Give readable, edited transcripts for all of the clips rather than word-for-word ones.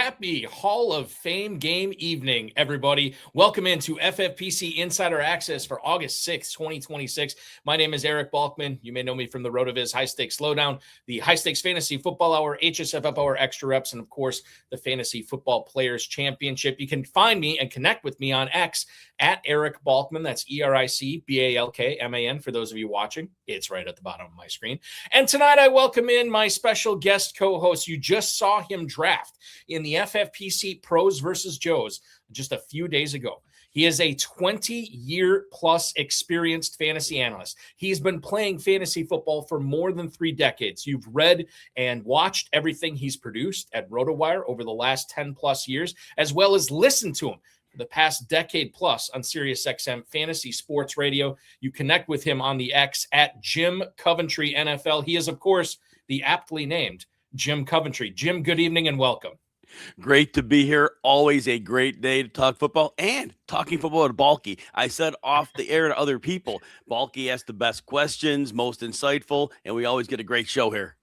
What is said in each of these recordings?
Happy Hall of Fame game evening, everybody. Welcome into FFPC Insider Access for August 6th, 2026. My name is Eric Balkman. You may know me from the RotoViz High Stakes Lowdown, the High Stakes Fantasy Football Hour, HSFF Hour Extra Reps, and of course, the Fantasy Football Players Championship. You can find me and connect with me on X at Eric Balkman. That's EricBalkman for those of you watching. It's right at the bottom of my screen. And tonight I welcome in my special guest co-host. You just saw him draft in the FFPC Pros versus Joes just a few days ago. He is a 20-year plus experienced fantasy analyst. He's been playing fantasy football for more than 3 decades. You've read and watched everything he's produced at RotoWire over the last 10 plus years, as well as listened to him for the past decade plus on SiriusXM Fantasy Sports Radio. You connect with him on the X at Jim Coventry NFL. He is, of course, the aptly named Jim Coventry. Jim, good evening and welcome. Great to be here. Always a great day to talk football and talking football with Balky. I said off the air to other people, Balky asks the best questions, most insightful, and we always get a great show here.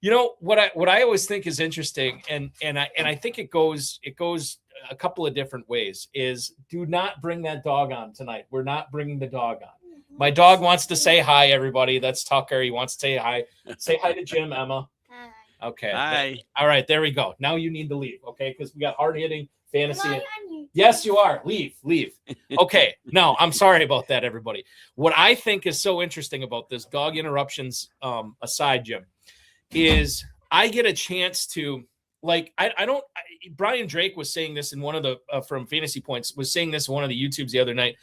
You know what I always think is interesting, and I think it goes a couple of different ways. Is do not bring that dog on tonight. We're not bringing the dog on. My dog wants to say hi, everybody. That's Tucker. He wants to say hi. Say hi to Jim, Emma. Okay. Hi. All right, there we go. Now you need to leave, okay? Because we got hard-hitting fantasy. Yes, you are. Leave. Okay. No, I'm sorry about that, everybody. What I think is so interesting about this, dog interruptions aside, Jim, is I get a chance to, like, Brian Drake was saying this in one of the, from Fantasy Points, was saying this in one of the YouTubes the other night.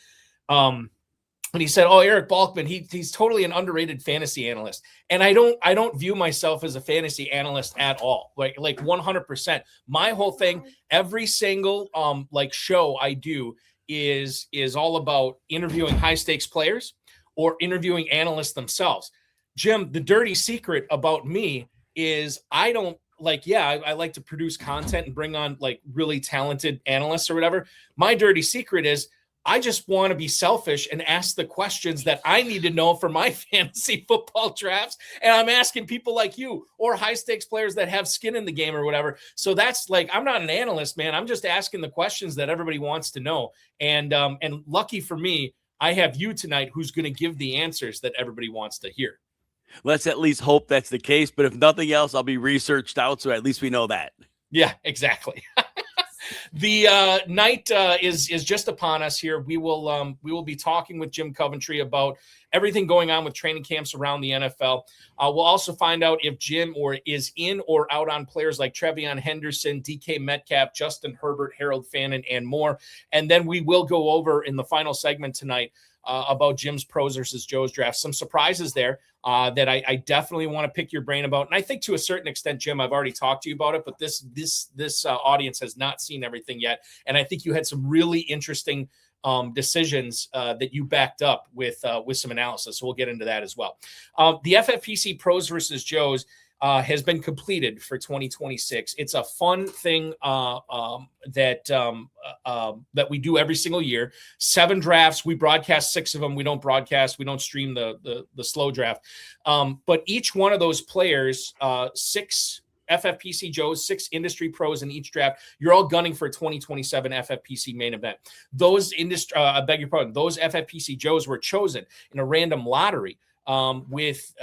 And he said, "Oh, Eric Balkman, he's totally an underrated fantasy analyst." And I don't view myself as a fantasy analyst at all. Like 100%. My whole thing, every single show I do is all about interviewing high stakes players or interviewing analysts themselves. Jim, the dirty secret about me is I don't I like to produce content and bring on like really talented analysts or whatever. My dirty secret is I just want to be selfish and ask the questions that I need to know for my fantasy football drafts. And I'm asking people like you or high stakes players that have skin in the game or whatever. So that's like, I'm not an analyst, man. I'm just asking the questions that everybody wants to know. And lucky for me, I have you tonight who's going to give the answers that everybody wants to hear. Let's at least hope that's the case. But if nothing else, I'll be researched out. So at least we know that. Yeah, exactly. The night is just upon us here. We will be talking with Jim Coventry about everything going on with training camps around the NFL. We'll also find out if Jim is in or out on players like TreVeyon Henderson, DK Metcalf, Justin Herbert, Harold Fannin, and more. And then we will go over in the final segment tonight about Jim's Pros versus Joe's draft. Some surprises there that I definitely want to pick your brain about. And I think to a certain extent, Jim, I've already talked to you about it, but this audience has not seen everything yet. And I think you had some really interesting decisions that you backed up with some analysis. So we'll get into that as well. The FFPC Pros versus Joe's has been completed for 2026. It's a fun thing that we do every single year. 7 drafts. We broadcast 6 of them. We don't stream the slow draft. But each one of those players, 6 FFPC Joes, 6 industry pros in each draft. You're all gunning for a 2027 FFPC main event. Those those FFPC Joes were chosen in a random lottery with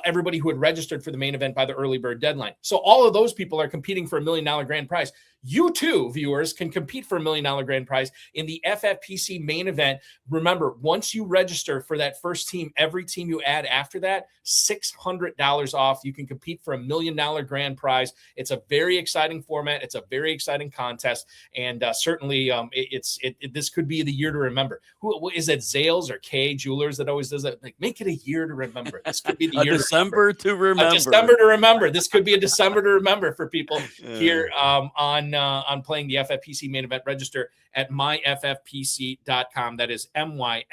everybody who had registered for the main event by the early bird deadline. So all of those people are competing for $1 million grand prize. You too, viewers, can compete for $1 million grand prize in the FFPC main event. Remember, once you register for that first team, every team you add after that, $600 off. You can compete for $1 million grand prize. It's a very exciting format. It's a very exciting contest. And certainly this could be the year to remember. Who is it? Zales or K Jewelers that always does that? Like, make it a year to remember. This could be the year December to remember. A December to remember. This could be a December to remember for people here on playing the FFPC main event. Register at myffpc.com. That is myffpc.com.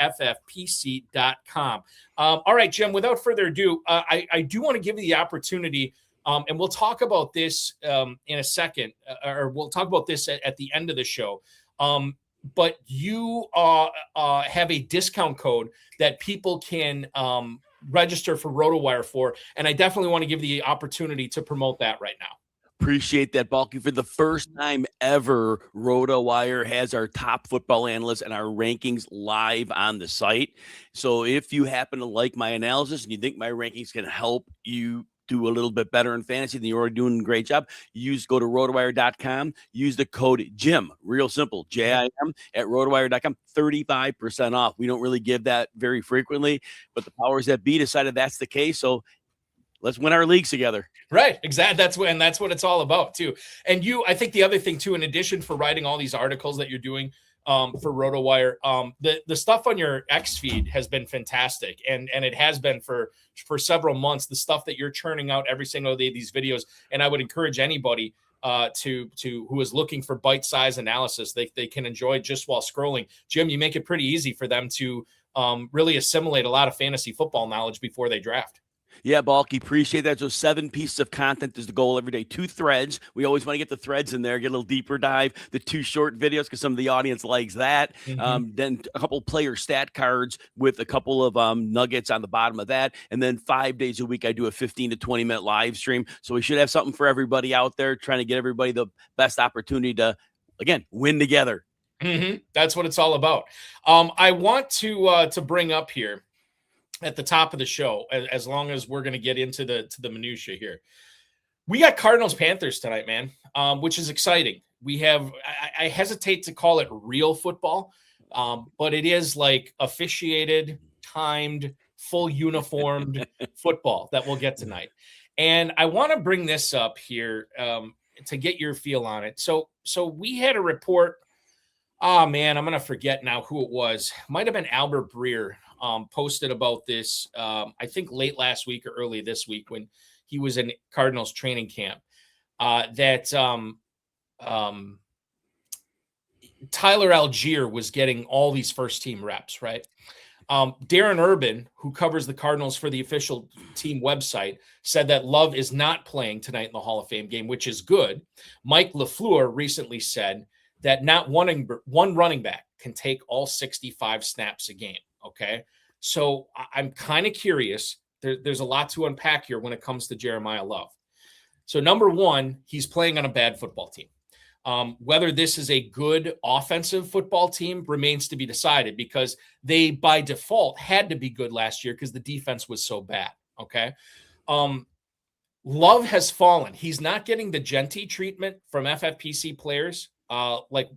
All right, Jim, without further ado, I do want to give you the opportunity, and we'll talk about this in a second, or we'll talk about this at the end of the show. But you have a discount code that people can register for RotoWire for, and I definitely want to give you the opportunity to promote that right now. Appreciate that, Balky. For the first time ever, RotoWire has our top football analysts and our rankings live on the site. So if you happen to like my analysis and you think my rankings can help you do a little bit better in fantasy than you're already doing a great job, go to rotowire.com, use the code JIM, real simple, JIM at rotowire.com, 35% off. We don't really give that very frequently, but the powers that be decided that's the case. So let's win our leagues together. Right. Exactly. That's what it's all about too. And I think the other thing too, in addition for writing all these articles that you're doing for RotoWire, the stuff on your X feed has been fantastic. And it has been for several months, the stuff that you're churning out every single day, these videos. And I would encourage anybody who is looking for bite-sized analysis, they can enjoy just while scrolling. Jim, you make it pretty easy for them to really assimilate a lot of fantasy football knowledge before they draft. Yeah, Balky, appreciate that. So 7 pieces of content is the goal every day. 2 threads. We always want to get the threads in there, get a little deeper dive. The 2 short videos because some of the audience likes that. Then a couple player stat cards with a couple of nuggets on the bottom of that. And then 5 days a week, I do a 15 to 20-minute live stream. So we should have something for everybody out there, trying to get everybody the best opportunity to, again, win together. That's what it's all about. I want to bring up here at the top of the show, as long as we're going to get into the minutia here. We got Cardinals Panthers tonight, man, which is exciting. We have, I hesitate to call it real football, but it is like officiated, timed, full uniformed football that we'll get tonight. And I want to bring this up here to get your feel on it. So we had a report. Oh man, I'm going to forget now who it was. Might have been Albert Breer. Posted about this, I think late last week or early this week when he was in Cardinals training camp, that Tyler Allgeier was getting all these first team reps, right? Darren Urban, who covers the Cardinals for the official team website, said that Love is not playing tonight in the Hall of Fame game, which is good. Mike LaFleur recently said that not one running back can take all 65 snaps a game. Okay. So I'm kind of curious. There's a lot to unpack here when it comes to Jeremiyah Love. So number one, he's playing on a bad football team. Whether this is a good offensive football team remains to be decided because they by default had to be good last year because the defense was so bad. Okay. Love has fallen. He's not getting the Genty treatment from FFPC players like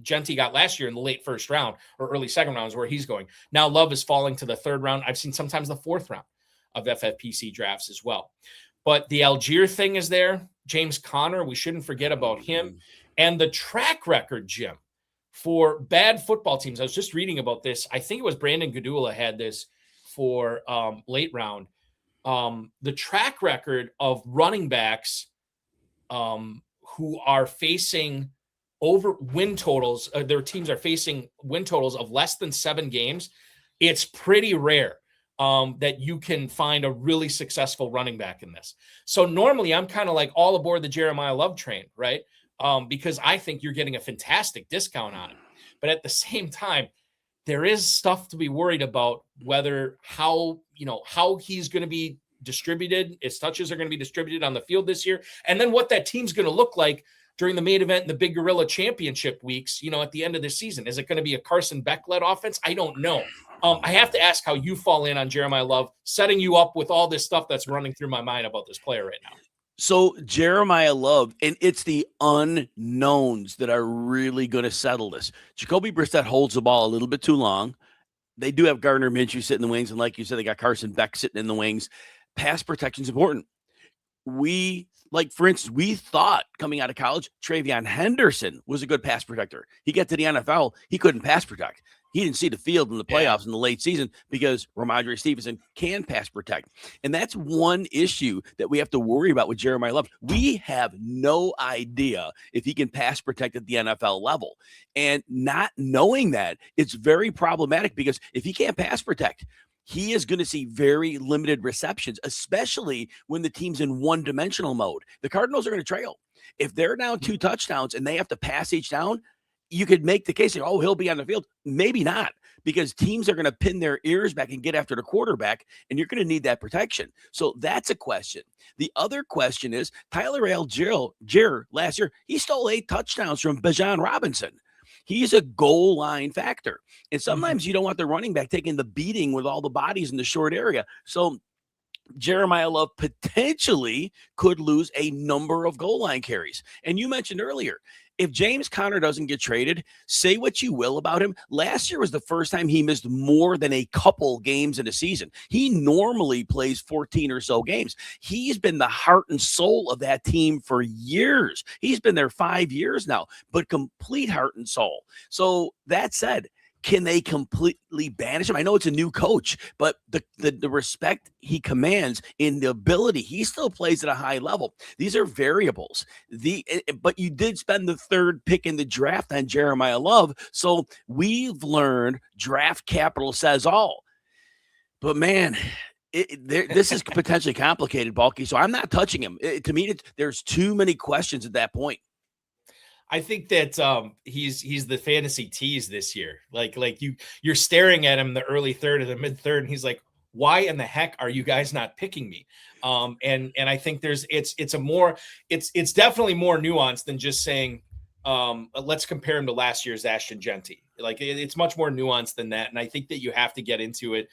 Genty got last year in the late first round or early second rounds where he's going. Now Love is falling to the third round. I've seen sometimes the fourth round of FFPC drafts as well. But the Allgeier thing is there. James Conner, we shouldn't forget about him. And the track record, Jim, for bad football teams. I was just reading about this. I think it was Brandon Gudula had this for late round. The track record of running backs who are facing over win totals, their teams are facing win totals of less than 7 games. It's pretty rare that you can find a really successful running back in this. So normally I'm kind of like all aboard the Jeremiyah Love train, right? Because I think you're getting a fantastic discount on it. But at the same time, there is stuff to be worried about how he's going to be distributed, his touches are going to be distributed on the field this year, and then what that team's going to look like during the main event and the Big Gorilla Championship weeks, at the end of the season. Is it going to be a Carson Beck-led offense? I don't know. I have to ask how you fall in on Jeremiyah Love, setting you up with all this stuff that's running through my mind about this player right now. So Jeremiyah Love, and it's the unknowns that are really going to settle this. Jacoby Brissett holds the ball a little bit too long. They do have Gardner Minshew sitting in the wings, and like you said, they got Carson Beck sitting in the wings. Pass protection is important. For instance, we thought coming out of college, TreVeyon Henderson was a good pass protector. He got to the NFL, he couldn't pass protect. He didn't see the field in the playoffs in the late season because Ramondre Stevenson can pass protect. And that's one issue that we have to worry about with Jeremiyah Love. We have no idea if he can pass protect at the NFL level. And not knowing that, it's very problematic because if he can't pass protect, he is going to see very limited receptions, especially when the team's in one-dimensional mode. The Cardinals are going to trail. If they're down 2 touchdowns and they have to pass each down, you could make the case, oh, he'll be on the field. Maybe not, because teams are going to pin their ears back and get after the quarterback, and you're going to need that protection. So that's a question. The other question is Tyler Allgeier last year, he stole 8 touchdowns from Bijan Robinson. He's a goal line factor. And sometimes you don't want the running back taking the beating with all the bodies in the short area. So Jeremiyah Love potentially could lose a number of goal line carries. And you mentioned earlier, if James Conner doesn't get traded, say what you will about him. Last year was the first time he missed more than a couple games in a season. He normally plays 14 or so games. He's been the heart and soul of that team for years. He's been there 5 years now, but complete heart and soul. So that said, can they completely banish him? I know it's a new coach, but the respect he commands in the ability, he still plays at a high level. These are variables. But you did spend the 3rd pick in the draft on Jeremiyah Love, so we've learned draft capital says all. But man, this is potentially complicated, Balky. So I'm not touching him. To me, there's too many questions at that point. I think that he's the fantasy tease this year. Like you're staring at him in the early 3rd or the mid 3rd, and he's like, "Why in the heck are you guys not picking me?" And I think it's definitely more nuanced than just saying, let's compare him to last year's Ashton Genty. Like it's much more nuanced than that, and I think that you have to get into it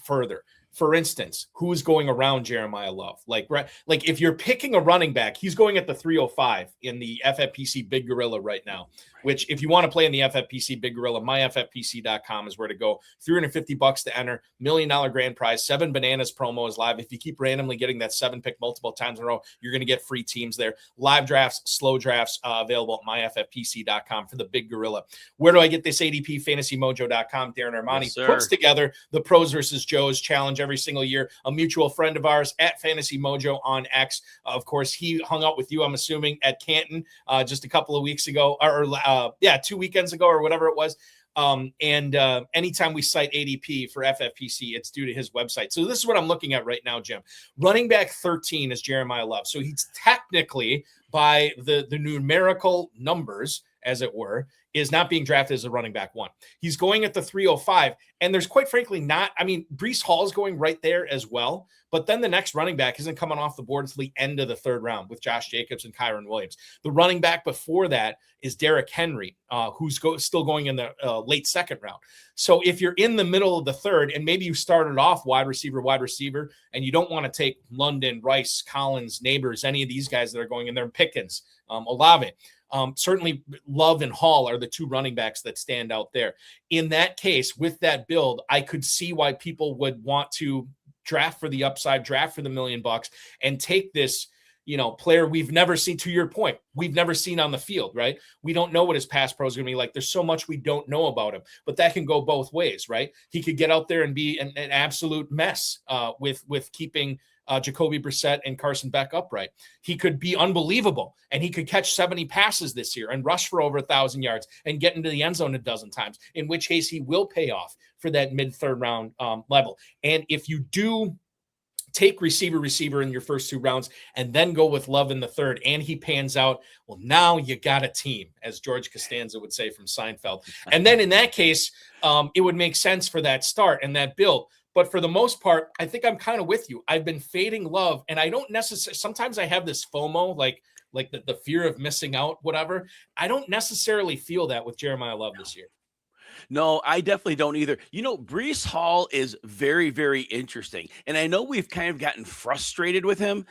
further. For instance, who's going around Jeremiyah Love? Like if you're picking a running back, he's going at the 305 in the FFPC Big Gorilla right now, which if you want to play in the FFPC Big Gorilla, myffpc.com is where to go. $350 to enter, $1 million grand prize, 7 bananas promo is live. If you keep randomly getting that 7 pick multiple times in a row, you're going to get free teams there. Live drafts, slow drafts available at myffpc.com for the Big Gorilla. Where do I get this ADP? FantasyMojo.com. Darren Armani puts together the Pros versus Joes challenge every single year. A mutual friend of ours at Fantasy Mojo on X. Of course, he hung out with you, I'm assuming, at Canton just a couple of weeks ago, or 2 weekends ago, or whatever it was. Anytime we cite ADP for FFPC, it's due to his website. So this is what I'm looking at right now, Jim. Running back 13 is Jeremiyah Love. So he's technically, by the numerical numbers, as it were, is not being drafted as a running back 1. He's going at the 305, and there's quite frankly Breece Hall is going right there as well, but then the next running back isn't coming off the board until the end of the 3rd round with Josh Jacobs and Kyron Williams. The running back before that is Derrick Henry, who's still going in the late 2nd round. So if you're in the middle of the 3rd, and maybe you started off wide receiver, and you don't want to take London, Rice, Collins, Nabers, any of these guys that are going in there, Pickens, Olave, certainly Love and Hall are the 2 running backs that stand out there. In that case, with that build, I could see why people would want to draft for the upside, draft for the $1 million, and take this, player we've never seen. To your point, we've never seen on the field, right? We don't know what his pass pro is going to be like. There's so much we don't know about him, but that can go both ways, right? He could get out there and be an absolute mess with keeping Jacoby Brissett and Carson Beck upright. He could be unbelievable, and he could catch 70 passes this year and rush for over 1,000 yards and get into the end zone a dozen times, in which case he will pay off for that mid-3rd round level. And if you do take receiver in your first 2 rounds and then go with Love in the 3rd, and he pans out, well, now you got a team, as George Costanza would say from Seinfeld. And then in that case, it would make sense for that start and that build. But for the most part, I think I'm kind of with you. I've been fading Love, and I don't necessarily – sometimes I have this FOMO, like the fear of missing out, whatever. I don't necessarily feel that with Jeremiyah Love this year. No, I definitely don't either. Breece Hall is very, very interesting. And I know we've kind of gotten frustrated with him.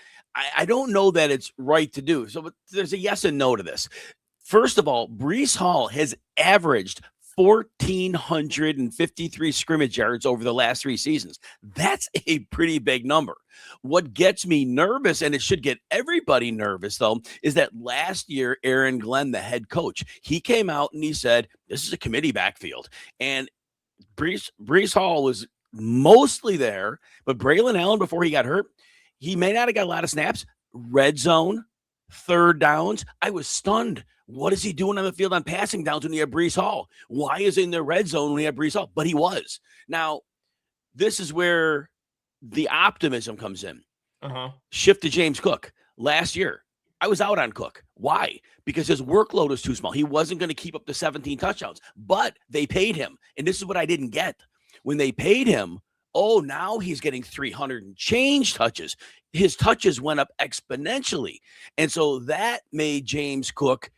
I don't know that it's right to do. So there's a yes and no to this. First of all, Breece Hall has averaged 1,453 scrimmage yards over the last 3 seasons. That's a pretty big number. What gets me nervous, and it should get everybody nervous, though, is that last year, Aaron Glenn, the head coach, he came out and he said, this is a committee backfield. And Breece Hall was mostly there, but Braylon Allen, before he got hurt, he may not have got a lot of snaps. Red zone, 3rd downs. I was stunned. What is he doing on the field on passing downs when you have Breece Hall? Why is he in the red zone when you have Breece Hall? But he was. Now, this is where the optimism comes in. Shift to James Cook. Last year, I was out on Cook. Why? Because his workload was too small. He wasn't going to keep up the 17 touchdowns, but they paid him. And this is what I didn't get. When they paid him, now he's getting 300 and change touches. His touches went up exponentially. And so that made James Cook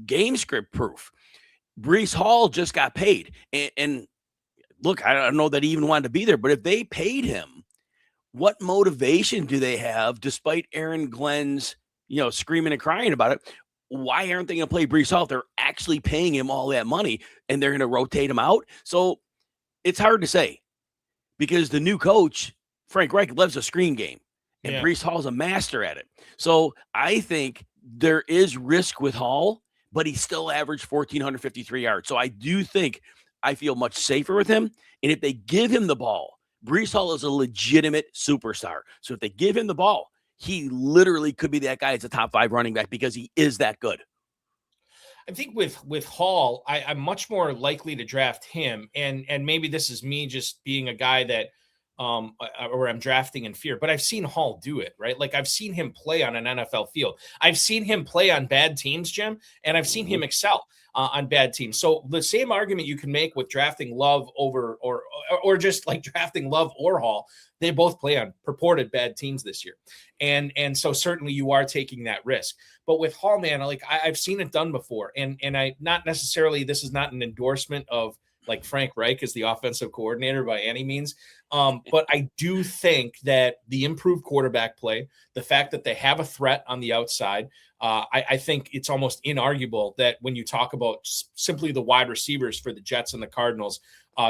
game script proof. Breece Hall just got paid. And look, I don't know that he even wanted to be there, but if they paid him, what motivation do they have despite Aaron Glenn's, screaming and crying about it? Why aren't they going to play Breece Hall if they're actually paying him all that money and they're going to rotate him out? So it's hard to say because the new coach, Frank Reich, loves a screen game and Breece Hall's a master at it. So I think there is risk with Hall, but he still averaged 1,453 yards. So I do think I feel much safer with him. And if they give him the ball, Breece Hall is a legitimate superstar. So if they give him the ball, he literally could be that guy as a top 5 running back because he is that good. I think with Hall, I'm much more likely to draft him. And maybe this is me just being a guy that or I'm drafting in fear, but I've seen Hall do it, right? Like I've seen him play on an NFL field. I've seen him play on bad teams, Jim, and I've seen him excel on bad teams. So the same argument you can make with drafting Love over or just like drafting Love or Hall, they both play on purported bad teams this year. And so certainly you are taking that risk. But with Hall, man, like I've seen it done before. And I not necessarily, this is not an endorsement of like Frank Reich as the offensive coordinator by any means. But I do think that the improved quarterback play, the fact that they have a threat on the outside, I think it's almost inarguable that when you talk about simply the wide receivers for the Jets and the Cardinals,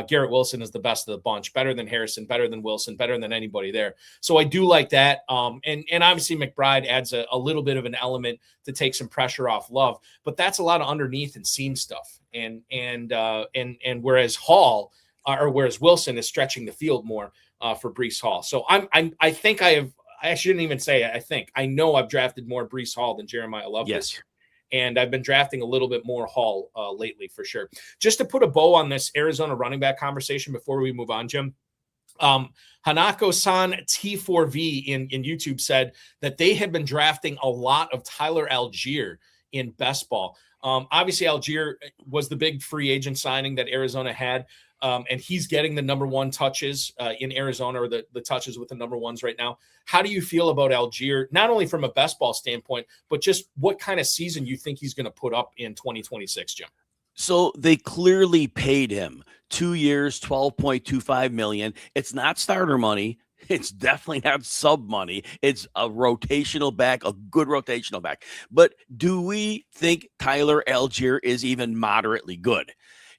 Garrett Wilson is the best of the bunch, better than Harrison, better than Wilson, better than anybody there. So I do like that. And obviously McBride adds a little bit of an element to take some pressure off Love, but that's a lot of underneath and seam stuff. And whereas Hall or whereas Wilson is stretching the field more for Breece Hall. So I think I shouldn't even say I think. I know I've drafted more Breece Hall than Jeremiyah Love this year. And I've been drafting a little bit more Hall lately for sure. Just to put a bow on this Arizona running back conversation before we move on, Jim. Hanako-san T4V in YouTube said that they had been drafting a lot of Tyler Allgeier in best ball. Obviously, Allgeier was the big free agent signing that Arizona had. And he's getting the number 1 touches in Arizona, or the touches with the number 1s right now. How do you feel about Allgeier, not only from a best ball standpoint, but just what kind of season you think he's going to put up in 2026, Jim? So they clearly paid him 2 years, $12.25 million. It's not starter money. It's definitely not sub money. It's a rotational back, a good rotational back. But do we think Tyler Allgeier is even moderately good?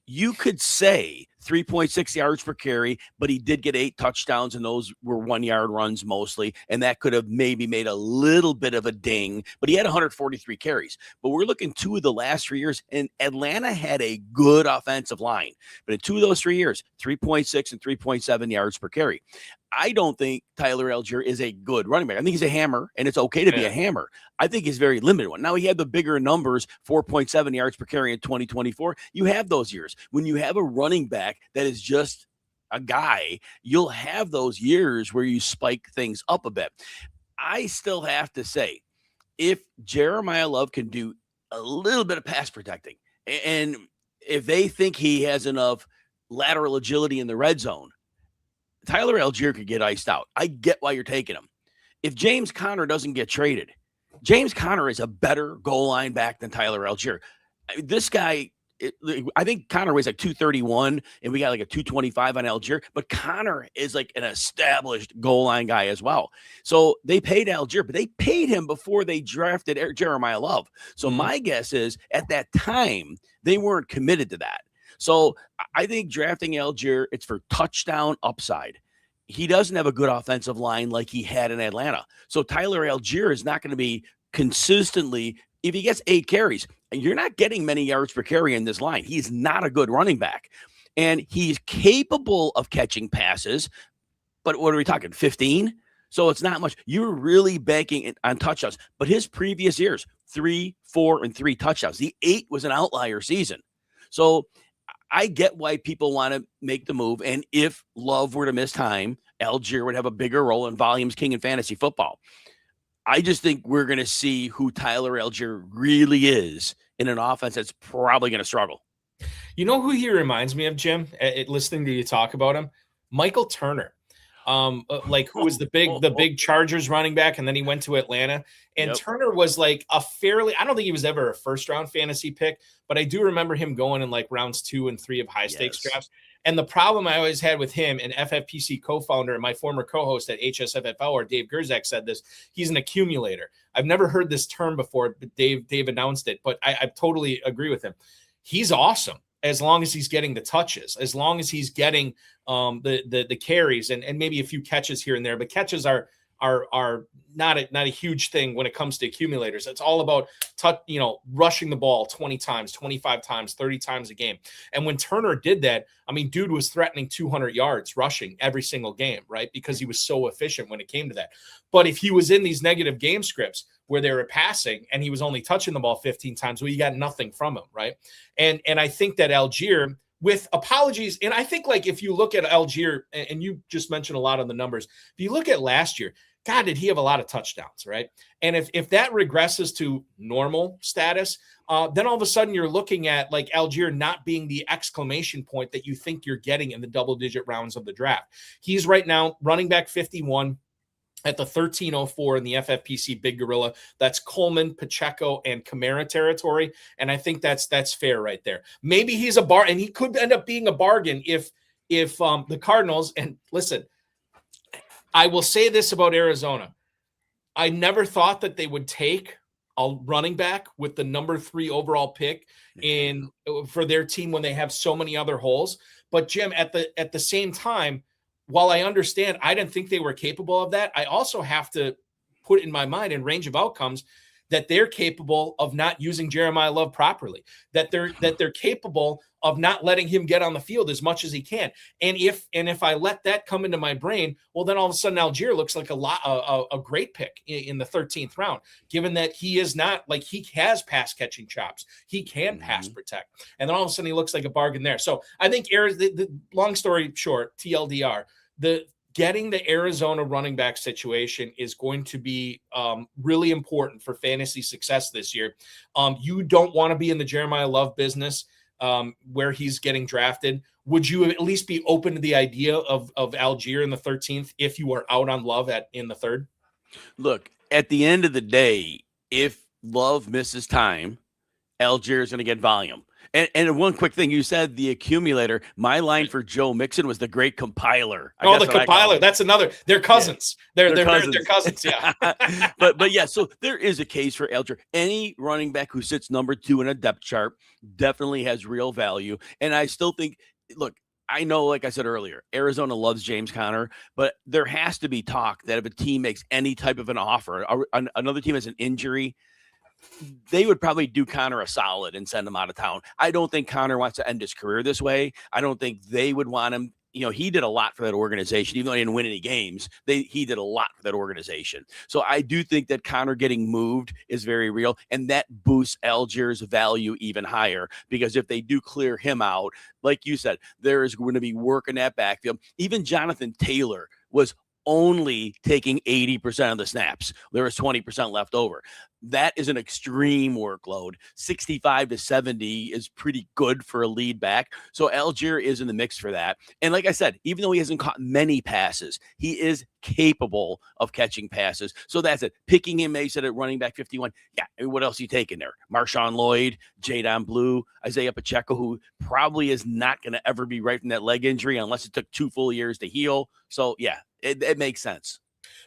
You could say 3.6 yards per carry, but he did get 8 touchdowns, and those were 1-yard runs mostly, and that could have maybe made a little bit of a ding, but he had 143 carries. But we're looking 2 of the last 3 years, and Atlanta had a good offensive line, but in 2 of those 3 years, 3.6 and 3.7 yards per carry. I don't think Tyler Allgeier is a good running back. I think he's a hammer, and it's okay to be a hammer. I think he's very limited one. Now, he had the bigger numbers, 4.7 yards per carry in 2024. You have those years. When you have a running back that is just a guy, you'll have those years where you spike things up a bit. I still have to say, if Jeremiyah Love can do a little bit of pass protecting, and if they think he has enough lateral agility in the red zone, Tyler Allgeier could get iced out. I get why you're taking him. If James Conner doesn't get traded, James Conner is a better goal line back than Tyler Allgeier. This guy, I think Conner weighs like 231, and we got like a 225 on Allgeier, but Conner is like an established goal line guy as well. So they paid Allgeier, but they paid him before they drafted Jeremiyah Love. So my guess is at that time, they weren't committed to that. So I think drafting Allgeier, it's for touchdown upside. He doesn't have a good offensive line like he had in Atlanta. So Tyler Allgeier is not going to be consistently, if he gets 8 carries, you're not getting many yards per carry in this line. He's not a good running back. And he's capable of catching passes, but what are we talking, 15? So it's not much. You're really banking on touchdowns. But his previous years, 3, 4, and 3 touchdowns. The 8 was an outlier season. So I get why people want to make the move. And if Love were to miss time, Allgeier would have a bigger role, and volume's king in fantasy football. I just think we're going to see who Tyler Allgeier really is in an offense that's probably going to struggle. You know who he reminds me of, Jim, listening to you talk about him? Michael Turner. Like who was the big Chargers running back, and then he went to Atlanta. And Turner was like I don't think he was ever a first round fantasy pick, but I do remember him going in like rounds 2 and 3 of high stakes drafts. And the problem I always had with him, and FFPC co-founder and my former co-host at HSFFL, or Dave Gerzak, said this: he's an accumulator. I've never heard this term before, but Dave announced it, but I totally agree with him. He's awesome as long as he's getting the touches, as long as he's getting the carries and maybe a few catches here and there. But catches are not a huge thing when it comes to accumulators. It's all about rushing the ball 20 times, 25 times, 30 times a game. And when Turner did that, I mean, dude was threatening 200 yards rushing every single game, right? Because he was so efficient when it came to that. But if he was in these negative game scripts where they were passing and he was only touching the ball 15 times, well, you got nothing from him, right? And I think that Allgeier, with apologies, and I think like if you look at Allgeier, and you just mentioned a lot of the numbers, if you look at last year, God, did he have a lot of touchdowns, right? And if that regresses to normal status, then all of a sudden you're looking at like Allgeier not being the exclamation point that you think you're getting in the double-digit rounds of the draft. He's right now running back 51 at the 1304 in the FFPC Big Gorilla. That's Coleman, Pacheco, and Kamara territory, and I think that's fair right there. Maybe he's a bar, and he could end up being a bargain if the Cardinals, and listen, I will say this about Arizona. I never thought that they would take a running back with the number 3 overall pick for their team when they have so many other holes. But Jim, at the same time, while I understand, I didn't think they were capable of that. I also have to put in my mind in range of outcomes that they're capable of not using Jeremiyah Love properly, that they're capable of not letting him get on the field as much as he can. And if I let that come into my brain, well, then all of a sudden Allgeier looks like a great pick in the 13th round, given that he is not like he has pass catching chops. He can pass protect. And then all of a sudden he looks like a bargain there. So I think the long story short, TLDR, getting the Arizona running back situation is going to be really important for fantasy success this year. You don't want to be in the Jeremiyah Love business where he's getting drafted. Would you at least be open to the idea of Allgeier in the 13th if you are out on Love in the 3rd? Look, at the end of the day, if Love misses time, Allgeier is going to get volume. And one quick thing, you said the accumulator. My line for Joe Mixon was the great compiler. The compiler. That's another. They're cousins. Yeah. They're cousins. Yeah. but yeah. So there is a case for Allgeier. Any running back who sits number 2 in a depth chart definitely has real value. And I still think, look, I know, like I said earlier, Arizona loves James Conner, but there has to be talk that if a team makes any type of an offer, another team has an injury, they would probably do Conner a solid and send him out of town. I don't think Conner wants to end his career this way. I don't think they would want him. He did a lot for that organization, even though he didn't win any games. He did a lot for that organization. So I do think that Conner getting moved is very real, and that boosts Allgeier's value even higher, because if they do clear him out, like you said, there is going to be work in that backfield. Even Jonathan Taylor was only taking 80% of the snaps. There was 20% left over. That is an extreme workload. 65 to 70 is pretty good for a lead back. So Allgeier is in the mix for that. And like I said, even though he hasn't caught many passes, he is capable of catching passes. So that's it. Picking him, they said at running back 51. Yeah, I mean, what else are you taking there? Marshawn Lloyd, Jadon Blue, Isaiah Pacheco, who probably is not going to ever be right from that leg injury unless it took 2 full years to heal. So yeah, it makes sense.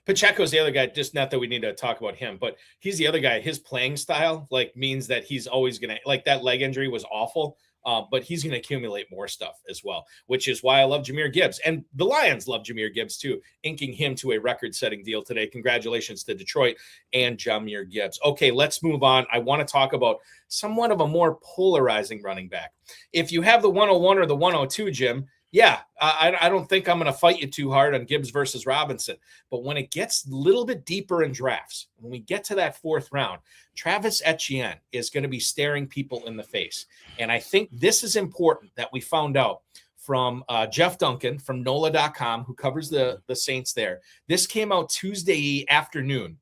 Pacheco's the other guy, just not that we need to talk about him, but he's the other guy. His playing style means that he's always going to, that leg injury was awful, but he's going to accumulate more stuff as well, which is why I love Jahmyr Gibbs. And the Lions love Jahmyr Gibbs too, inking him to a record-setting deal today. Congratulations to Detroit and Jahmyr Gibbs. Okay, let's move on. I want to talk about somewhat of a more polarizing running back. If you have the 101 or the 102, Jim, yeah, I don't think I'm going to fight you too hard on Gibbs versus Robinson. But when it gets a little bit deeper in drafts, when we get to that 4th round, Travis Etienne is going to be staring people in the face. And I think this is important that we found out from Jeff Duncan from NOLA.com, who covers the Saints there. This came out Tuesday afternoon.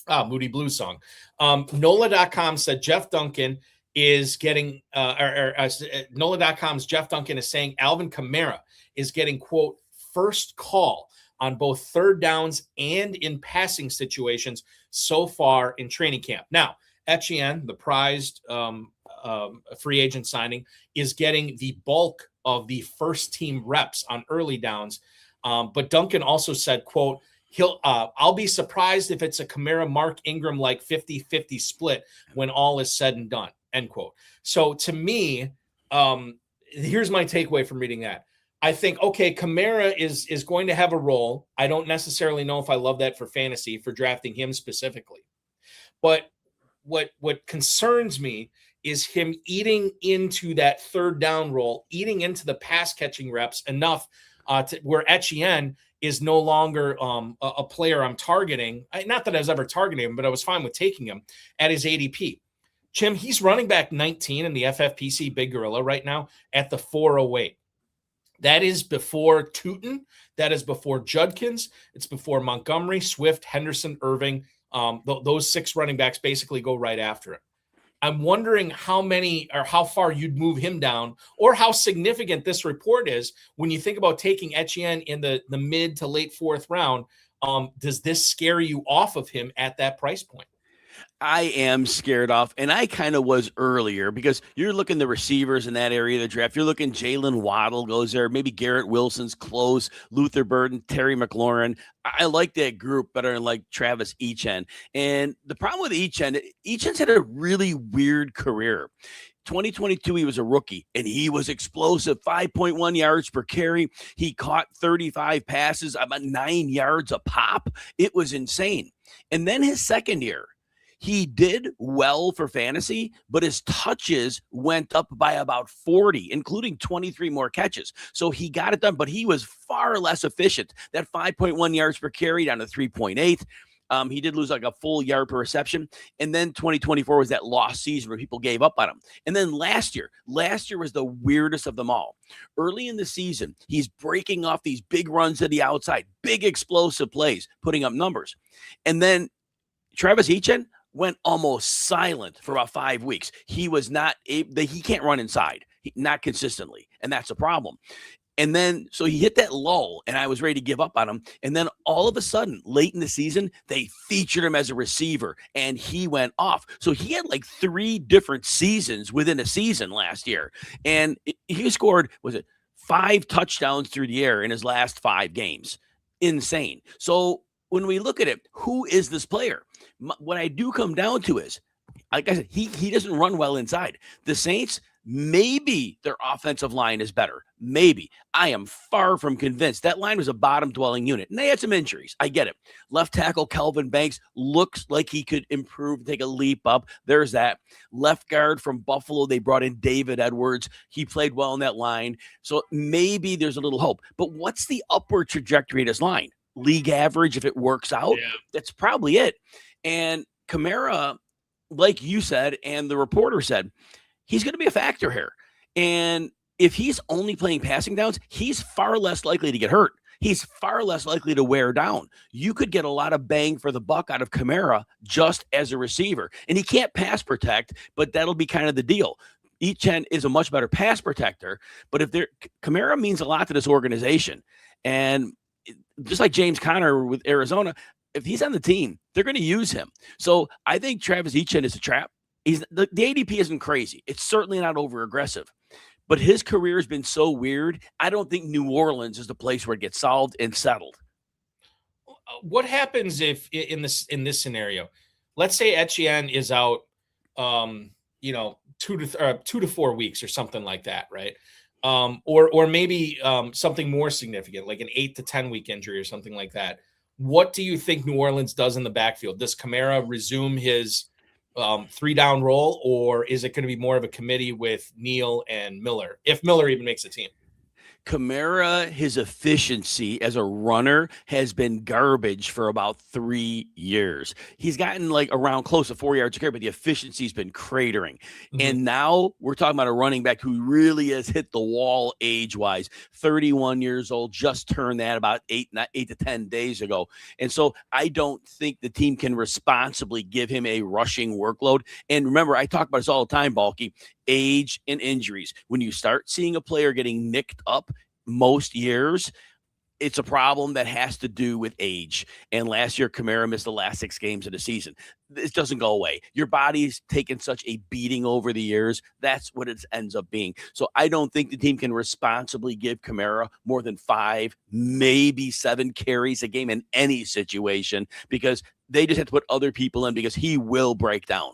Moody Blues song. NOLA.com said Jeff Duncan is getting, NOLA.com's Jeff Duncan is saying Alvin Kamara is getting, quote, first call on both third downs and in passing situations so far in training camp. Now, Etienne, the prized free agent signing, is getting the bulk of the first team reps on early downs. But Duncan also said, quote, I'll be surprised if it's a Kamara Mark Ingram like 50-50 split when all is said and done, end quote. So to me, here's my takeaway from reading that. I think, okay, Kamara is going to have a role. I don't necessarily know if I love that for fantasy, for drafting him specifically. But what concerns me is him eating into that third down role, eating into the pass catching reps enough where Etienne is no longer a player I'm targeting. Not that I was ever targeting him, but I was fine with taking him at his ADP. Jim, he's running back 19 in the FFPC Big Gorilla right now at the 408. That is before Tootin. That is before Judkins. It's before Montgomery, Swift, Henderson, Irving. Those 6 running backs basically go right after him. I'm wondering how many or how far you'd move him down, or how significant this report is when you think about taking Etienne in the mid to late 4th round. Does this scare you off of him at that price point? I am scared off, and I kind of was earlier, because you're looking the receivers in that area of the draft. You're looking Jaylen Waddle goes there. Maybe Garrett Wilson's close, Luther Burden, Terry McLaurin. I like that group better than like Travis Etienne. And the problem with Etienne's had a really weird career. 2022, he was a rookie, and he was explosive, 5.1 yards per carry. He caught 35 passes, about 9 yards a pop. It was insane. And then his second year, he did well for fantasy, but his touches went up by about 40, including 23 more catches. So he got it done, but he was far less efficient. That 5.1 yards per carry down to 3.8. He did lose like a full yard per reception. And then 2024 was that lost season where people gave up on him. And then last year was the weirdest of them all. Early in the season, he's breaking off these big runs to the outside, big explosive plays, putting up numbers. And then Travis Etienne went almost silent for about 5 weeks. He was not able, he can't run inside, not consistently. And that's a problem. And then, so he hit that lull, and I was ready to give up on him. And then all of a sudden, late in the season, they featured him as a receiver, and he went off. So he had like 3 different seasons within a season last year. And he scored, 5 touchdowns through the air in his last 5 games. Insane. So when we look at it, who is this player? What I do come down to is, like I said, he doesn't run well inside. The Saints, maybe their offensive line is better. Maybe. I am far from convinced. That line was a bottom-dwelling unit, and they had some injuries. I get it. Left tackle Kelvin Banks looks like he could improve, take a leap up. There's that. Left guard from Buffalo, they brought in David Edwards. He played well in that line. So maybe there's a little hope. But what's the upward trajectory of this line? League average, if it works out? Yeah. That's probably it. And Kamara, like you said, and the reporter said, he's going to be a factor here. And if he's only playing passing downs, he's far less likely to get hurt. He's far less likely to wear down. You could get a lot of bang for the buck out of Kamara just as a receiver. And he can't pass protect, but that'll be kind of the deal. Etienne is a much better pass protector, but Kamara means a lot to this organization. And just like James Conner with Arizona, if he's on the team, they're going to use him. So I think Travis Etienne is a trap. The ADP isn't crazy. It's certainly not over aggressive, but his career has been so weird. I don't think New Orleans is the place where it gets solved and settled. What happens if in this scenario, let's say Etienne is out, 2 to 4 weeks or something like that, right? Or maybe something more significant, like an 8 to 10 week injury or something like that. What do you think New Orleans does in the backfield? Does Kamara resume his 3-down role, or is it going to be more of a committee with Neal and Miller, if Miller even makes a team? Kamara, his efficiency as a runner has been garbage for about 3 years. He's gotten like around close to 4 yards a carry, but the efficiency's been cratering. And now we're talking about a running back who really has hit the wall age-wise. 31 years old, just turned that about 8 to 10 days ago. And so I don't think the team can responsibly give him a rushing workload. And remember, I talk about this all the time, Balky, age and injuries. When you start seeing a player getting nicked up most years, it's a problem that has to do with age. And last year, Kamara missed the last 6 games of the season. This doesn't go away. Your body's taken such a beating over the years. That's what it ends up being. So I don't think the team can responsibly give Kamara more than 5, maybe 7 carries a game in any situation, because they just have to put other people in because he will break down.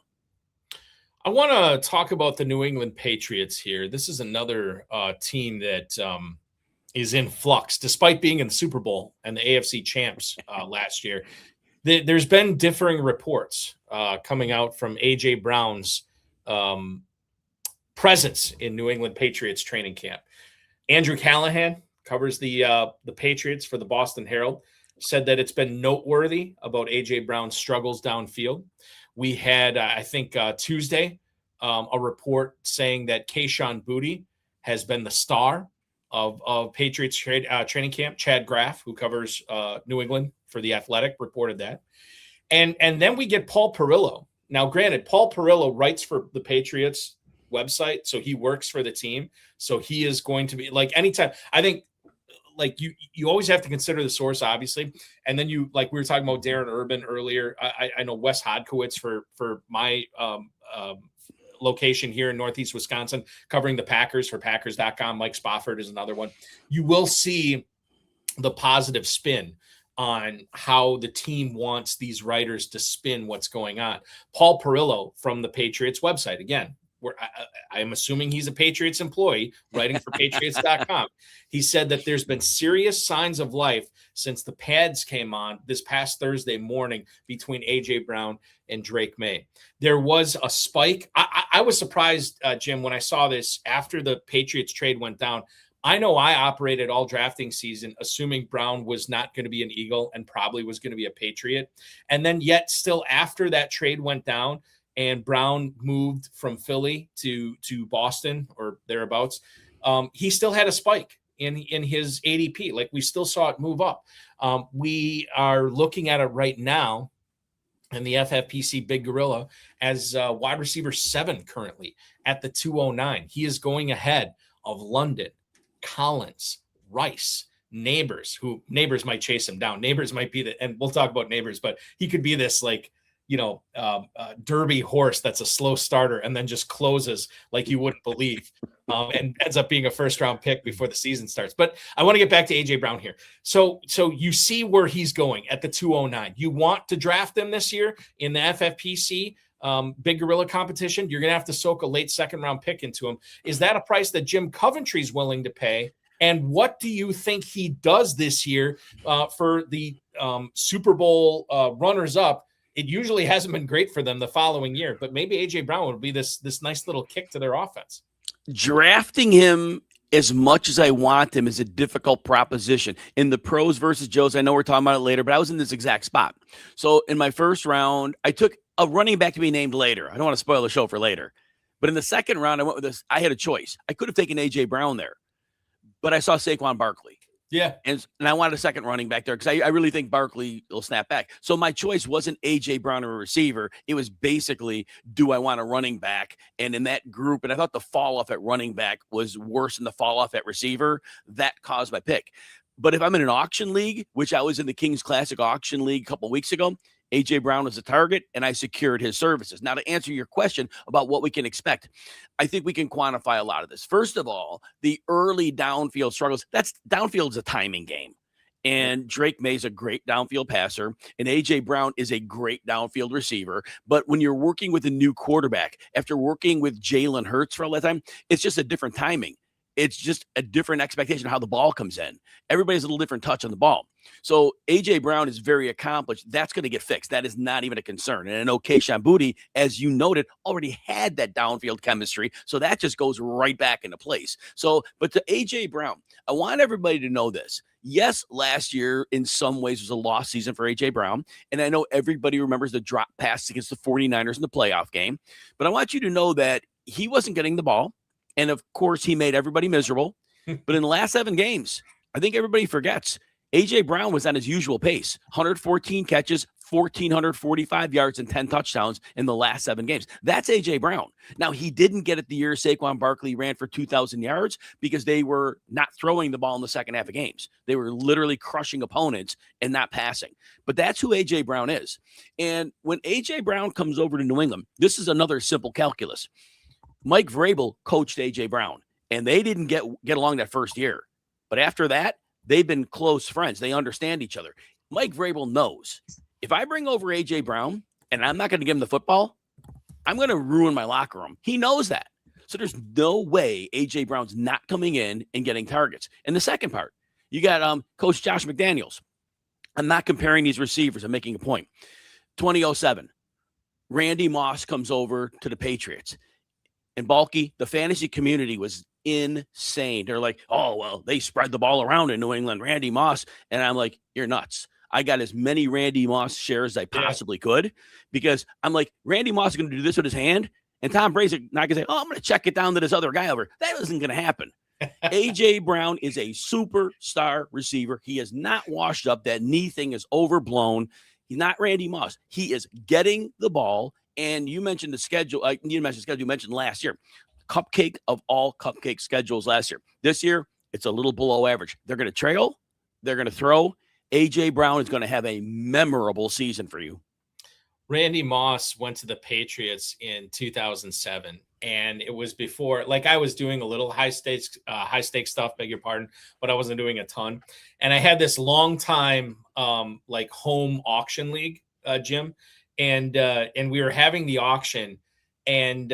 I want to talk about the New England Patriots here. This is another team that is in flux, despite being in the Super Bowl and the AFC champs last year. There's been differing reports coming out from A.J. Brown's presence in New England Patriots training camp. Andrew Callahan covers the Patriots for the Boston Herald, said that it's been noteworthy about A.J. Brown's struggles downfield. We had, I think, Tuesday, a report saying that Kayshon Boutte has been the star of Patriots training camp. Chad Graff, who covers New England for The Athletic, reported that. And then we get Paul Perillo. Now, granted, Paul Perillo writes for the Patriots website, so he works for the team. So he is going to be, like, anytime. I think, like, you always have to consider the source, obviously. And then you, like we were talking about Darren Urban earlier. I know Wes Hodkowitz for my location here in Northeast Wisconsin, covering the Packers for Packers.com. Mike Spofford is another one. You will see the positive spin on how the team wants these writers to spin what's going on. Paul Perillo from the Patriots website, again, I'm assuming he's a Patriots employee writing for Patriots.com. He said that there's been serious signs of life since the pads came on this past Thursday morning between A.J. Brown and Drake Maye. There was a spike. I was surprised, Jim, when I saw this after the Patriots trade went down. I know I operated all drafting season assuming Brown was not going to be an Eagle and probably was going to be a Patriot. And then yet still after that trade went down, and Brown moved from Philly to Boston or thereabouts, he still had a spike in his ADP. Like, we still saw it move up. We are looking at it right now in the FFPC Big Gorilla as wide receiver 7 currently at the 209. He is going ahead of London, Collins, Rice, Nabers, who Nabers might chase him down. Nabers might be and we'll talk about Nabers, but he could be this, like, Derby horse that's a slow starter and then just closes like you wouldn't believe, and ends up being a first-round pick before the season starts. But I want to get back to A.J. Brown here. So you see where he's going at the 209. You want to draft him this year in the FFPC Big Gorilla competition. You're going to have to soak a late second-round pick into him. Is that a price that Jim Coventry is willing to pay? And what do you think he does this year for the Super Bowl runners-up? It usually hasn't been great for them the following year, but maybe A.J. Brown would be this nice little kick to their offense. Drafting him as much as I want him is a difficult proposition. In the pros versus Joes, I know we're talking about it later, but I was in this exact spot. So in my first round, I took a running back to be named later. I don't want to spoil the show for later. But in the second round, I went with this. I had a choice. I could have taken A.J. Brown there, but I saw Saquon Barkley. Yeah. And I wanted a second running back there because I really think Barkley will snap back. So my choice wasn't A.J. Brown or a receiver. It was basically, do I want a running back? And in that group, and I thought the fall off at running back was worse than the fall off at receiver. That caused my pick. But if I'm in an auction league, which I was in the Kings Classic auction league a couple of weeks ago, A.J. Brown was a target, and I secured his services. Now, to answer your question about what we can expect, I think we can quantify a lot of this. First of all, the early downfield struggles, downfield's a timing game. And Drake Maye is a great downfield passer, and A.J. Brown is a great downfield receiver. But when you're working with a new quarterback, after working with Jalen Hurts for all that time, it's just a different timing. It's just a different expectation of how the ball comes in. Everybody's a little different touch on the ball. So A.J. Brown is very accomplished. That's going to get fixed. That is not even a concern. And I know Kayshon Boutte, as you noted, already had that downfield chemistry. So that just goes right back into place. So, but to A.J. Brown, I want everybody to know this. Yes, last year in some ways was a lost season for A.J. Brown. And I know everybody remembers the drop pass against the 49ers in the playoff game. But I want you to know that he wasn't getting the ball. And of course, he made everybody miserable. But in the last 7 games, I think everybody forgets, A.J. Brown was on his usual pace, 114 catches, 1,445 yards, and 10 touchdowns in the last 7 games. That's A.J. Brown. Now, he didn't get it the year Saquon Barkley ran for 2,000 yards because they were not throwing the ball in the second half of games. They were literally crushing opponents and not passing. But that's who A.J. Brown is. And when A.J. Brown comes over to New England, this is another simple calculus. Mike Vrabel coached A.J. Brown, and they didn't get along that first year. But after that, they've been close friends. They understand each other. Mike Vrabel knows if I bring over A.J. Brown and I'm not going to give him the football, I'm going to ruin my locker room. He knows that. So there's no way A.J. Brown's not coming in and getting targets. And the second part, you got Coach Josh McDaniels. I'm not comparing these receivers. I'm making a point. 2007, Randy Moss comes over to the Patriots. And Balky, the fantasy community was insane. They're like, oh, well, they spread the ball around in New England, Randy Moss. And I'm like, you're nuts. I got as many Randy Moss shares as I possibly could because I'm like, Randy Moss is going to do this with his hand. And Tom Brady's not going to say, oh, I'm going to check it down to this other guy over. That isn't going to happen. A.J. Brown is a superstar receiver. He is not washed up. That knee thing is overblown. He's not Randy Moss. He is getting the ball. And you mentioned the schedule. You mentioned last year. Cupcake of all cupcake schedules last year. This year, it's a little below average. They're going to trail. They're going to throw. A.J. Brown is going to have a memorable season for you. Randy Moss went to the Patriots in 2007, and it was before, like I was doing a little high stakes stuff, beg your pardon, but I wasn't doing a ton. And I had this long time like home auction league, Jim, and we were having the auction, and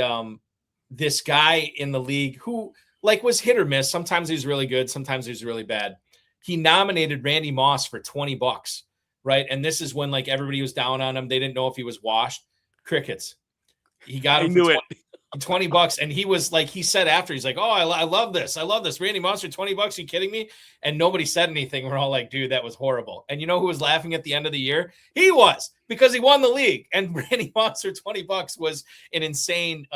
this guy in the league who like was hit or miss. Sometimes he was really good, sometimes he was really bad. He nominated Randy Moss for $20. Right. And this is when like everybody was down on him. They didn't know if he was washed. Crickets. He got him for $20. And he was like, he said after, he's like, oh, I love this. I love this. Randy Moss for $20. Are you kidding me? And nobody said anything. We're all like, dude, that was horrible. And you know who was laughing at the end of the year? He was, because he won the league. And Randy Moss for $20 was an insane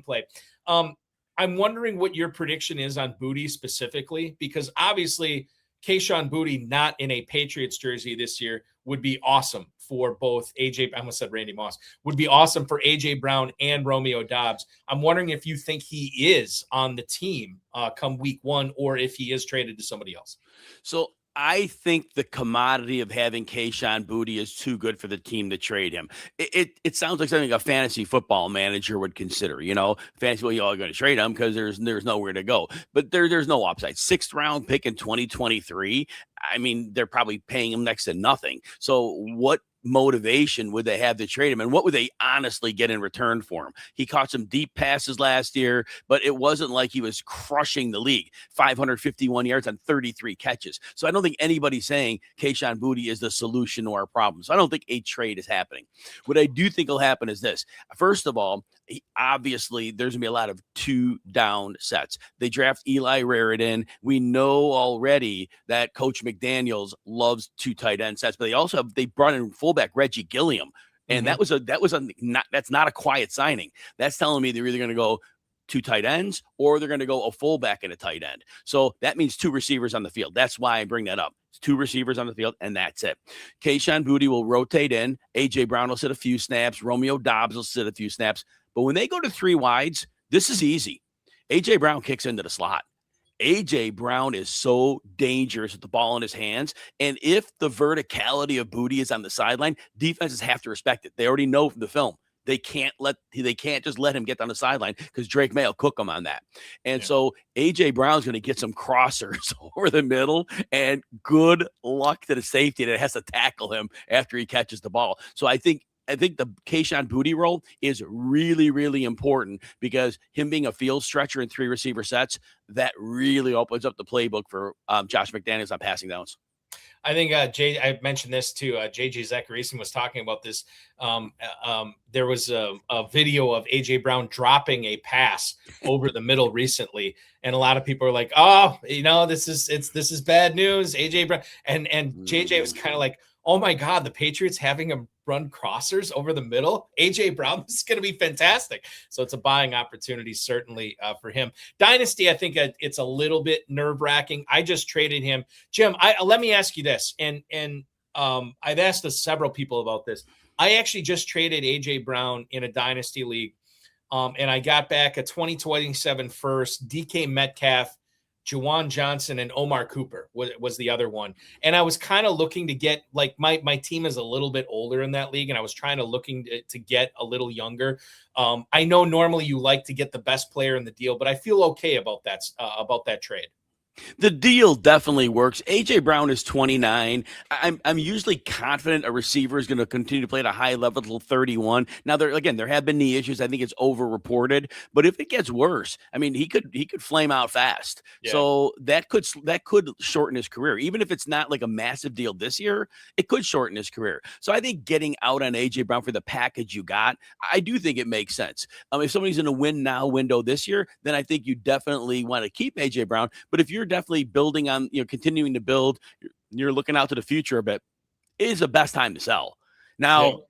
play. I'm wondering what your prediction is on Boutte specifically, because obviously Kayshon Boutte not in a Patriots jersey this year would be awesome for both AJ. I almost said Randy Moss would be awesome for AJ Brown and Romeo Doubs. I'm wondering if you think he is on the team come week 1, or if he is traded to somebody else. So I think the commodity of having Kayshon Boutte is too good for the team to trade him. It sounds like something a fantasy football manager would consider. You know, fantasy, well, you're going to trade him because there's nowhere to go. But there's no upside. 6th round pick in 2023. I mean, they're probably paying him next to nothing. So what motivation would they have to trade him, and what would they honestly get in return for him? He caught some deep passes last year, but it wasn't like he was crushing the league. 551 yards on 33 catches. So I don't think anybody's saying Kayshon Boutte is the solution to our problem. So I don't think a trade is happening. What I do think will happen is this. First of all, obviously there's gonna be a lot of 2-down sets. They draft Eli Raritan. We know already that Coach McDaniels loves 2 tight end sets, but they brought in fullback Reggie Gilliam, and that's not a quiet signing. That's telling me they're either going to go 2 tight ends or they're going to go a fullback and a tight end. So that means 2 receivers on the field. That's why I bring that up. It's 2 receivers on the field, and that's it. Kayshon Boutte will rotate in. A.J. Brown will sit a few snaps. Romeo Doubs will sit a few snaps. But when they go to 3 wides, this is easy. A.J. Brown kicks into the slot. A.J. Brown is so dangerous with the ball in his hands. And if the verticality of Boutte is on the sideline, defenses have to respect it. They already know from the film. They can't just let him get on the sideline because Drake Maye will cook him on that. And so A.J. Brown's going to get some crossers over the middle, and good luck to the safety that has to tackle him after he catches the ball. So I think I think the Kayshon Boutte role is really, really important because him being a field stretcher in 3 receiver sets, that really opens up the playbook for Josh McDaniels on passing downs. I think I mentioned this too. JJ Zachariason was talking about this. There was a video of AJ Brown dropping a pass over the middle recently, and a lot of people are like, "Oh, this is bad news." AJ Brown and JJ was kind of like, "Oh my God, the Patriots having him run crossers over the middle. AJ Brown, this is going to be fantastic." So it's a buying opportunity certainly for him. Dynasty, I think it's a little bit nerve wracking. I just traded him, Jim. Let me ask you this, and I've asked several people about this. I actually just traded AJ Brown in a dynasty league, and I got back a 2027 first, DK Metcalf, Juwan Johnson, and Omar Cooper was the other one. And I was kind of looking to get, like, my team is a little bit older in that league, and I was looking to get a little younger. I know normally you like to get the best player in the deal, but I feel okay about that trade. The deal definitely works. AJ Brown is 29. I'm usually confident a receiver is going to continue to play at a high level until 31. Now, there have been knee issues. I think it's over-reported. But if it gets worse, I mean, he could flame out fast. Yeah. So that could shorten his career. Even if it's not like a massive deal this year, it could shorten his career. So I think getting out on AJ Brown for the package you got, I do think it makes sense. If somebody's in a win now window this year, then I think you definitely want to keep AJ Brown. But if you're definitely building on, continuing to build, you're looking out to the future a bit, it is the best time to sell. Now,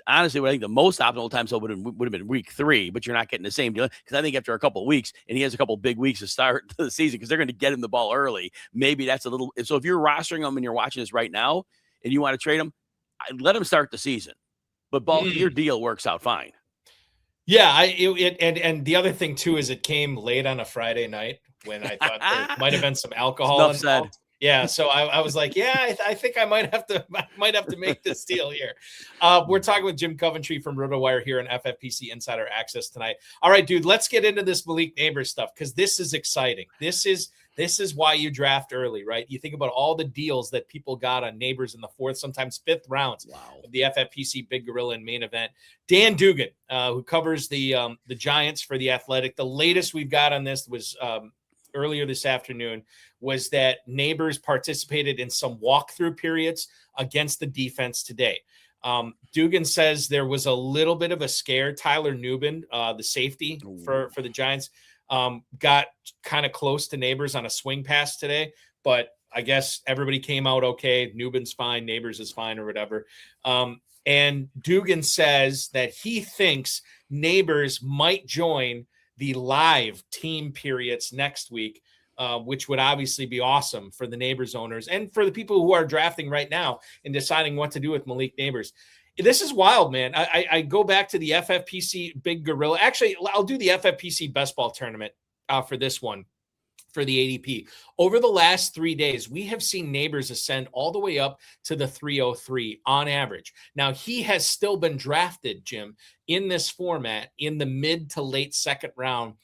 honestly, what I think the most optimal time sell would have been week 3, but you're not getting the same deal because I think after a couple of weeks, and he has a couple of big weeks to start the season because they're going to get him the ball early. Maybe that's a little. So if you're rostering him and you're watching this right now and you want to trade him, let him start the season. But your deal works out fine. Yeah, and the other thing too is it came late on a Friday night when I thought there might have been some alcohol involved. Yeah, so I was like, I think I might have to make this deal here. We're talking with Jim Coventry from RotoWire here on FFPC Insider Access tonight. All right, dude, let's get into this Malik Nabers stuff because this is exciting. This is why you draft early, right? You think about all the deals that people got on Nabers in the 4th, sometimes 5th rounds of the FFPC Big Gorilla and Main Event. Dan Dugan, who covers the Giants for The Athletic. The latest we've got on this was earlier this afternoon was that Nabers participated in some walkthrough periods against the defense today. Dugan says there was a little bit of a scare. Tyler Nubin, the safety for the Giants, got kind of close to Nabers on a swing pass today, but I guess everybody came out okay. Nubin's fine, Nabers is fine, or whatever. And Dugan says that he thinks Nabers might join the live team periods next week, which would obviously be awesome for the Nabers owners and for the people who are drafting right now and deciding what to do with Malik Nabers. This is wild, man. I go back to the FFPC Big Gorilla. Actually, I'll do the FFPC Best Ball Tournament for this one, for the ADP. Over the last 3 days, we have seen Nabers ascend all the way up to the 303 on average. Now, he has still been drafted, Jim, in this format in the mid to late 2nd round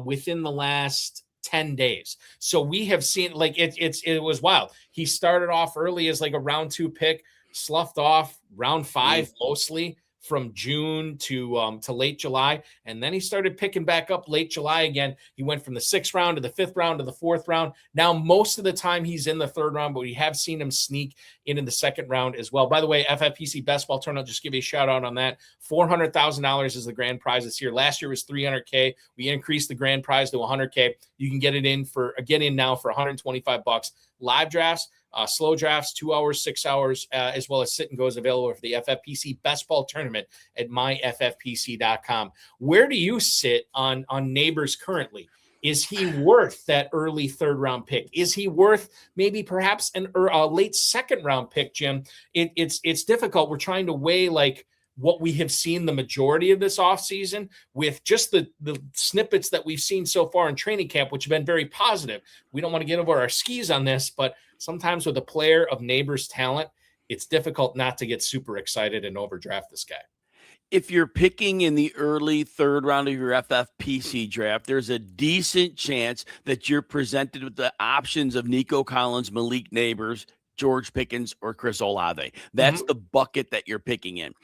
within the last 10 days. So we have seen, like, it was wild. He started off early as like a round 2 pick, sloughed off round 5 mostly from June to late July, and then he started picking back up late July again. He went from the 6th round to the 5th round to the 4th round. Now most of the time he's in the 3rd round, but we have seen him sneak into the 2nd round as well. By the way, FFPC Best Ball Tournament, just give you a shout out on that. $400,000 is the grand prize this year. Last year was $300K. We increased the grand prize to $100K. You can get in now for $125. Live drafts, slow drafts, 2 hours, 6 hours, as well as sit and goes available for the FFPC Best Ball Tournament at myffpc.com. Where do you sit on Nabers currently? Is he worth that early 3rd round pick? Is he worth maybe perhaps a late 2nd round pick, Jim? It's difficult. We're trying to weigh like what we have seen the majority of this offseason with just the snippets that we've seen so far in training camp, which have been very positive. We don't want to get over our skis on this, but sometimes with a player of Nabers' talent, it's difficult not to get super excited and overdraft this guy. If you're picking in the early 3rd round of your FFPC draft, there's a decent chance that you're presented with the options of Nico Collins, Malik Nabers, George Pickens, or Chris Olave. That's the bucket that you're picking in.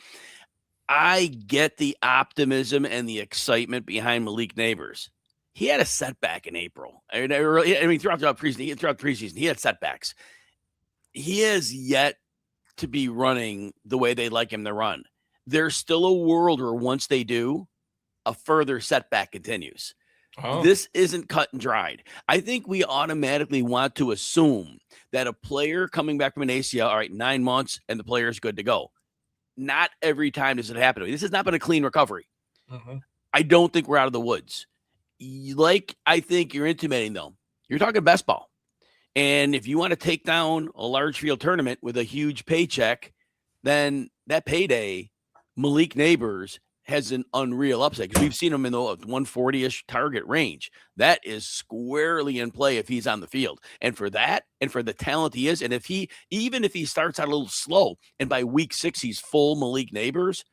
I get the optimism and the excitement behind Malik Nabers. He had a setback in April. I mean, throughout the preseason, he had setbacks. He has yet to be running the way they like him to run. There's still a world where once they do, a further setback continues. Oh. This isn't cut and dried. I think we automatically want to assume that a player coming back from an ACL, all right, 9 months, and the player is good to go. Not every time does it happen. This has not been a clean recovery. Mm-hmm. I don't think we're out of the woods. Like I think you're intimating, though. You're talking best ball. And if you want to take down a large field tournament with a huge paycheck, then that payday, Malik Nabers has an unreal upside because we've seen him in the 140-ish target range. That is squarely in play if he's on the field. And for that, and for the talent he is, and even if he starts out a little slow, and by week 6 he's full Malik Nabers,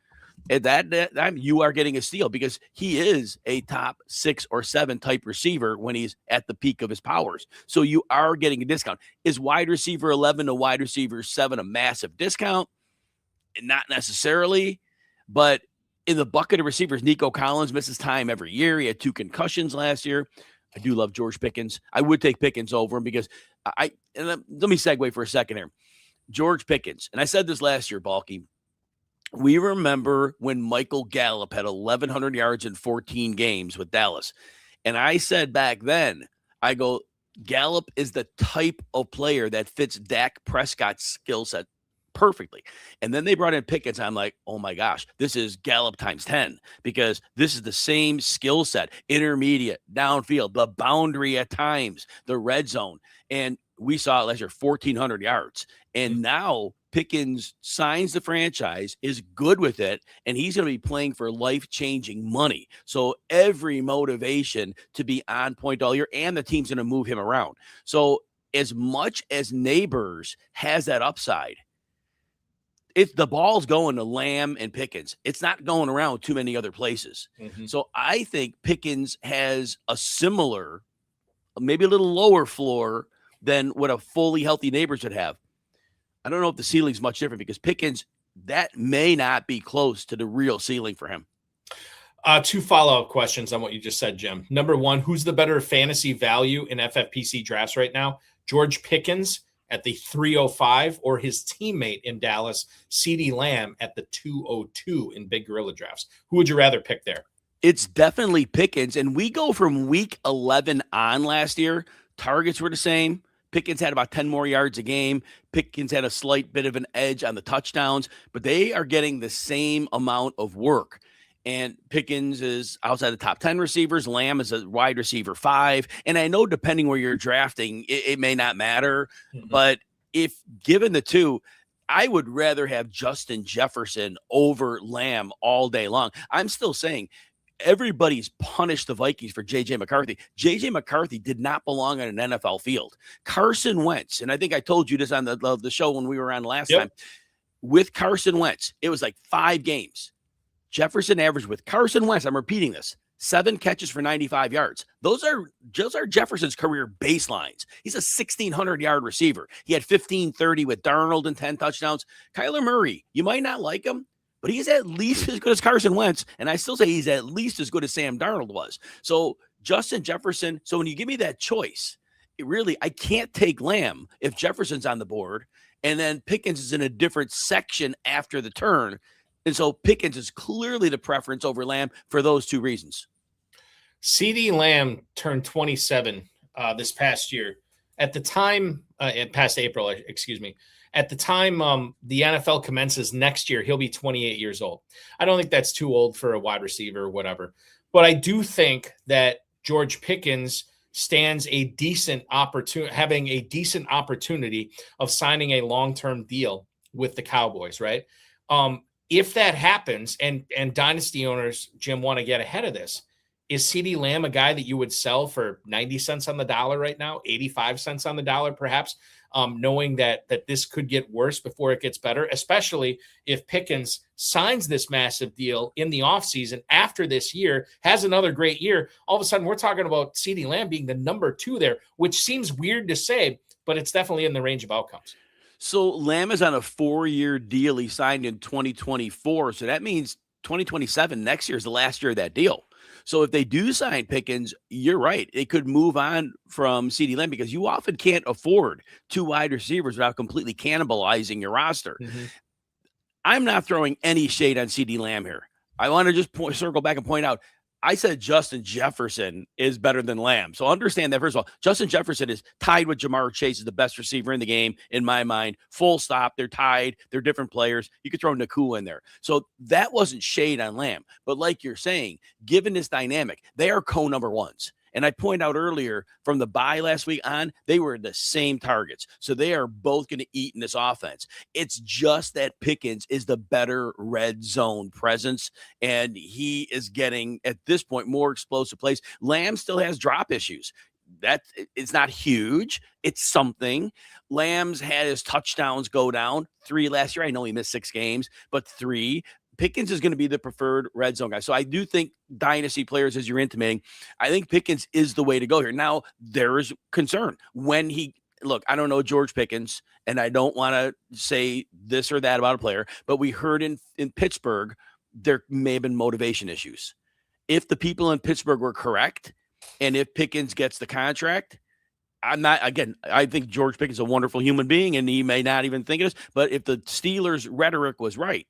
at that time you are getting a steal because he is a top 6 or 7 type receiver when he's at the peak of his powers. So you are getting a discount. Is wide receiver 11 to wide receiver 7 a massive discount? Not necessarily, but in the bucket of receivers, Nico Collins misses time every year. He had 2 concussions last year. I do love George Pickens. I would take Pickens over him because let me segue for a second here. George Pickens, and I said this last year, Balky. We remember when Michael Gallup had 1,100 yards in 14 games with Dallas. And I said back then, I go, Gallup is the type of player that fits Dak Prescott's skill set perfectly. And then they brought in Pickens. I'm like, oh my gosh, this is Gallup times 10 because this is the same skill set, intermediate, downfield, the boundary at times, the red zone. And we saw it last year, 1,400 yards. And now Pickens signs the franchise, is good with it, and he's going to be playing for life-changing money. So every motivation to be on point all year, and the team's going to move him around. So as much as Nabers has that upside, if the ball's going to Lamb and Pickens, it's not going around too many other places. Mm-hmm. So I think Pickens has a similar, maybe a little lower floor than what a fully healthy Nabers would have. I don't know if the ceiling's much different because Pickens, that may not be close to the real ceiling for him. 2 follow-up questions on what you just said, Jim. Number 1, who's the better fantasy value in FFPC drafts right now? George Pickens at the 305 or his teammate in Dallas, CeeDee Lamb, at the 202 in Big Gorilla drafts? Who would you rather pick there? It's definitely Pickens. And we go from week 11 on last year. Targets were the same. Pickens had about 10 more yards a game. Pickens had a slight bit of an edge on the touchdowns, but they are getting the same amount of work. And Pickens is outside the top 10 receivers. Lamb is a wide receiver 5. And I know depending where you're drafting, it may not matter. Mm-hmm. But if given the 2, I would rather have Justin Jefferson over Lamb all day long. I'm still saying everybody's punished the Vikings for J.J. McCarthy. J.J. McCarthy did not belong on an NFL field. Carson Wentz, and I think I told you this on the show when we were on last time. With Carson Wentz, it was like 5 games. Jefferson averaged with Carson Wentz, I'm repeating this, 7 catches for 95 yards. Those are Jefferson's career baselines. He's a 1,600-yard receiver. He had 1,530 with Darnold and 10 touchdowns. Kyler Murray, you might not like him, but he's at least as good as Carson Wentz, and I still say he's at least as good as Sam Darnold was. So Justin Jefferson, so when you give me that choice, I can't take Lamb if Jefferson's on the board, and then Pickens is in a different section after the turn. And so Pickens is clearly the preference over Lamb for those 2 reasons. CeeDee Lamb turned 27 this past year. At the time, past April, excuse me. At the time the NFL commences next year, he'll be 28 years old. I don't think that's too old for a wide receiver or whatever. But I do think that George Pickens stands a decent opportunity, having a decent opportunity of signing a long-term deal with the Cowboys, right? If that happens, and dynasty owners, Jim, want to get ahead of this, is CeeDee Lamb a guy that you would sell for 90 cents on the dollar right now, 85 cents on the dollar perhaps, knowing that this could get worse before it gets better, especially if Pickens signs this massive deal in the offseason after this year, has another great year. All of a sudden, we're talking about CeeDee Lamb being the number 2 there, which seems weird to say, but it's definitely in the range of outcomes. So Lamb is on a 4-year deal. He signed in 2024. So that means 2027, next year is the last year of that deal. So if they do sign Pickens, you're right. It could move on from CeeDee Lamb because you often can't afford 2 wide receivers without completely cannibalizing your roster. Mm-hmm. I'm not throwing any shade on CeeDee Lamb here. I want to just circle back and point out, I said Justin Jefferson is better than Lamb. So understand that, first of all, Justin Jefferson is tied with Jamar Chase as the best receiver in the game, in my mind. Full stop. They're tied. They're different players. You could throw Nakua in there. So that wasn't shade on Lamb. But like you're saying, given this dynamic, they are co-number ones. And I point out earlier from the bye last week on, they were the same targets. So they are both going to eat in this offense. It's just that Pickens is the better red zone presence, and he is getting, at this point, more explosive plays. Lamb still has drop issues. It's not huge. It's something. Lamb's had his touchdowns go down 3 last year. I know he missed 6 games, but 3. Pickens is going to be the preferred red zone guy. So I do think dynasty players, as you're intimating, I think Pickens is the way to go here. Now, there is concern when I don't know George Pickens, and I don't want to say this or that about a player, but we heard in Pittsburgh, there may have been motivation issues. If the people in Pittsburgh were correct, and if Pickens gets the contract, I think George Pickens is a wonderful human being, and he may not even think it is, but if the Steelers' rhetoric was right,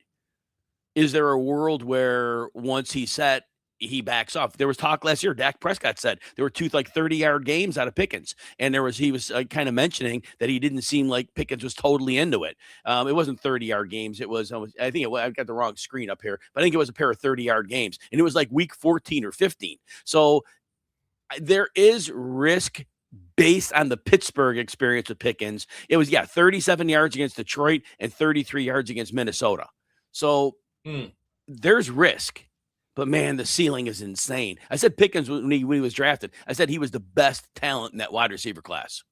is there a world where once he's set, he backs off? There was talk last year. Dak Prescott said there were 2 30-yard games out of Pickens, and he was kind of mentioning that he didn't seem like Pickens was totally into it. It wasn't 30-yard games. I got the wrong screen up here, but I think it was a pair of 30-yard games, and it was like week 14 or 15. So there is risk based on the Pittsburgh experience with Pickens. It was 37 yards against Detroit and 33 yards against Minnesota. So there's risk, but man, the ceiling is insane. I said Pickens when he was drafted. I said he was the best talent in that wide receiver class.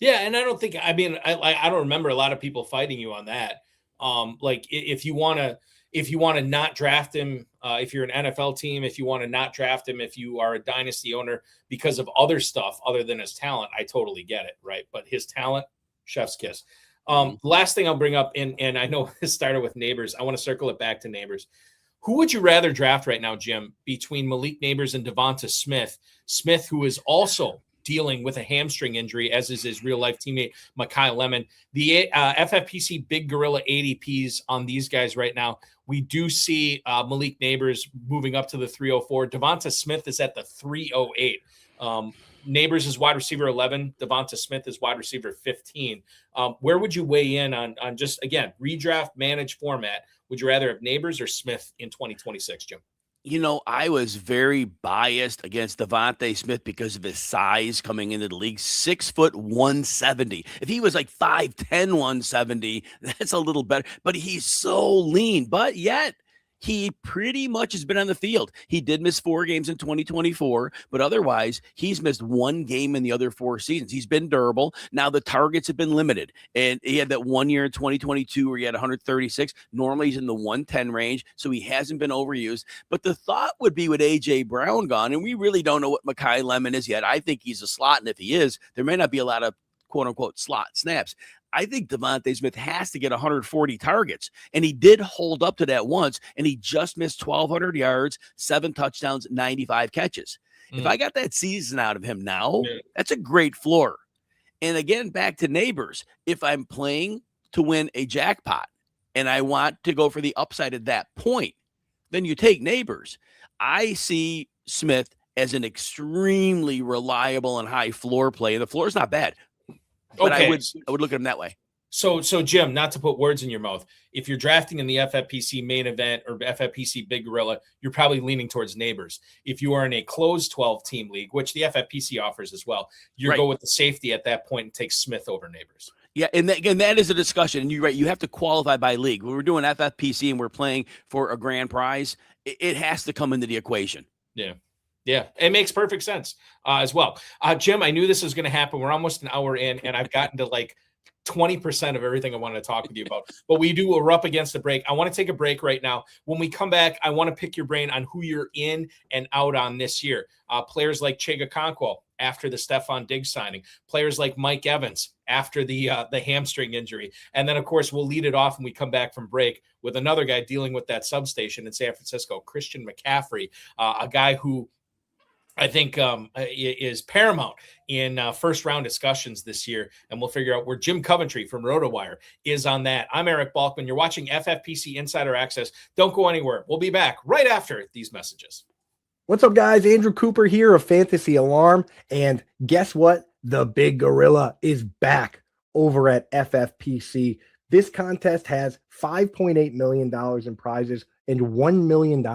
Yeah, and I don't remember a lot of people fighting you on that. If you want to not draft him, if you're an NFL team, if you want to not draft him, if you are a dynasty owner because of other stuff other than his talent, I totally get it, right? But his talent, chef's kiss. Last thing I'll bring up, and I know this started with Nabers. I want to circle it back to Nabers. Who would you rather draft right now, Jim, between Malik Nabers and Devonta Smith? Smith, who is also dealing with a hamstring injury, as is his real-life teammate, Mekhi Lemon. The FFPC Big Gorilla ADPs on these guys right now, we do see Malik Nabers moving up to the 304. Devonta Smith is at the 308. Nabers is wide receiver 11. Devonta Smith is wide receiver 15. Where would you weigh in on just, again, redraft managed format? Would you rather have Nabers or Smith in 2026, Jim? I was very biased against Devonta Smith because of his size coming into the league. 6 foot 170. If he was like 5'10", 170, that's a little better. But he's so lean. But yet, he pretty much has been on the field. He did miss 4 games in 2024, but otherwise, he's missed 1 game in the other 4 seasons. He's been durable. Now, the targets have been limited, and he had that 1 year in 2022 where he had 136. Normally, he's in the 110 range, so he hasn't been overused. But the thought would be with A.J. Brown gone, and we really don't know what Mekhi Lemon is yet. I think he's a slot, and if he is, there may not be a lot of quote-unquote slot snaps. I think Devonta Smith has to get 140 targets, and he did hold up to that once, and he just missed 1,200 yards, 7 touchdowns, 95 catches. If I got that season out of him now, that's a great floor. And again, back to Nabers, if I'm playing to win a jackpot and I want to go for the upside at that point, then you take Nabers. I see Smith as an extremely reliable and high floor play, and the floor is not bad. But okay. I would look at him that way. So Jim, not to put words in your mouth, if you're drafting in the FFPC Main Event or FFPC Big Gorilla, you're probably leaning towards Nabers. If you are in a closed 12-team league, which the FFPC offers as well, you go with the safety at that point and take Smith over Nabers. Yeah, and that is a discussion. And you're right, you have to qualify by league. When we're doing FFPC and we're playing for a grand prize, it has to come into the equation. Yeah, it makes perfect sense as well. Jim, I knew this was going to happen. We're almost an hour in, and I've gotten to like 20% of everything I wanted to talk with you about. But we're up against the break. I want to take a break right now. When we come back, I want to pick your brain on who you're in and out on this year. Players like Chega Okonkwo after the Stephon Diggs signing, players like Mike Evans after the hamstring injury. And then, of course, we'll lead it off when we come back from break with another guy dealing with that substation in San Francisco, Christian McCaffrey, a guy who I think is paramount in first-round discussions this year, and we'll figure out where Jim Coventry from RotoWire is on that. I'm Eric Balkman. You're watching FFPC Insider Access. Don't go anywhere. We'll be back right after these messages. What's up, guys? Andrew Cooper here of Fantasy Alarm, and guess what? The Big Gorilla is back over at FFPC. This contest has $5.8 million in prizes and $1 million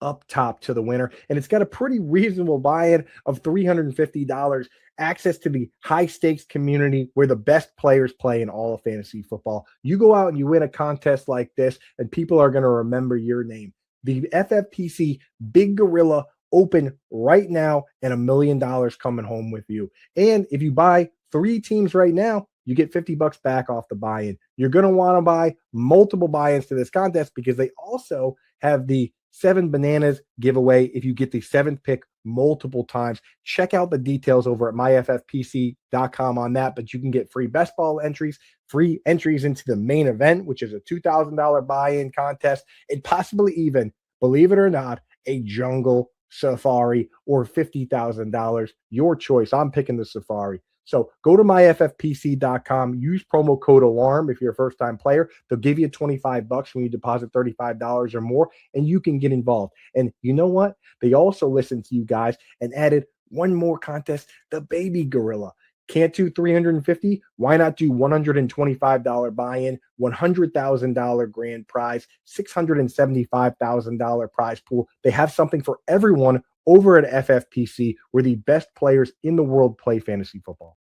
up top to the winner. And it's got a pretty reasonable buy-in of $350, access to the high stakes community where the best players play in all of fantasy football. You go out and you win a contest like this, and people are going to remember your name. The FFPC Big Gorilla open right now, and $1 million coming home with you. And if you buy 3 teams right now, you get $50 back off the buy-in. You're going to want to buy multiple buy-ins to this contest because they also have the 7 bananas giveaway if you get the 7th pick multiple times. Check out the details over at myffpc.com on that, but you can get free best ball entries, free entries into the main event, which is a $2,000 buy-in contest, and possibly even, believe it or not, a jungle safari or $50,000. Your choice. I'm picking the safari. So go to myffpc.com, use promo code ALARM if you're a first-time player. They'll give you $25 when you deposit $35 or more, and you can get involved. And you know what? They also listened to you guys and added one more contest, the Baby Gorilla. Can't do $350? Why not do $125 buy-in, $100,000 grand prize, $675,000 prize pool? They have something for everyone over at FFPC, where the best players in the world play fantasy football.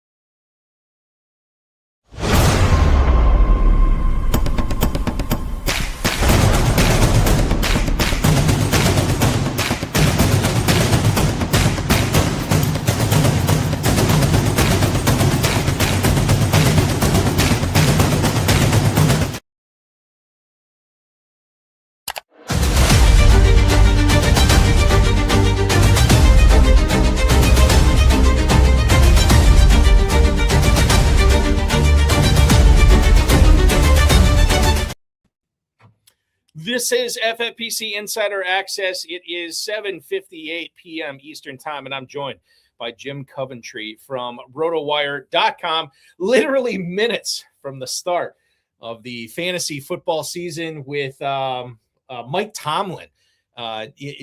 This is FFPC Insider Access. It is 7:58 p.m. Eastern Time, and I'm joined by Jim Coventry from RotoWire.com. Literally minutes from the start of the fantasy football season with Mike Tomlin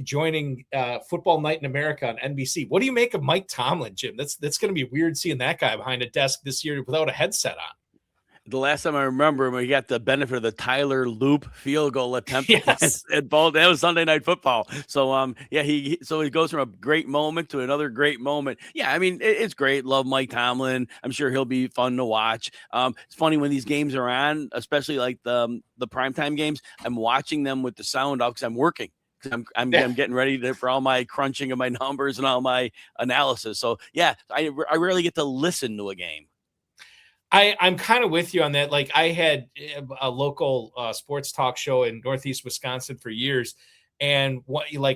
joining Football Night in America on NBC. What do you make of Mike Tomlin, Jim? That's going to be weird seeing that guy behind a desk this year without a headset on. The last time I remember, we got the benefit of the Tyler Loop field goal attempt at ball. That was Sunday Night Football. So, he goes from a great moment to another great moment. Yeah, I mean, it's great. Love Mike Tomlin. I'm sure he'll be fun to watch. It's funny when these games are on, especially like the primetime games. I'm watching them with the sound off because I'm working. I'm getting ready for all my crunching of my numbers and all my analysis. So, yeah, I rarely get to listen to a game. I'm kind of with you on that. Like, I had a local sports talk show in Northeast Wisconsin for years. And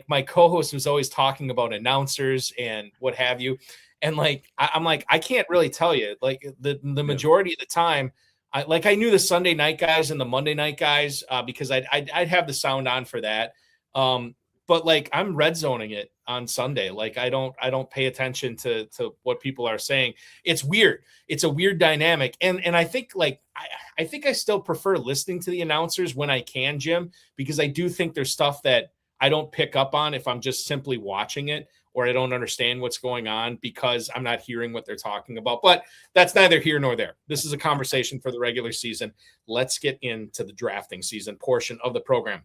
my co-host was always talking about announcers and what have you. And I'm like, I can't really tell you, like the majority of the time, I knew the Sunday night guys and the Monday night guys because I'd have the sound on for that. But I'm red zoning it on Sunday. Like, I don't pay attention to what people are saying. It's weird. It's a weird dynamic. And I think I think I still prefer listening to the announcers when I can, Jim, because I do think there's stuff that I don't pick up on if I'm just simply watching it, or I don't understand what's going on because I'm not hearing what they're talking about. But that's neither here nor there. This is a conversation for the regular season. Let's get into the drafting season portion of the program.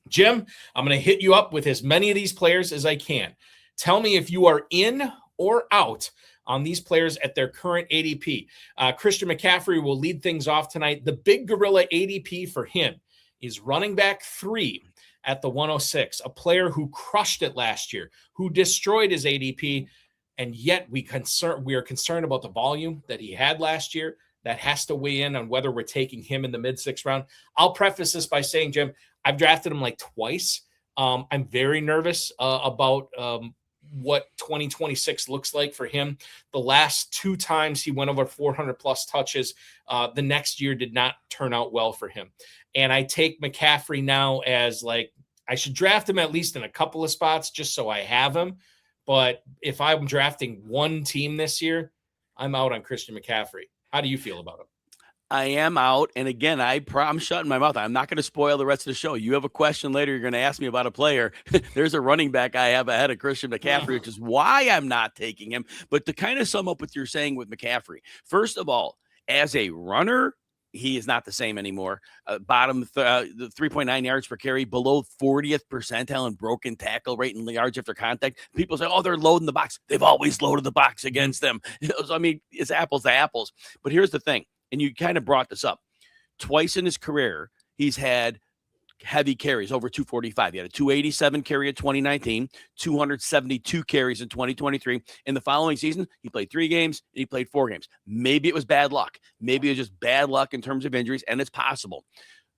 Jim, I'm going to hit you up with as many of these players as I can. Tell me if you are in or out on these players at their current ADP. Christian McCaffrey will lead things off tonight. The Big Gorilla ADP for him is running back 3 at the 106, a player who crushed it last year, who destroyed his ADP, and yet we are concerned about the volume that he had last year. that has to weigh in on whether we're taking him in the mid-6th round. I'll preface this by saying, Jim, I've drafted him like twice. I'm very nervous about what 2026 looks like for him. The last 2 times he went over 400 plus touches, the next year did not turn out well for him. And I take McCaffrey now as like, I should draft him at least in a couple of spots just so I have him. But if I'm drafting one team this year, I'm out on Christian McCaffrey. How do you feel about him? I am out. And again, I'm shutting my mouth. I'm not going to spoil the rest of the show. You have a question later. You're going to ask me about a player. There's a running back I have ahead of Christian McCaffrey, which is why I'm not taking him. But to kind of sum up what you're saying with McCaffrey, first of all, as a runner, he is not the same anymore. The 3.9 yards per carry, below 40th percentile in broken tackle rate and yards after contact. People say, oh, they're loading the box. They've always loaded the box against them. So, I mean, it's apples to apples. But here's the thing. And you kind of brought this up. Twice in his career, he's had heavy carries, over 245. He had a 287 carry in 2019, 272 carries in 2023. In the following season, he played 3 games and he played 4 games. Maybe it was bad luck. Maybe it was just bad luck in terms of injuries, and it's possible.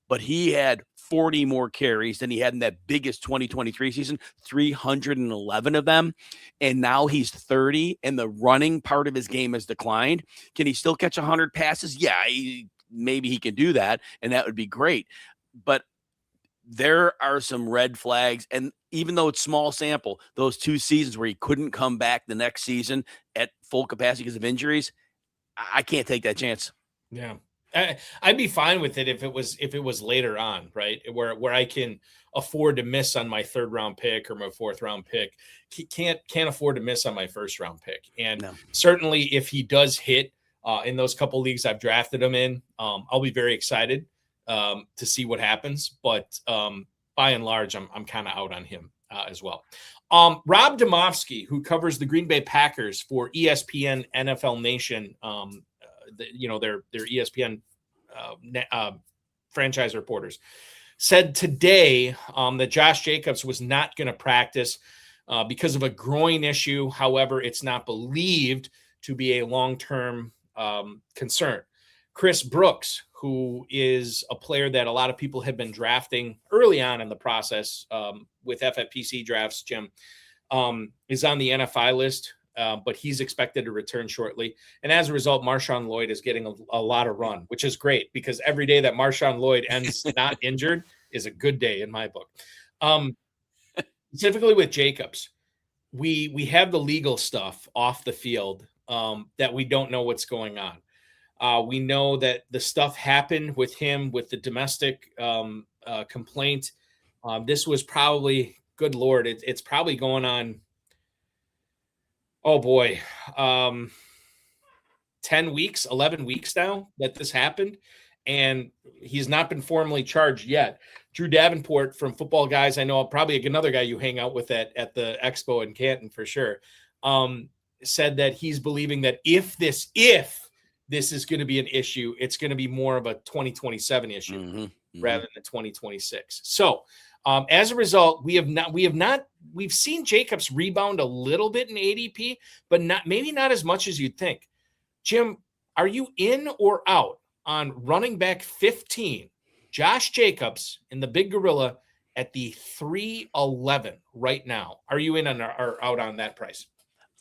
But he had 40 more carries than he had in that biggest 2023 season, 311 of them. And now he's 30, and the running part of his game has declined. Can he still catch 100 passes? Yeah, maybe he can do that, and that would be great. But there are some red flags. And even though it's small sample, those 2 seasons where he couldn't come back the next season at full capacity because of injuries, I can't take that chance. Yeah. I'd be fine with it if it was later on, right? Where I can afford to miss on my 3rd round pick or my 4th round pick. Can't afford to miss on my 1st round pick. And certainly if he does hit in those couple leagues I've drafted him in, I'll be very excited to see what happens. But by and large, I'm kind of out on him as well. Rob Domofsky, who covers the Green Bay Packers for ESPN NFL Nation, their ESPN franchise reporters, said today that Josh Jacobs was not going to practice because of a groin issue. However, it's not believed to be a long-term concern. Chris Brooks, who is a player that a lot of people have been drafting early on in the process with FFPC drafts, Jim, is on the NFI list. But he's expected to return shortly. And as a result, Marshawn Lloyd is getting a lot of run, which is great because every day that Marshawn Lloyd ends not injured is a good day in my book. Specifically with Jacobs, we have the legal stuff off the field that we don't know what's going on. We know that the stuff happened with him with the domestic complaint. This was probably, good Lord, it's probably going on, oh boy, 10 weeks, 11 weeks now that this happened, and he's not been formally charged yet. Drew Davenport from Football Guys, I know probably another guy you hang out with at the Expo in Canton for sure, said that he's believing that if this is going to be an issue, it's going to be more of a 2027 issue rather than 2026. So as a result, we've seen Jacobs rebound a little bit in ADP, but maybe not as much as you'd think. Jim, are you in or out on running back 15, Josh Jacobs in the Big Gorilla at the 311 right now? Are you in or out on that price?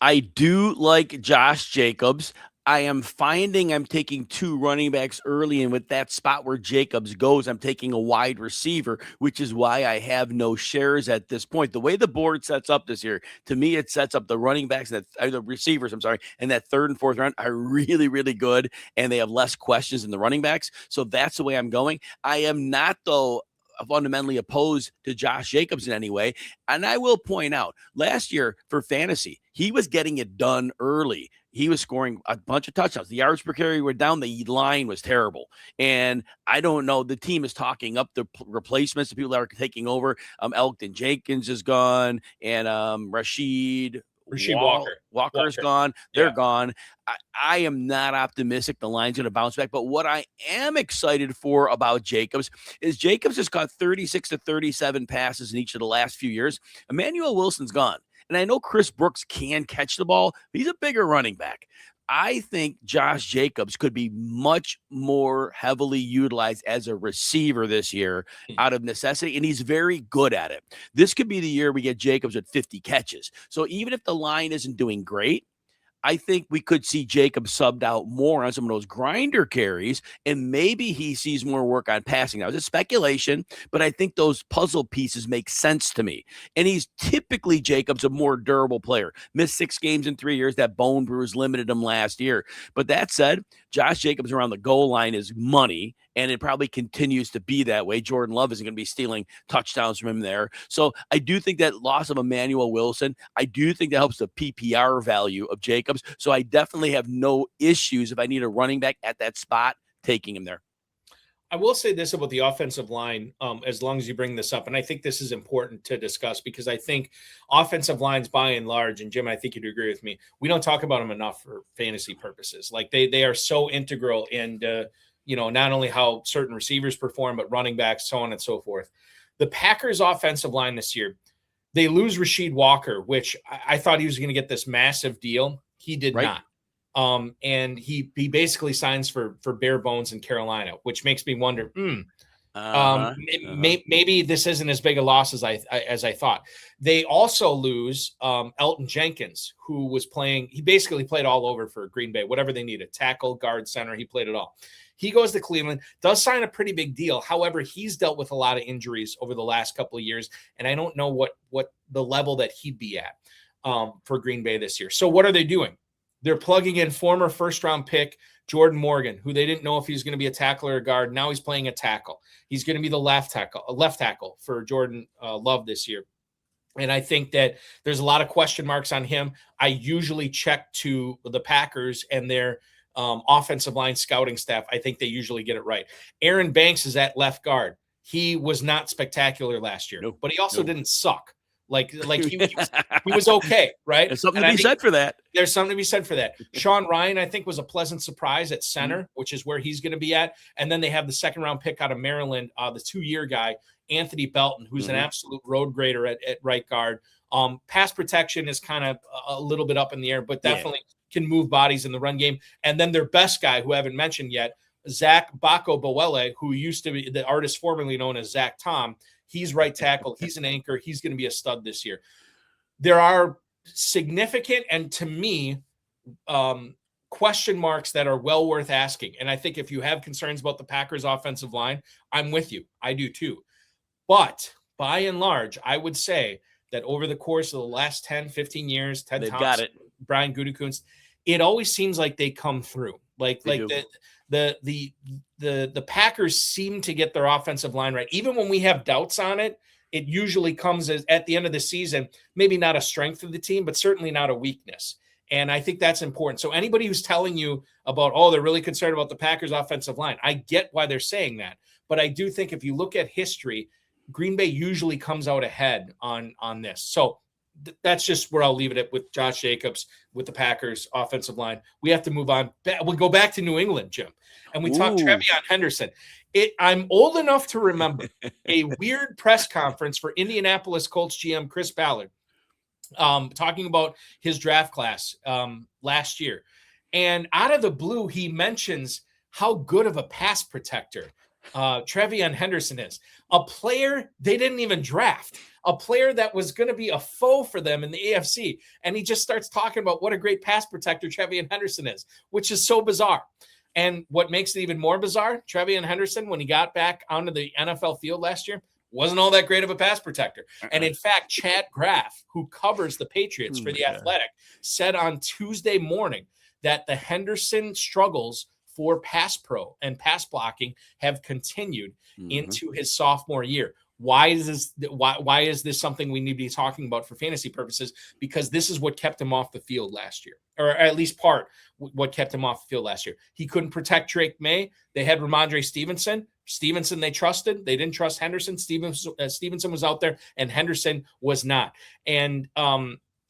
I do like Josh Jacobs. I am finding I'm taking 2 running backs early, and with that spot where Jacobs goes, I'm taking a wide receiver, which is why I have no shares at this point. The way the board sets up this year, to me, it sets up the running backs, the receivers, and that 3rd and 4th round are really, really good, and they have less questions than the running backs. So that's the way I'm going. I am not, though, fundamentally opposed to Josh Jacobs in any way. And I will point out, last year for fantasy, he was getting it done early. He was scoring a bunch of touchdowns. The yards per carry were down. The line was terrible. And I don't know. The team is talking up the replacements, the people that are taking over. Elkton Jenkins is gone. And Rasheed Walker is gone. They're gone. I am not optimistic the line's going to bounce back. But what I am excited for about Jacobs is Jacobs has caught 36 to 37 passes in each of the last few years. Emmanuel Wilson's gone. And I know Chris Brooks can catch the ball, but he's a bigger running back. I think Josh Jacobs could be much more heavily utilized as a receiver this year out of necessity, and he's very good at it. This could be the year we get Jacobs with 50 catches. So even if the line isn't doing great, I think we could see Jacob subbed out more on some of those grinder carries, and maybe he sees more work on passing. Now, it's speculation, but I think those puzzle pieces make sense to me. And he's typically, Jacobs, a more durable player. Missed 6 games in 3 years. That bone bruise limited him last year. But that said, Josh Jacobs around the goal line is money, and it probably continues to be that way. Jordan Love isn't going to be stealing touchdowns from him there. So I do think that loss of Emmanuel Wilson, I do think that helps the PPR value of Jacobs. So I definitely have no issues if I need a running back at that spot, taking him there. I will say this about the offensive line, as long as you bring this up, and I think this is important to discuss because I think offensive lines by and large, and Jim, I think you'd agree with me, we don't talk about them enough for fantasy purposes. Like they are so integral in, not only how certain receivers perform, but running backs, so on and so forth. The Packers offensive line this year, they lose Rasheed Walker, which I thought he was going to get this massive deal. He did not. And he basically signs for bare bones in Carolina, which makes me wonder, maybe this isn't as big a loss as I thought. They also lose Elton Jenkins, who was playing. He basically played all over for Green Bay, whatever they needed, tackle, guard, center. He played it all. He goes to Cleveland, does sign a pretty big deal. However, he's dealt with a lot of injuries over the last couple of years, and I don't know what the level that he'd be at for Green Bay this year. So what are they doing? They're plugging in former first-round pick Jordan Morgan, who they didn't know if he was going to be a tackle or a guard. Now he's playing a tackle. He's going to be the left tackle for Jordan Love this year. And I think that there's a lot of question marks on him. I usually check to the Packers and their offensive line scouting staff. I think they usually get it right. Aaron Banks is at left guard. He was not spectacular last year, but he also didn't suck. Like he was okay, right? There's something to be said for that. There's something to be said for that. Sean Ryan, I think, was a pleasant surprise at center, which is where he's going to be at. And then they have the second-round pick out of Maryland, the 2-year guy, Anthony Belton, who's an absolute road grader at right guard. Pass protection is kind of a little bit up in the air, but definitely can move bodies in the run game. And then their best guy, who I haven't mentioned yet, Zach Bako-Bowele, who used to be the artist formerly known as Zach Tom. He's right tackle. He's an anchor. He's going to be a stud this year. There are significant and, to me, question marks that are well worth asking. And I think if you have concerns about the Packers offensive line, I'm with you. I do too. But by and large, I would say that over the course of the last 10, 15 years, Ted Thompson, Brian Gutekunst, it always seems like they come through. The Packers seem to get their offensive line right. Even when we have doubts on it, it usually comes as at the end of the season, maybe not a strength of the team, but certainly not a weakness. And I think that's important. So anybody who's telling you about, they're really concerned about the Packers offensive line, I get why they're saying that. But I do think if you look at history, Green Bay usually comes out ahead on this. So that's just where I'll leave it with Josh Jacobs, with the Packers offensive line. We have to move on. We'll go back to New England, Jim, and we talk TreVeyon Henderson. I'm old enough to remember a weird press conference for Indianapolis Colts GM Chris Ballard talking about his draft class last year. And out of the blue, he mentions how good of a pass protector TreVeyon Henderson is. A player they didn't even draft. A player that was going to be a foe for them in the AFC. And he just starts talking about what a great pass protector TreVeyon Henderson is, which is so bizarre. And what makes it even more bizarre, TreVeyon Henderson, when he got back onto the NFL field last year, wasn't all that great of a pass protector. And in fact, Chad Graff, who covers the Patriots for The Athletic, said on Tuesday morning that the Henderson struggles for pass pro and pass blocking have continued into his sophomore year. Why is this something we need to be talking about for fantasy purposes? Because this is what kept him off the field last year, or at least part what kept him off the field last year. He couldn't protect Drake Maye. They had Ramondre Stevenson. Stevenson they trusted. They didn't trust Henderson. Stevenson was out there, and Henderson was not. And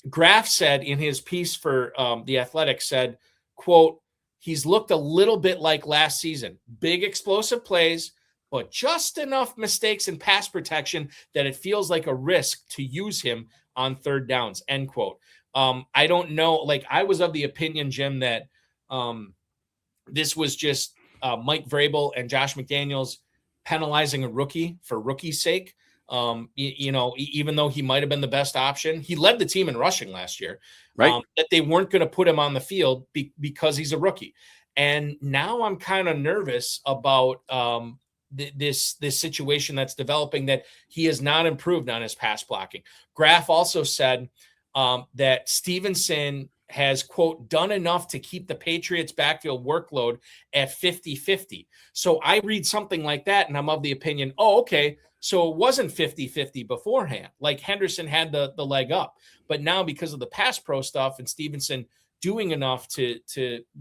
Graff said in his piece for The Athletic, said, quote, he's looked a little bit like last season. Big explosive plays, but just enough mistakes in pass protection that it feels like a risk to use him on third downs, end quote. I don't know. Like, I was of the opinion, Jim, that This was just Mike Vrabel and Josh McDaniels penalizing a rookie for rookie's sake. Even though he might have been the best option, he led the team in rushing last year, right? That they weren't going to put him on the field because he's a rookie. And now I'm kind of nervous about this situation that's developing, that he has not improved on his pass blocking. Graff also said that Stevenson has, quote, done enough to keep the Patriots backfield workload at 50-50. So I read something like that and I'm of the opinion, oh, okay, so it wasn't 50-50 beforehand. Like Henderson had the leg up, but now because of the pass pro stuff and Stevenson doing enough to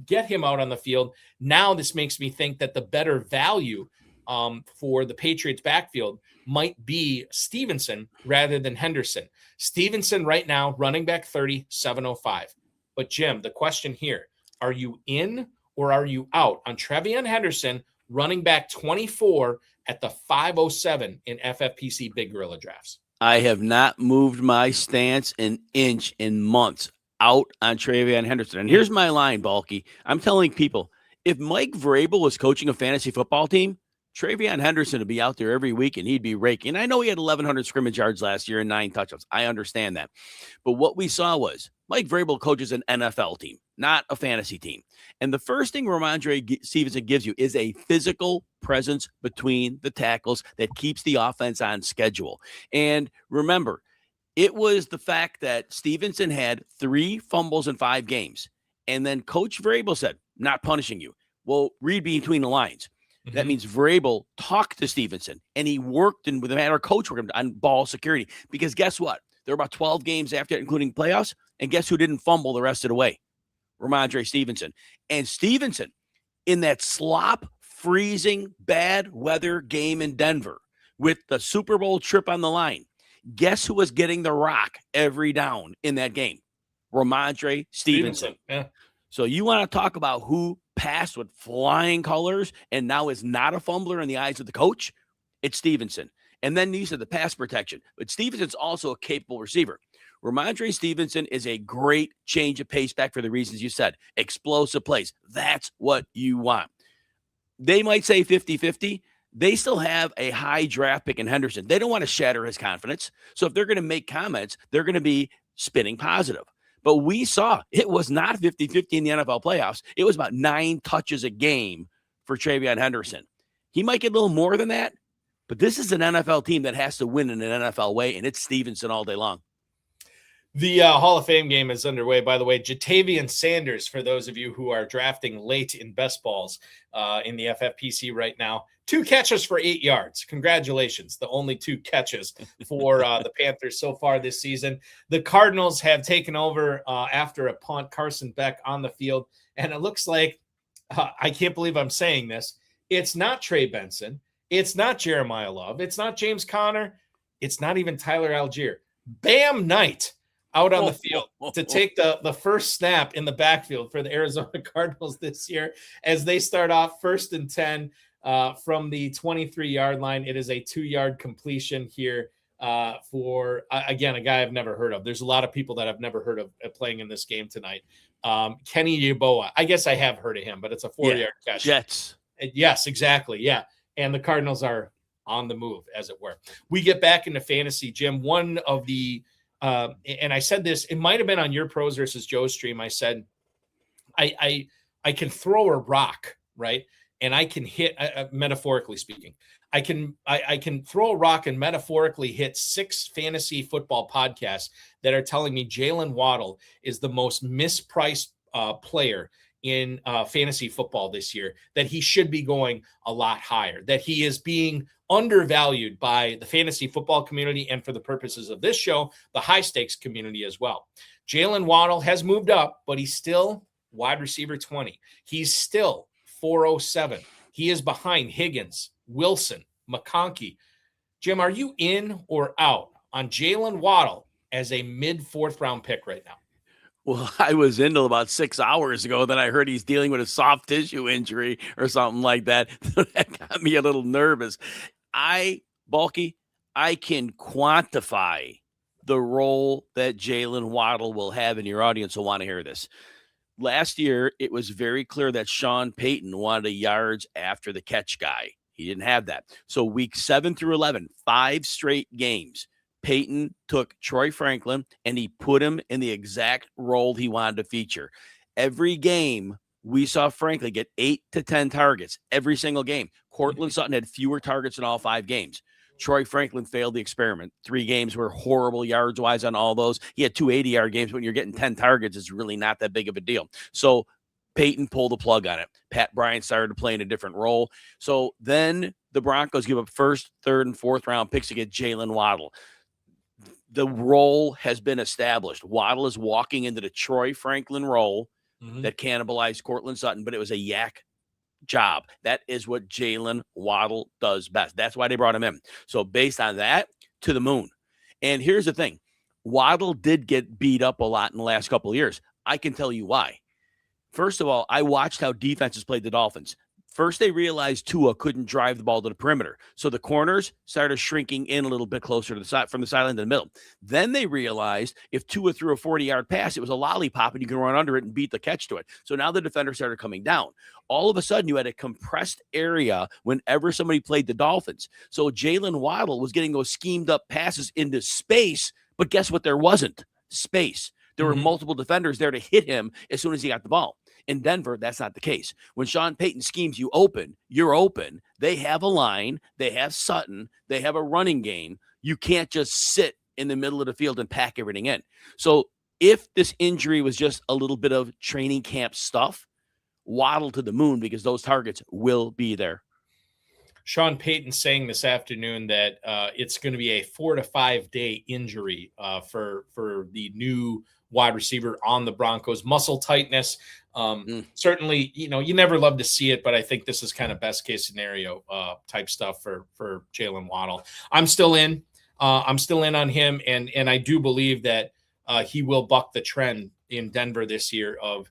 get him out on the field, now this makes me think that the better value for the Patriots backfield might be Stevenson rather than Henderson. Stevenson right now, running back 30, 705. But Jim, the question here, are you in or are you out on TreVeyon Henderson, running back 24 at the 507 in FFPC Big Gorilla drafts? I have not moved my stance an inch in months out on TreVeyon Henderson. And here's my line, Balky. I'm telling people, if Mike Vrabel was coaching a fantasy football team, TreVeyon Henderson would be out there every week and he'd be raking. I know he had 1,100 scrimmage yards last year and 9 touchdowns. I understand that. But what we saw was Mike Vrabel coaches an NFL team, not a fantasy team. And the first thing Ramondre Stevenson gives you is a physical presence between the tackles that keeps the offense on schedule. And remember, it was the fact that Stevenson had 3 fumbles in 5 games. And then Coach Vrabel said, not punishing you. Well, read between the lines. That means Vrabel talked to Stevenson and he worked with him, or coach worked on ball security. Because guess what? There were about 12 games after, including playoffs. And guess who didn't fumble the rest of the way? Ramondre Stevenson. And Stevenson, in that slop, freezing, bad weather game in Denver with the Super Bowl trip on the line, guess who was getting the rock every down in that game? Ramondre Stevenson. Yeah. So you want to talk about who passed with flying colors and now is not a fumbler in the eyes of the coach? It's Stevenson. And then you said the pass protection. But Stevenson's also a capable receiver. Ramondre Stevenson is a great change of pace back for the reasons you said. Explosive plays. That's what you want. They might say 50-50. They still have a high draft pick in Henderson. They don't want to shatter his confidence. So if they're going to make comments, they're going to be spinning positive. But we saw it was not 50-50 in the NFL playoffs. It was about 9 touches a game for TreVeyon Henderson. He might get a little more than that, but this is an NFL team that has to win in an NFL way, and it's Stevenson all day long. The Hall of Fame game is underway, by the way. Jatavian Sanders, for those of you who are drafting late in best balls in the FFPC right now, 2 catches for 8 yards. Congratulations. The only 2 catches for the Panthers so far this season. The Cardinals have taken over after a punt. Carson Beck on the field. And it looks like, I can't believe I'm saying this, it's not Trey Benson. It's not Jeremiyah Love. It's not James Conner. It's not even Tyler Allgeier. Bam Knight out on the field to take the first snap in the backfield for the Arizona Cardinals this year as they start off 1st and 10 from the 23-yard line. It is a 2-yard completion here for, again, a guy I've never heard of. There's a lot of people that I've never heard of playing in this game tonight. Kenny Yeboah. I guess I have heard of him, but it's a 4-yard catch. Jets. Yes, exactly. Yeah. And the Cardinals are on the move, as it were. We get back into fantasy, Jim. One of the and I said this, it might have been on your Pros versus Joe stream. I said, I can throw a rock, right? And I can hit, metaphorically speaking, I can throw a rock and metaphorically hit 6 fantasy football podcasts that are telling me Jaylen Waddle is the most mispriced player in fantasy football this year, that he should be going a lot higher, that he is being undervalued by the fantasy football community, and for the purposes of this show, the high stakes community as well. Jaylen Waddle has moved up, but he's still wide receiver 20. He's still 407. He is behind Higgins, Wilson, McConkey. Jim, are you in or out on Jaylen Waddle as a mid-4th round pick right now? Well, I was in till about 6 hours ago. Then I heard he's dealing with a soft tissue injury or something like that. That got me a little nervous. Balky, I can quantify the role that Jaylen Waddle will have, in your audience will want to hear this. last year, it was very clear that Sean Payton wanted a yards after the catch guy. He didn't have that. So week 7 through 11, 5 straight games, Payton took Troy Franklin and he put him in the exact role he wanted to feature. Every game, we saw Franklin get 8 to 10 targets every single game. Courtland Sutton had fewer targets in all 5 games. Troy Franklin failed the experiment. 3 games were horrible yards-wise on all those. He had 2 80-yard games. When you're getting 10 targets, it's really not that big of a deal. So Payton pulled the plug on it. Pat Bryant started to play in a different role. So then the Broncos give up first, third, and fourth round picks to get Jaylen Waddle. The role has been established. Waddle is walking into the Troy Franklin role that cannibalized Courtland Sutton, but it was a yak job. That is what Jaylen Waddle does best. That's why they brought him in. So based on that, to the moon. And here's the thing. Waddle did get beat up a lot in the last couple of years. I can tell you why. First of all, I watched how defenses played the Dolphins. First, they realized Tua couldn't drive the ball to the perimeter. So the corners started shrinking in a little bit closer to the side, from the sideline to the middle. Then they realized if Tua threw a 40-yard pass, it was a lollipop and you can run under it and beat the catch to it. So now the defender started coming down. All of a sudden, you had a compressed area whenever somebody played the Dolphins. So Jaylen Waddle was getting those schemed up passes into space, but guess what? There wasn't space. There were multiple defenders there to hit him as soon as he got the ball. In Denver, that's not the case. When Sean Payton schemes you open, you're open. They have a line. They have Sutton. They have a running game. You can't just sit in the middle of the field and pack everything in. So if this injury was just a little bit of training camp stuff, Waddle to the moon because those targets will be there. Sean Payton saying this afternoon that it's going to be a 4 to 5 day injury for the new wide receiver on the Broncos. Muscle tightness. Certainly, you never love to see it, but I think this is kind of best case scenario type stuff for Jaylen Waddle. I'm still in on him. And I do believe that he will buck the trend in Denver this year of,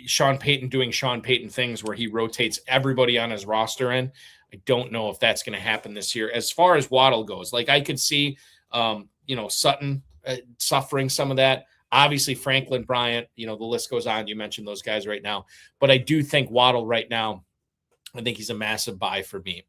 Sean Payton doing Sean Payton things where he rotates everybody on his roster in. I don't know if that's going to happen this year. As far as Waddle goes, like I could see, Sutton suffering some of that. Obviously, Franklin, Bryant, the list goes on. You mentioned those guys right now. But I do think Waddle right now, I think he's a massive buy for me.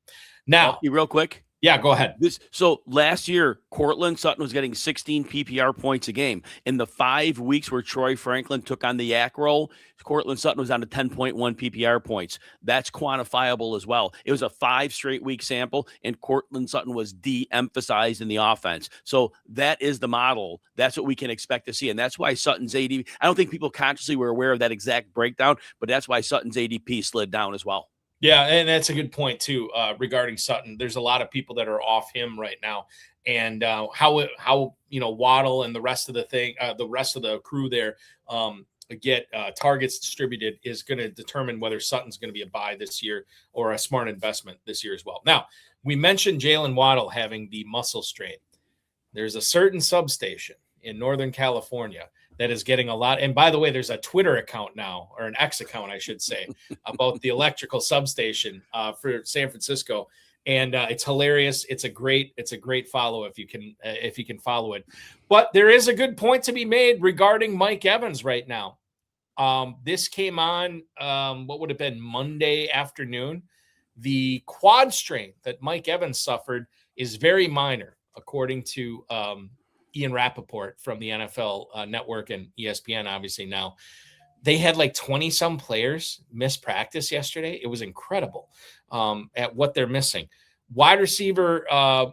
Now, real quick. Yeah, go ahead. So last year, Courtland Sutton was getting 16 PPR points a game. In the 5 weeks where Troy Franklin took on the yak role, Courtland Sutton was down to 10.1 PPR points. That's quantifiable as well. It was a 5 straight week sample, and Courtland Sutton was de-emphasized in the offense. So that is the model. That's what we can expect to see. And that's why Sutton's ADP, I don't think people consciously were aware of that exact breakdown, but that's why Sutton's ADP slid down as well. Yeah, and that's a good point too regarding Sutton. There's a lot of people that are off him right now, and how Waddle and the rest of the crew there get targets distributed is going to determine whether Sutton's going to be a buy this year or a smart investment this year as well. Now, we mentioned Jaylen Waddle having the muscle strain. There's a certain substation in Northern California that is getting a lot. And by the way, there's a Twitter account now, or an X account, I should say, about the electrical substation for San Francisco. And it's hilarious. It's a great follow if you can follow it. But there is a good point to be made regarding Mike Evans right now. This came on what would have been Monday afternoon. The quad strain that Mike Evans suffered is very minor, according to Ian Rappaport from the NFL Network and ESPN, obviously now. They had like 20-some players miss practice yesterday. It was incredible at what they're missing. Wide receiver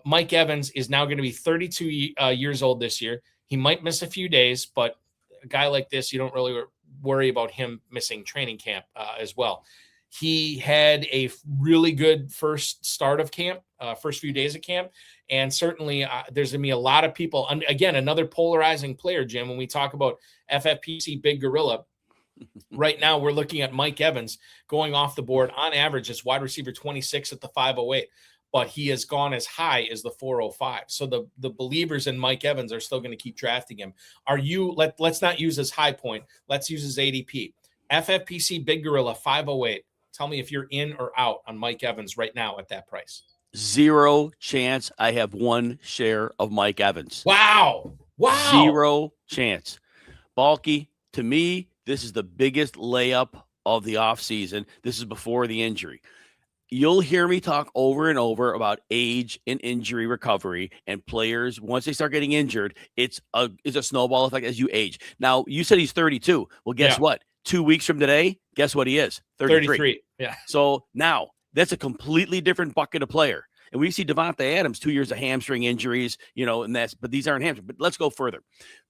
Mike Evans is now going to be 32 years old this year. He might miss a few days, but a guy like this, you don't really worry about him missing training camp as well. He had a really good first start of camp, first few days of camp. And certainly there's going to be a lot of people. Again, another polarizing player, Jim, when we talk about FFPC Big Gorilla. Right now, we're looking at Mike Evans going off the board on average as wide receiver 26 at the 508. But he has gone as high as the 405. So the believers in Mike Evans are still going to keep drafting him. Let's not use his high point. Let's use his ADP. FFPC Big Gorilla 508. Tell me if you're in or out on Mike Evans right now at that price. 0 chance I have 1 share of Mike Evans. Wow. 0 chance. Balky, To me, this is the biggest layup of the offseason. This is before the injury. You'll hear me talk over and over about age and injury recovery, and players, once they start getting injured, it's a snowball effect as you age. Now, you said he's 32. Well, guess what? 2 weeks from today, guess what he is? 33. Yeah. So now that's a completely different bucket of player. And we see Devontae Adams, 2 years of hamstring injuries, but these aren't hamstring. But let's go further.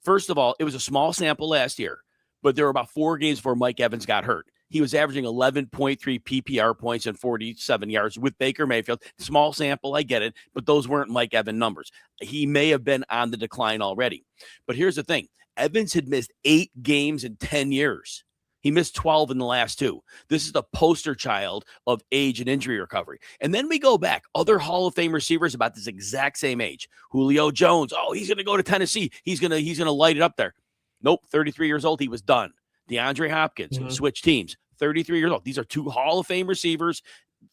First of all, it was a small sample last year, but there were about 4 games before Mike Evans got hurt. He was averaging 11.3 PPR points and 47 yards with Baker Mayfield. Small sample, I get it, but those weren't Mike Evans numbers. He may have been on the decline already. But here's the thing. Evans had missed 8 games in 10 years. He missed 12 in the last 2. This is the poster child of age and injury recovery. And then we go back. Other Hall of Fame receivers about this exact same age. Julio Jones. Oh, he's going to go to Tennessee. He's going to light it up there. Nope, 33 years old. He was done. DeAndre Hopkins switched teams. 33 years old. These are 2 Hall of Fame receivers.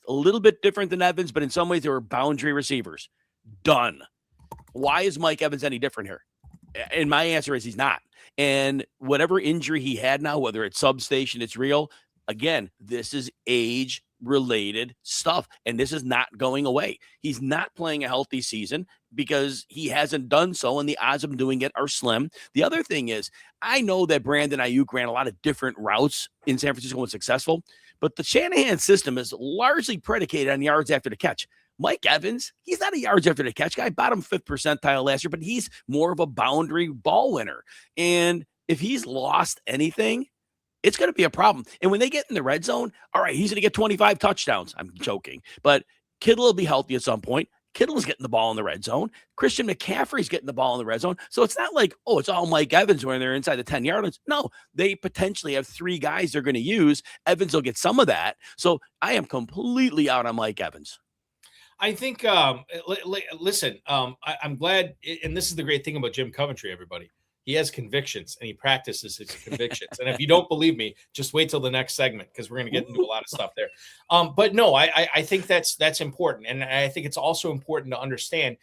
A little bit different than Evans, but in some ways they were boundary receivers. Done. Why is Mike Evans any different here? And my answer is he's not. And whatever injury he had now, whether it's substation, it's real. Again, this is age-related stuff, and this is not going away. He's not playing a healthy season because he hasn't done so, and the odds of him doing it are slim. The other thing is, I know that Brandon Ayuk ran a lot of different routes in San Francisco and was successful, but the Shanahan system is largely predicated on yards after the catch. Mike Evans, he's not a yards after the catch guy, bottom 5th percentile last year, but he's more of a boundary ball winner. And if he's lost anything, it's going to be a problem. And when they get in the red zone, all right, he's going to get 25 touchdowns. I'm joking, but Kittle will be healthy at some point. Kittle is getting the ball in the red zone. Christian McCaffrey is getting the ball in the red zone. So it's not like, it's all Mike Evans when they're inside the 10-yard line. No, they potentially have 3 guys they're going to use. Evans will get some of that. So I am completely out on Mike Evans. I think, listen, I'm glad, and this is the great thing about Jim Coventry, everybody. He has convictions, and he practices his convictions. And if you don't believe me, just wait till the next segment, because we're going to get into a lot of stuff there. But no, I think that's important. And I think it's also important to understand,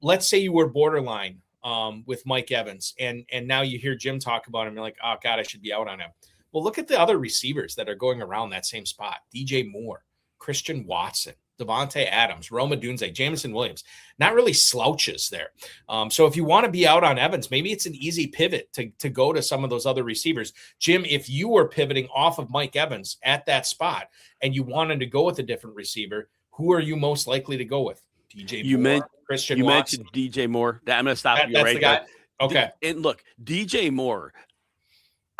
let's say you were borderline with Mike Evans, and now you hear Jim talk about him, and you're like, oh, God, I should be out on him. Well, look at the other receivers that are going around that same spot. DJ Moore, Christian Watson, Devontae Adams, Rome Odunze, Jameson Williams, not really slouches there. So if you want to be out on Evans, maybe it's an easy pivot to go to some of those other receivers. Jim, if you were pivoting off of Mike Evans at that spot and you wanted to go with a different receiver, who are you most likely to go with? DJ Moore, Christian Watson? Mentioned DJ Moore. I'm going to stop you right there. Okay. And look, DJ Moore,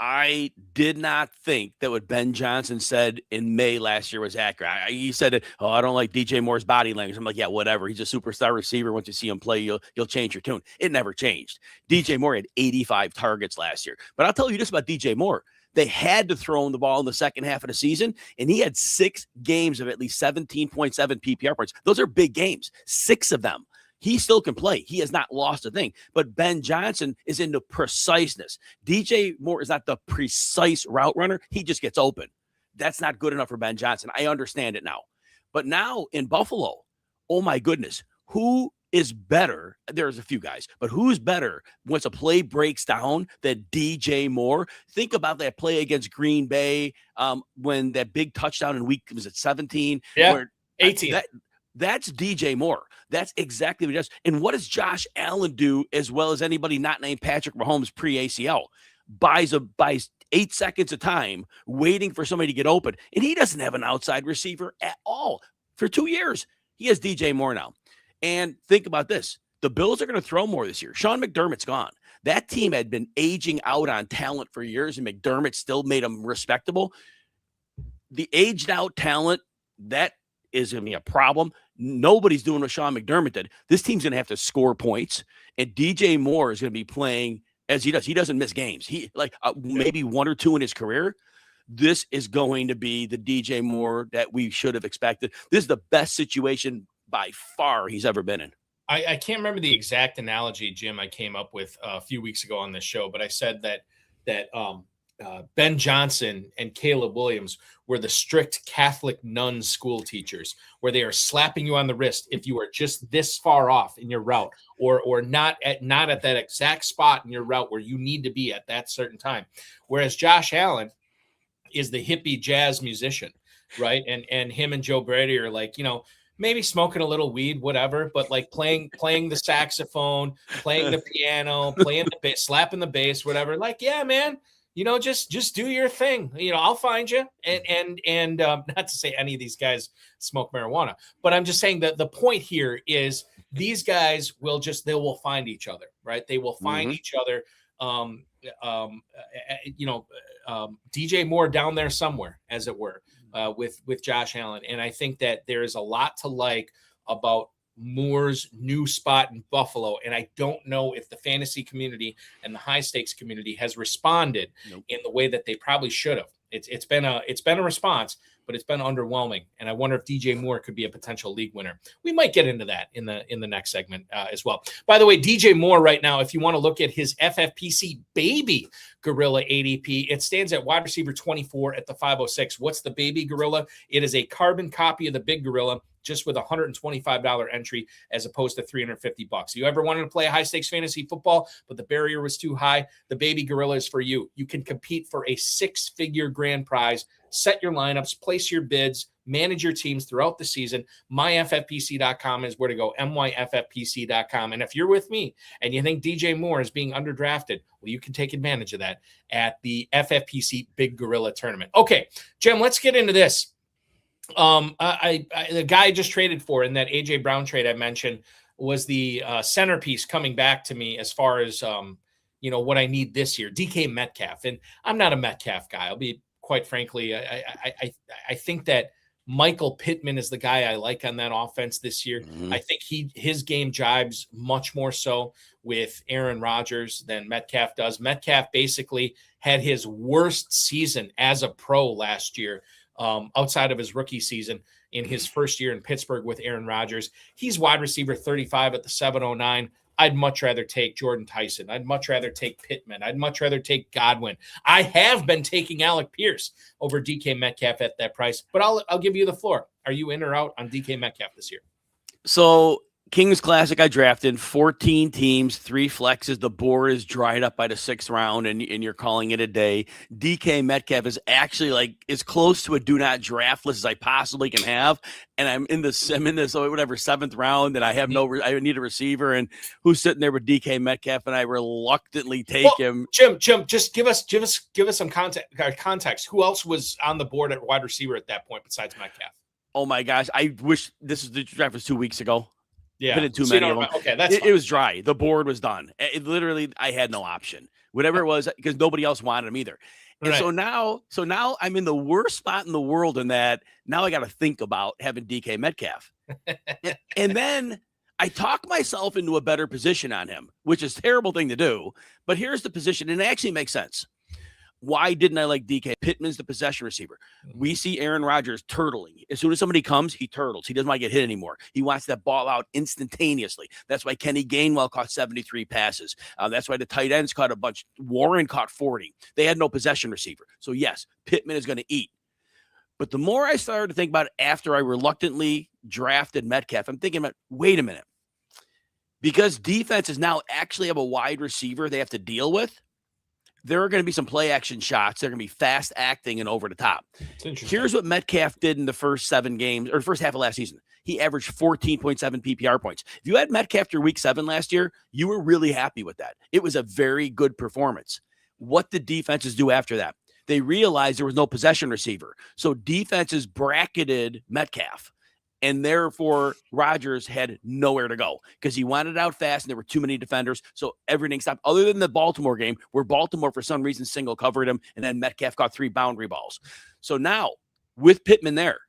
I did not think that what Ben Johnson said in May last year was accurate. He said, I don't like DJ Moore's body language. I'm like, yeah, whatever. He's a superstar receiver. Once you see him play, you'll change your tune. It never changed. DJ Moore had 85 targets last year. But I'll tell you this about DJ Moore. They had to throw him the ball in the second half of the season, and he had 6 games of at least 17.7 PPR points. Those are big games, 6 of them. He still can play. He has not lost a thing. But Ben Johnson is into preciseness. DJ Moore is not the precise route runner. He just gets open. That's not good enough for Ben Johnson. I understand it now. But now in Buffalo, oh my goodness, who is better? There's a few guys, but who's better once a play breaks down than DJ Moore? Think about that play against Green Bay when that big touchdown in week, was it 17? Yeah, 18. That's DJ Moore. That's exactly what he does. And what does Josh Allen do as well as anybody not named Patrick Mahomes pre-ACL? Buys 8 seconds of time waiting for somebody to get open. And he doesn't have an outside receiver at all. For 2 years, he has DJ Moore now. And think about this. The Bills are going to throw more this year. Sean McDermott's gone. That team had been aging out on talent for years, and McDermott still made them respectable. The aged out talent, that is going to be a problem. Nobody's doing what Sean McDermott did. This team's going to have to score points, and DJ Moore is going to be playing as he does. He doesn't miss games. He maybe 1 or 2 in his career. This is going to be the DJ Moore that we should have expected. This is the best situation by far he's ever been in. I can't remember the exact analogy, Jim, I came up with a few weeks ago on this show, but I said that Ben Johnson and Caleb Williams were the strict Catholic nun school teachers, where they are slapping you on the wrist if you are just this far off in your route, or not at that exact spot in your route where you need to be at that certain time. Whereas Josh Allen is the hippie jazz musician, right? And him and Joe Brady are like, maybe smoking a little weed, whatever, but like playing the saxophone, playing the piano, playing the bass, slapping the bass, whatever. Like, yeah, man. Just do your thing. I'll find you. And not to say any of these guys smoke marijuana, but I'm just saying that the point here is these guys they will find each other, right? They will find each other. DJ Moore down there somewhere, as it were, with Josh Allen. And I think that there is a lot to like about Moore's new spot in Buffalo, and I don't know if the fantasy community and the high stakes community has responded in the way that they probably should have. It's been a response, but it's been underwhelming, and I wonder if DJ Moore could be a potential league winner. We might get into that in the next segment as well. By the way, DJ Moore right now, if you want to look at his FFPC Baby Gorilla ADP, it stands at wide receiver 24 at the 506. What's the Baby Gorilla? It is a carbon copy of the Big Gorilla, just with $125 entry as opposed to $350. You ever wanted to play high stakes fantasy football, but the barrier was too high? The Baby Gorilla is for you. You can compete for a 6-figure grand prize, set your lineups, place your bids, manage your teams throughout the season. MyFFPC.com is where to go, MyFFPC.com. And if you're with me and you think DJ Moore is being underdrafted, well, you can take advantage of that at the FFPC Big Gorilla Tournament. Okay, Jim, let's get into this. The guy I just traded for in that AJ Brown trade I mentioned was the centerpiece coming back to me as far as what I need this year, DK Metcalf. And I'm not a Metcalf guy. I'll be quite frankly, I think that Michael Pittman is the guy I like on that offense this year. I think his game jibes much more so with Aaron Rodgers than Metcalf does. Metcalf basically had his worst season as a pro last year, outside of his rookie season in his first year in Pittsburgh with Aaron Rodgers. He's wide receiver 35 at the 709. I'd much rather take Jordan Tyson. I'd much rather take Pittman. I'd much rather take Godwin. I have been taking Alec Pierce over DK Metcalf at that price, but I'll give you the floor. Are you in or out on DK Metcalf this year? So Kings Classic, I drafted 14 teams, 3 flexes. The board is dried up by the 6th round, and you're calling it a day. DK Metcalf is actually like as close to a do not draft list as I possibly can have. And I'm in this 7th round, and I need a receiver, and who's sitting there with DK Metcalf, and I reluctantly take him. Jim, just give us some context. Who else was on the board at wide receiver at that point besides Metcalf? Oh my gosh, I wish the draft was 2 weeks ago. Yeah, been in too many of them. Okay, that's it was dry. The board was done. Literally, I had no option. Whatever it was, because nobody else wanted him either. And right. so now I'm in the worst spot in the world in that now I got to think about having DK Metcalf. And then I talk myself into a better position on him, which is a terrible thing to do. But here's the position, and it actually makes sense. Why didn't I like DK? Pittman's the possession receiver. We see Aaron Rodgers turtling. As soon as somebody comes, he turtles. He doesn't want to get hit anymore. He wants that ball out instantaneously. That's why Kenny Gainwell caught 73 passes. That's why the tight ends caught a bunch. Warren caught 40. They had no possession receiver. So, yes, Pittman is going to eat. But the more I started to think about it after I reluctantly drafted Metcalf, I'm thinking about, wait a minute. Because defenses now actually have a wide receiver they have to deal with, there are going to be some play action shots. They're going to be fast acting and over the top. Here's what Metcalf did in the first 7 games or first half of last season. He averaged 14.7 PPR points. If you had Metcalf through week 7 last year, you were really happy with that. It was a very good performance. What did defenses do after that? They realized there was no possession receiver. So defenses bracketed Metcalf. And therefore, Rodgers had nowhere to go because he wanted out fast and there were too many defenders. So everything stopped other than the Baltimore game where Baltimore, for some reason, single covered him. And then Metcalf got 3 boundary balls. So now with Pittman there,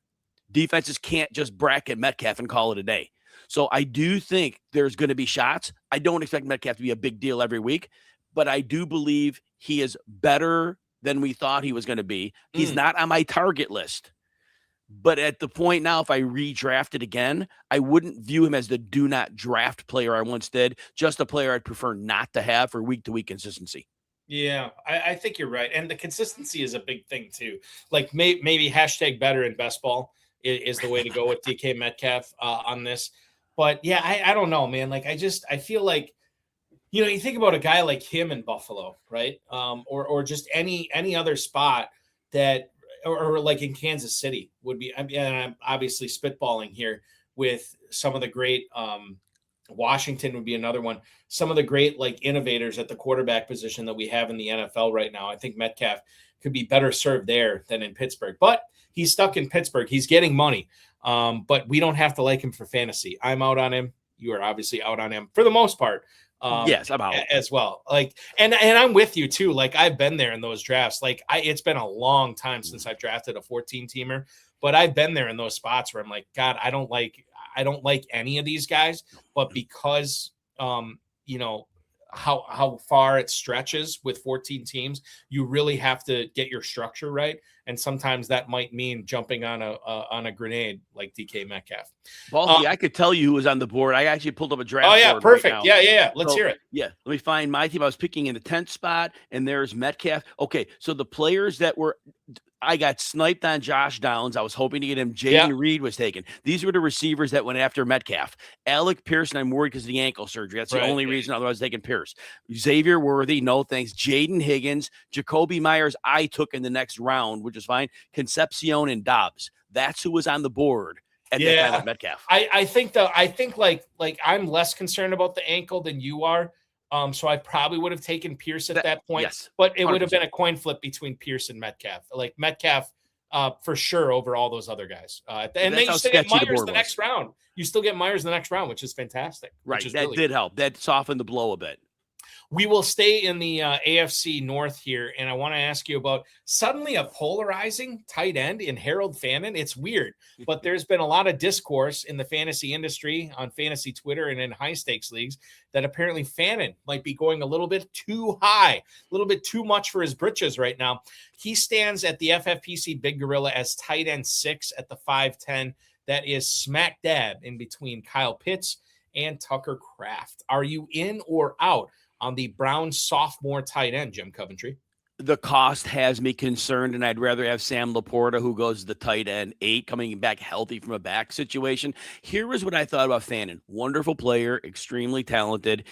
defenses can't just bracket Metcalf and call it a day. So I do think there's going to be shots. I don't expect Metcalf to be a big deal every week, but I do believe he is better than we thought he was going to be. He's not on my target list. But at the point now, if I redrafted again, I wouldn't view him as the do not draft player I once did, just a player I'd prefer not to have for week-to-week consistency. Yeah, I think you're right. And the consistency is a big thing too. Like maybe hashtag better in best ball is the way to go with DK Metcalf on this. But yeah, I don't know, man. Like I feel like, you think about a guy like him in Buffalo, right? Or just any other spot that, or like in Kansas City would be. And I'm obviously spitballing here with some of the great. Washington would be another one. Some of the great like innovators at the quarterback position that we have in the NFL right now. I think Metcalf could be better served there than in Pittsburgh, but he's stuck in Pittsburgh. He's getting money, but we don't have to like him for fantasy. I'm out on him. You are obviously out on him for the most part. Yes, I'm out as well. Like, and I'm with you too. Like I've been there in those drafts. Like it's been a long time since I've drafted a 14-teamer, but I've been there in those spots where I'm like, God, I don't like any of these guys, but because how far it stretches with 14 teams, you really have to get your structure right. And sometimes that might mean jumping on a grenade like DK Metcalf. Balky, I could tell you who was on the board. I actually pulled up a draft. Oh yeah, board perfect. Right now. Yeah. Let's hear it. Yeah, let me find my team. I was picking in the 10th spot, and there's Metcalf. Okay, so the players that were I got sniped on Josh Downs. I was hoping to get him. Jaden Reed was taken. These were the receivers that went after Metcalf. Alec Pearson, I'm worried because of the ankle surgery. That's the only reason. Otherwise, taking Pierce. Xavier Worthy, no thanks. Jaden Higgins, Jacoby Myers, I took in the next round, which is fine. Concepcion and Dobbs. That's who was on the board at that time with Metcalf. I think like I'm less concerned about the ankle than you are. So I probably would have taken Pierce at that point, yes, but it would have been a coin flip between Pierce and Metcalf. Like Metcalf, for sure over all those other guys. And then you still get Myers the next round. You still get Myers the next round, which is fantastic. Right, that did help. That softened the blow a bit. We will stay in the AFC North here, and I want to ask you about suddenly a polarizing tight end in Harold Fannin. It's weird, but there's been a lot of discourse in the fantasy industry, on fantasy Twitter, and in high-stakes leagues that apparently Fannin might be going a little bit too high, a little bit too much for his britches right now. He stands at the FFPC Big Gorilla as tight end 6 at the 5'10". That is smack dab in between Kyle Pitts and Tucker Kraft. Are you in or out on the Browns sophomore tight end, Jim Coventry? The cost has me concerned, and I'd rather have Sam Laporta, who goes to the tight end 8, coming back healthy from a back situation. Here was what I thought about Fannin. Wonderful player, extremely talented.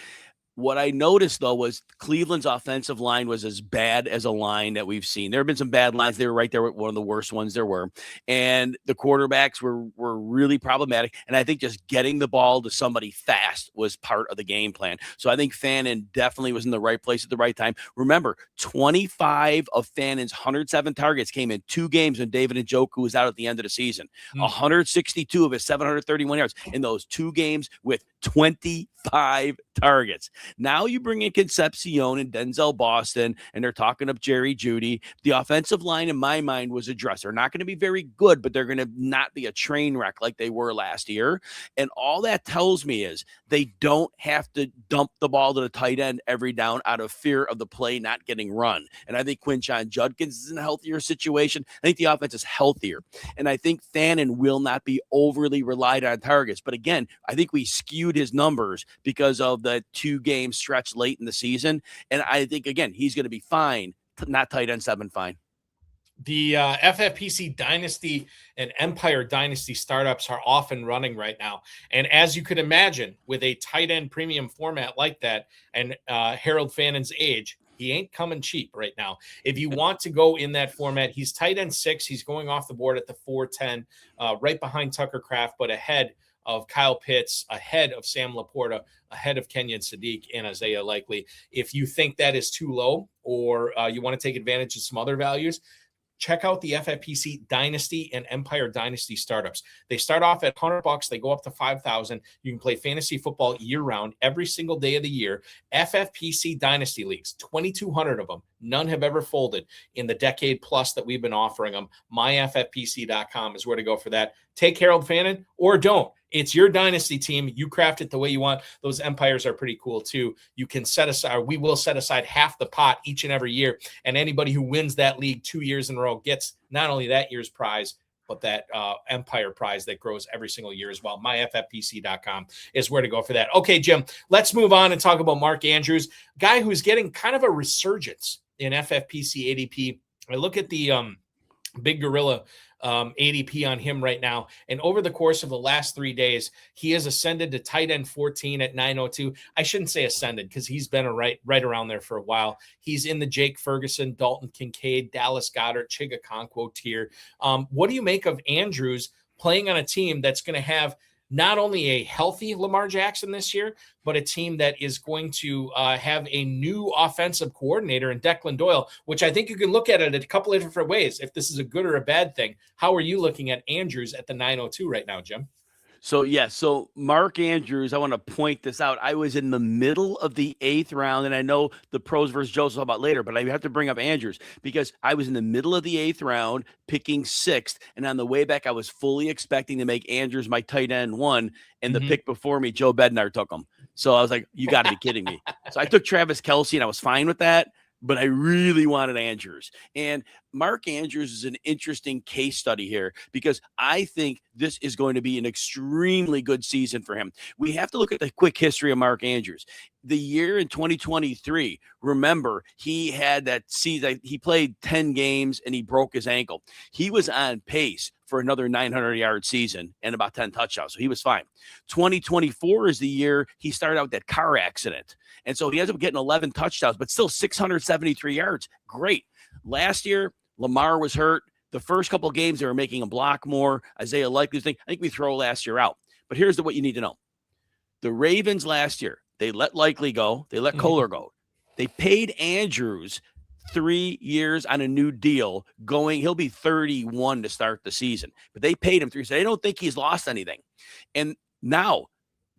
What I noticed, though, was Cleveland's offensive line was as bad as a line that we've seen. There have been some bad lines. They were right there with one of the worst ones there were. And the quarterbacks were really problematic. And I think just getting the ball to somebody fast was part of the game plan. So I think Fannin definitely was in the right place at the right time. Remember, 25 of Fannin's 107 targets came in 2 games when David Njoku was out at the end of the season. 162 of his 731 yards in those 2 games with 25 targets. Now you bring in Concepcion and Denzel Boston, and they're talking up Jerry Jeudy. The offensive line, in my mind, was addressed. They're not going to be very good, but they're going to not be a train wreck like they were last year. And all that tells me is they don't have to dump the ball to the tight end every down out of fear of the play not getting run. And I think Quinshon Judkins is in a healthier situation. I think the offense is healthier. And I think Fannin will not be overly relied on targets. But again, I think we skewed his numbers because of the 2-game stretch late in the season. And I think, again, he's going to be fine, not tight end 7 fine. The FFPC Dynasty and Empire Dynasty startups are off and running right now. And as you could imagine, with a tight end premium format like that and Harold Fannin's age, he ain't coming cheap right now. If you want to go in that format, he's tight end 6. He's going off the board at the 4'10", right behind Tucker Kraft, but ahead of Kyle Pitts, ahead of Sam Laporta, ahead of Kenyon Sadiq and Isaiah Likely. If you think that is too low, or you want to take advantage of some other values, check out the FFPC Dynasty and Empire Dynasty startups. They start off at $100. They go up to $5,000. You can play fantasy football year-round, every single day of the year. FFPC Dynasty leagues, 2,200 of them. None have ever folded in the decade plus that we've been offering them. MyFFPC.com is where to go for that. Take Harold Fannin or don't. It's your dynasty team. You craft it the way you want. Those empires are pretty cool too. You can set aside, we will set aside half the pot each and every year. And anybody who wins that league 2 years in a row gets not only that year's prize, but that empire prize that grows every single year as well. MyFFPC.com is where to go for that. Okay, Jim, let's move on and talk about Mark Andrews, guy who's getting kind of a resurgence in FFPC ADP. I look at the Big Gorilla ADP on him right now, and over the course of the last 3 days, he has ascended to tight end 14 at 902. I shouldn't say ascended because he's been right around there for a while. He's in the Jake Ferguson, Dalton Kincaid, Dallas Goedert, Chiga Okonkwo tier. What do you make of Andrews playing on a team that's going to have not only a healthy Lamar Jackson this year, but a team that is going to have a new offensive coordinator in Declan Doyle, which I think you can look at it a couple of different ways. If this is a good or a bad thing, how are you looking at Andrews at the 902 right now, Jim? So Mark Andrews, I want to point this out. I was in the middle of the 8th round, and I know the pros versus Joes will talk about later, but I have to bring up Andrews because I was in the middle of the 8th round, picking 6th, and on the way back, I was fully expecting to make Andrews my tight end 1, and the pick before me, Joe Bednar, took him. So I was like, you got to be kidding me. So I took Travis Kelce, and I was fine with that, but I really wanted Andrews. And Mark Andrews is an interesting case study here because I think this is going to be an extremely good season for him. We have to look at the quick history of Mark Andrews. The year in 2023, remember, he had that season, he played 10 games and he broke his ankle. He was on pace for another 900-yard season and about 10 touchdowns, so he was fine. 2024 is the year he started out with that car accident. And so he ends up getting 11 touchdowns, but still 673 yards. Great. Last year, Lamar was hurt. The first couple of games, they were making him block more. Isaiah Likely's thing. I think we throw last year out. But here's what you need to know. The Ravens last year, they let Likely go. They let Kohler go. They paid Andrews 3 years on a new deal going. He'll be 31 to start the season. But they paid him 3 years. So they don't think he's lost anything. And now,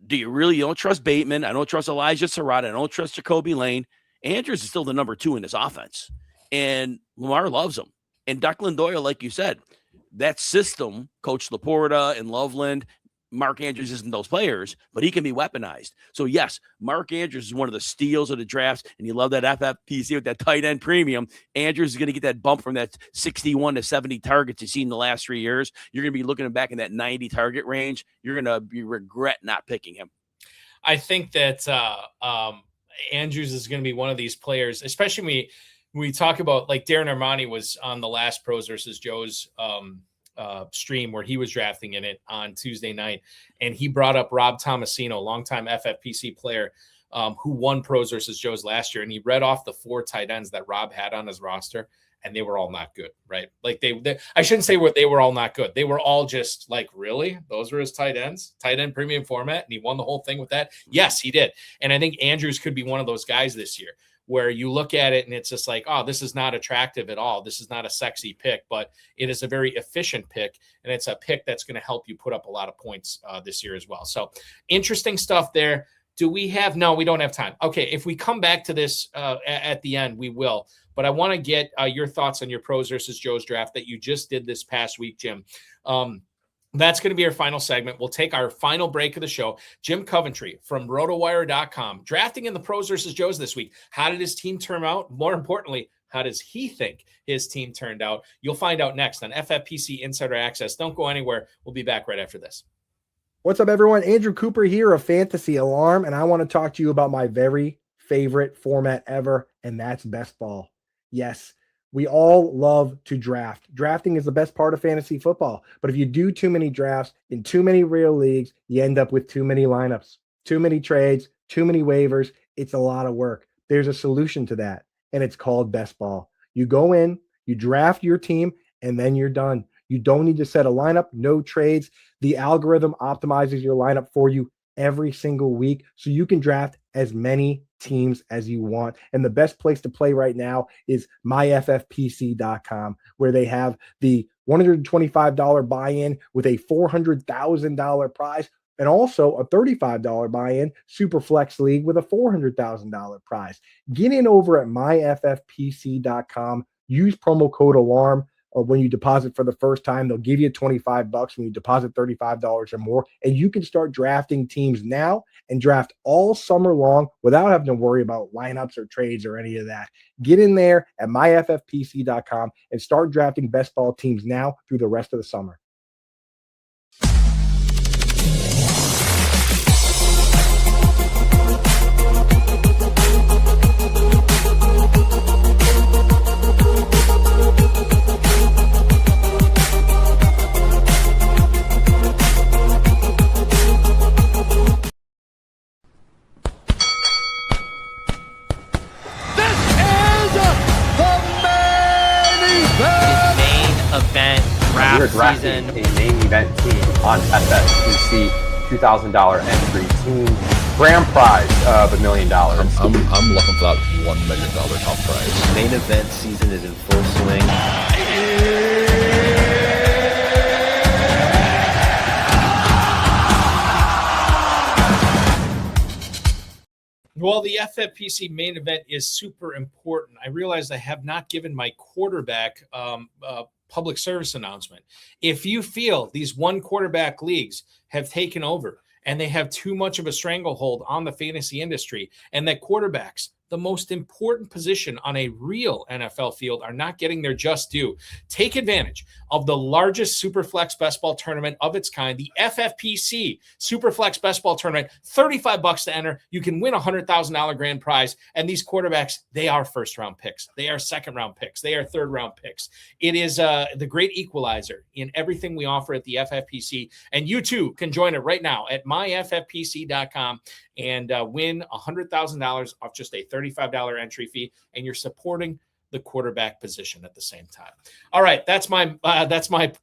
you don't trust Bateman. I don't trust Elijah Sarada. I don't trust Jacoby Lane. Andrews is still the number 2 in this offense. And Lamar loves him. And Declan Doyle, like you said, that system, Coach Laporta and Loveland, Mark Andrews isn't those players, but he can be weaponized. So, yes, Mark Andrews is one of the steals of the drafts, and you love that FFPC with that tight end premium. Andrews is going to get that bump from that 61 to 70 targets you've seen in the last 3 years. You're going to be looking back in that 90 target range. You're going to regret not picking him. I think that Andrews is going to be one of these players, especially we talk about, like, Darren Armani was on the last Pros versus Joes stream where he was drafting in it on Tuesday night, and he brought up Rob Tomasino, longtime FFPC player, who won Pros versus Joes last year, and he read off the 4 tight ends that Rob had on his roster, and they were all not good, right? Like they I shouldn't say they were all not good. They were all just like, really? Those were his tight ends, tight end premium format, and he won the whole thing with that? Yes, he did. And I think Andrews could be one of those guys this year where you look at it and it's just like, oh, this is not attractive at all. This is not a sexy pick, but it is a very efficient pick, and it's a pick that's going to help you put up a lot of points this year as well. So interesting stuff there. Do we have – no, we don't have time. Okay, if we come back to this at the end, we will. But I want to get your thoughts on your Pros versus Joes draft that you just did this past week, Jim. That's going to be our final segment. We'll take our final break of the show. Jim Coventry from RotoWire.com, drafting in the Pros versus Joes this week. How did his team turn out? More importantly, how does he think his team turned out? You'll find out next on FFPC Insider Access. Don't go anywhere. We'll be back right after this. What's up, everyone? Andrew Cooper here of Fantasy Alarm, and I want to talk to you about my very favorite format ever, and that's best ball. Yes, we all love to draft. Drafting is the best part of fantasy football. But if you do too many drafts in too many real leagues, you end up with too many lineups, too many trades, too many waivers. It's a lot of work. There's a solution to that, and it's called best ball. You go in, you draft your team, and then you're done. You don't need to set a lineup, no trades. The algorithm optimizes your lineup for you every single week, so you can draft as many teams as you want. And the best place to play right now is myffpc.com, where they have the $125 buy-in with a $400,000 prize, and also a $35 buy-in super flex league with a $400,000 prize. Get in over at myffpc.com. Use promo code ALARM. Or when you deposit for the first time, they'll give you $25 when you deposit $35 or more. And you can start drafting teams now and draft all summer long without having to worry about lineups or trades or any of that. Get in there at myffpc.com and start drafting best ball teams now through the rest of the summer. consider drafting a main event team on FFPC $2,000 entry team grand prize of $1 million. I'm looking for that $1 million top prize. Main event season is in full swing. Well, the FFPC main event is super important. I realized I have not given my quarterback public service announcement. If you feel these one quarterback leagues have taken over and they have too much of a stranglehold on the fantasy industry, and that quarterbacks, the most important position on a real NFL field, are not getting their just due, take advantage of the largest Superflex best ball tournament of its kind, the FFPC Superflex best ball tournament. $35 to enter. You can win $100,000 grand prize. And these quarterbacks, they are first-round picks. They are second-round picks. They are third-round picks. It is the great equalizer in everything we offer at the FFPC. And you, too, can join it right now at myffpc.com and win $100,000 off just a $35 entry fee, and you're supporting the quarterback position at the same time. All right, that's my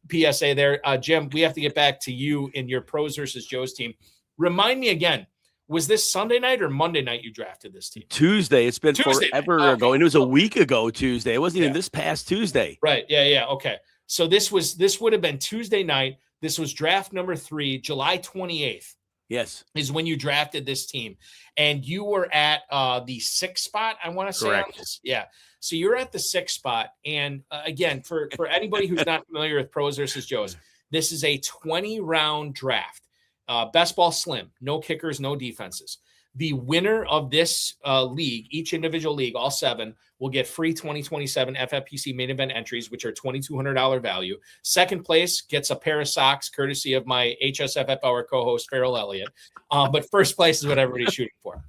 PSA there. Jim, we have to get back to you in your Pros versus Joe's team. Remind me again, was this Sunday night or Monday night you drafted this team? Tuesday. It's been forever ago, and it was a week ago Tuesday. It wasn't even this past Tuesday. Right. Yeah. Okay. So this would have been Tuesday night. This was draft number 3, July 28th. Yes. Is when you drafted this team. And you were at the 6th spot, I want to say. Correct. On this. Yeah. So you're at the 6th spot. And again, for anybody who's not familiar with Pros versus Joes, this is a 20-round draft. Best ball slim, no kickers, no defenses. The winner of this league, each individual league, all 7, will get free 2027 FFPC main event entries, which are $2,200 value. Second place gets a pair of socks, courtesy of my HSFF Hour co-host, Farrell Elliott. But first place is what everybody's shooting for.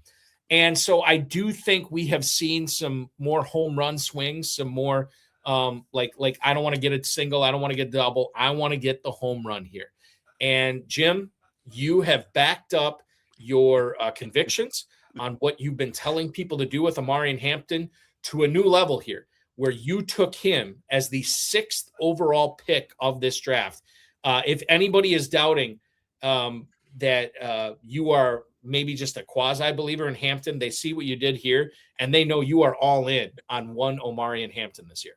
And so I do think we have seen some more home run swings, some more like I don't want to get a single, I don't want to get double, I want to get the home run here. And Jim, you have backed up your convictions on what you've been telling people to do with Omarion Hampton to a new level here, where you took him as the 6th overall pick of this draft. If anybody is doubting that you are maybe just a quasi-believer in Hampton, they see what you did here, and they know you are all in on one Omarion Hampton this year.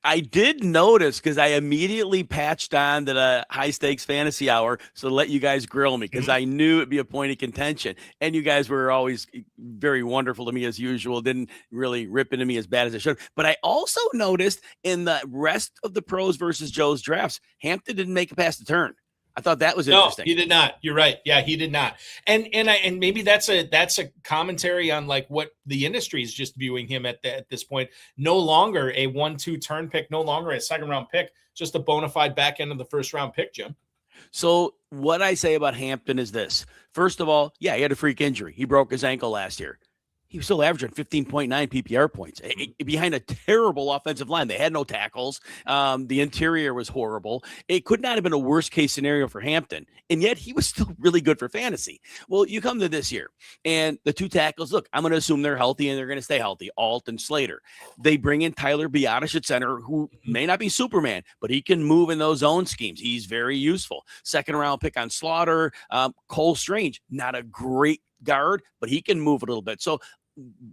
I did notice, because I immediately patched on to the high stakes fantasy hour so to let you guys grill me, because I knew it'd be a point of contention. And you guys were always very wonderful to me as usual, didn't really rip into me as bad as it should. But I also noticed in the rest of the Pros versus Joe's drafts, Hampton didn't make it past the turn. I thought that was interesting. No, he did not. You're right. Yeah, he did not. And maybe that's a commentary on like what the industry is just viewing him at this point. No longer a 1-2 turn pick, no longer a second round pick, just a bona fide back end of the first round pick, Jim. So what I say about Hampton is this. First of all, yeah, he had a freak injury. He broke his ankle last year. He was still averaging 15.9 PPR points behind a terrible offensive line. They had no tackles. The interior was horrible. It could not have been a worst case scenario for Hampton. And yet he was still really good for fantasy. Well, you come to this year and the 2 tackles, look, I'm going to assume they're healthy and they're going to stay healthy. Alt and Slater. They bring in Tyler Biotish at center, who may not be Superman, but he can move in those zone schemes. He's very useful. 2nd round pick on Slaughter. Cole Strange, not a great guard, but he can move a little bit. So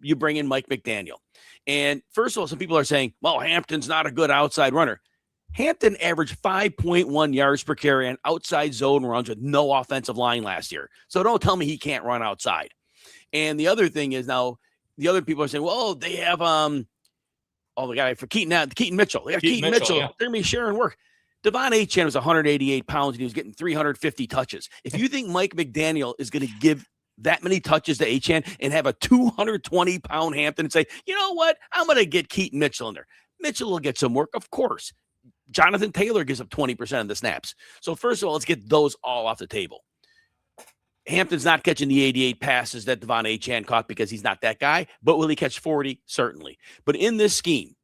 you bring in Mike McDaniel. And first of all, some people are saying, well, Hampton's not a good outside runner. Hampton averaged 5.1 yards per carry on outside zone runs with no offensive line last year. So don't tell me he can't run outside. And the other thing is now the other people are saying, well, they have the guy for Keaton Mitchell. They have Keaton Mitchell. Yeah. They're going to be sharing work. Devon Achane was 188 pounds and he was getting 350 touches. If you think Mike McDaniel is going to give that many touches to Achane and have a 220-pound Hampton and say, you know what, I'm going to get Keaton Mitchell in there. Mitchell will get some work, of course. Jonathan Taylor gives up 20% of the snaps. So first of all, let's get those all off the table. Hampton's not catching the 88 passes that Devon Achane caught because he's not that guy, but will he catch 40? Certainly. But in this scheme,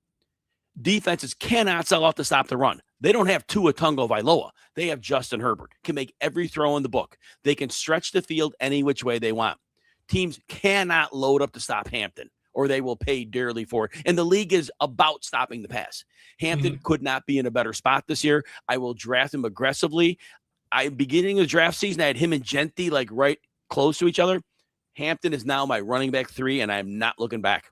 defenses cannot sell off to stop the run. They don't have Tua Tagovailoa. They have Justin Herbert. Can make every throw in the book. They can stretch the field any which way they want. Teams cannot load up to stop Hampton. or they will pay dearly for it. And the league is about stopping the pass. Hampton could not be in a better spot this year. I will draft him aggressively. Beginning of the draft season, I had him and Genty like right close to each other. Hampton is now my running back 3, and I'm not looking back.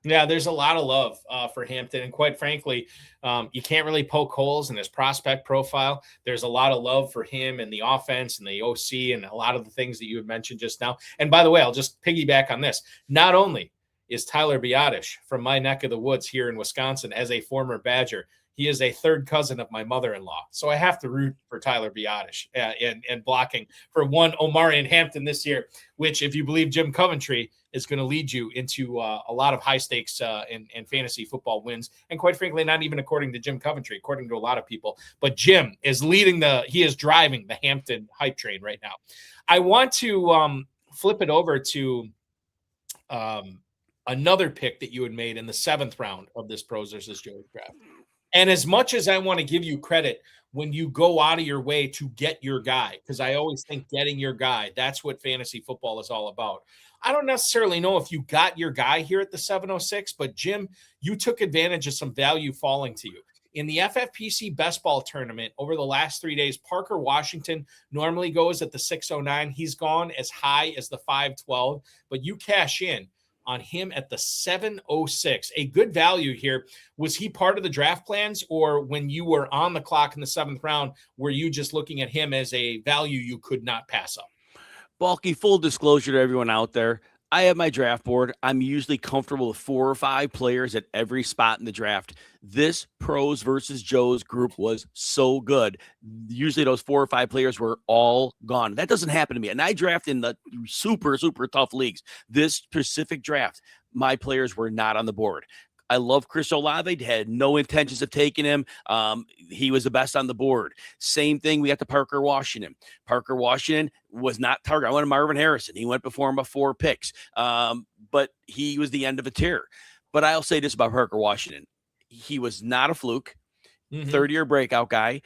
Yeah, there's a lot of love for Hampton. And quite frankly, you can't really poke holes in his prospect profile. There's a lot of love for him and the offense and the OC and a lot of the things that you had mentioned just now. And by the way, I'll just piggyback on this. Not only is Tyler Biotish from my neck of the woods here in Wisconsin as a former Badger, he is a third cousin of my mother-in-law. So I have to root for Tyler Biotish and blocking for one Omarion Hampton this year, which, if you believe Jim Coventry, is going to lead you into a lot of high stakes and fantasy football wins. And quite frankly, not even according to Jim Coventry, according to a lot of people. But Jim is he is driving the Hampton hype train right now. I want to flip it over to another pick that you had made in the 7th round of this Pros versus Joes draft. And as much as I want to give you credit when you go out of your way to get your guy, because I always think getting your guy, that's what fantasy football is all about. I don't necessarily know if you got your guy here at the 706, but Jim, you took advantage of some value falling to you. In the FFPC Best Ball Tournament over the last 3 days, Parker Washington normally goes at the 609. He's gone as high as the 512, but you cash in on him at the 706. A good value here. Was he part of the draft plans, or when you were on the clock in the 7th round, were you just looking at him as a value you could not pass up? Balky, full disclosure to everyone out there, I have my draft board. I'm usually comfortable with 4 or 5 players at every spot in the draft. This Pros versus Joes group was so good. Usually those 4 or 5 players were all gone. That doesn't happen to me. And I draft in the super, super tough leagues. This specific draft, my players were not on the board. I love Chris Olave. Had no intentions of taking him. He was the best on the board. Same thing. We got to Parker Washington. Parker Washington was not target. I wanted Marvin Harrison. He went before him by 4 picks. But he was the end of a tier. But I'll say this about Parker Washington. He was not a fluke. 30-year breakout guy.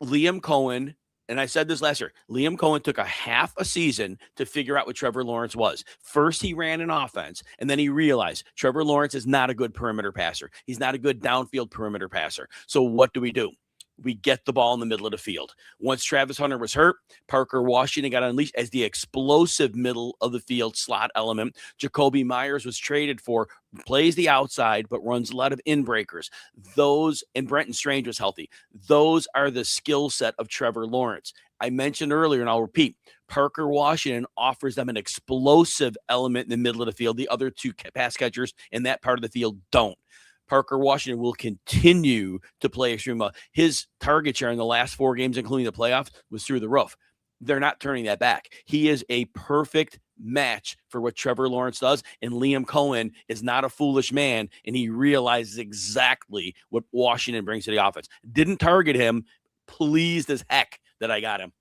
Liam Cohen. And I said this last year, Liam Cohen took a half a season to figure out what Trevor Lawrence was. First, he ran an offense, and then he realized Trevor Lawrence is not a good perimeter passer. He's not a good downfield perimeter passer. So what do? We get the ball in the middle of the field. Once Travis Hunter was hurt, Parker Washington got unleashed as the explosive middle of the field slot element. Jacoby Myers was traded for, plays the outside, but runs a lot of in-breakers. And Brenton Strange was healthy. Those are the skill set of Trevor Lawrence. I mentioned earlier, and I'll repeat, Parker Washington offers them an explosive element in the middle of the field. The other 2 pass catchers in that part of the field don't. Parker Washington will continue to play extremely well. His target share in the last 4 games, including the playoffs, was through the roof. They're not turning that back. He is a perfect match for what Trevor Lawrence does, and Liam Cohen is not a foolish man, and he realizes exactly what Washington brings to the offense. Didn't target him. Pleased as heck that I got him.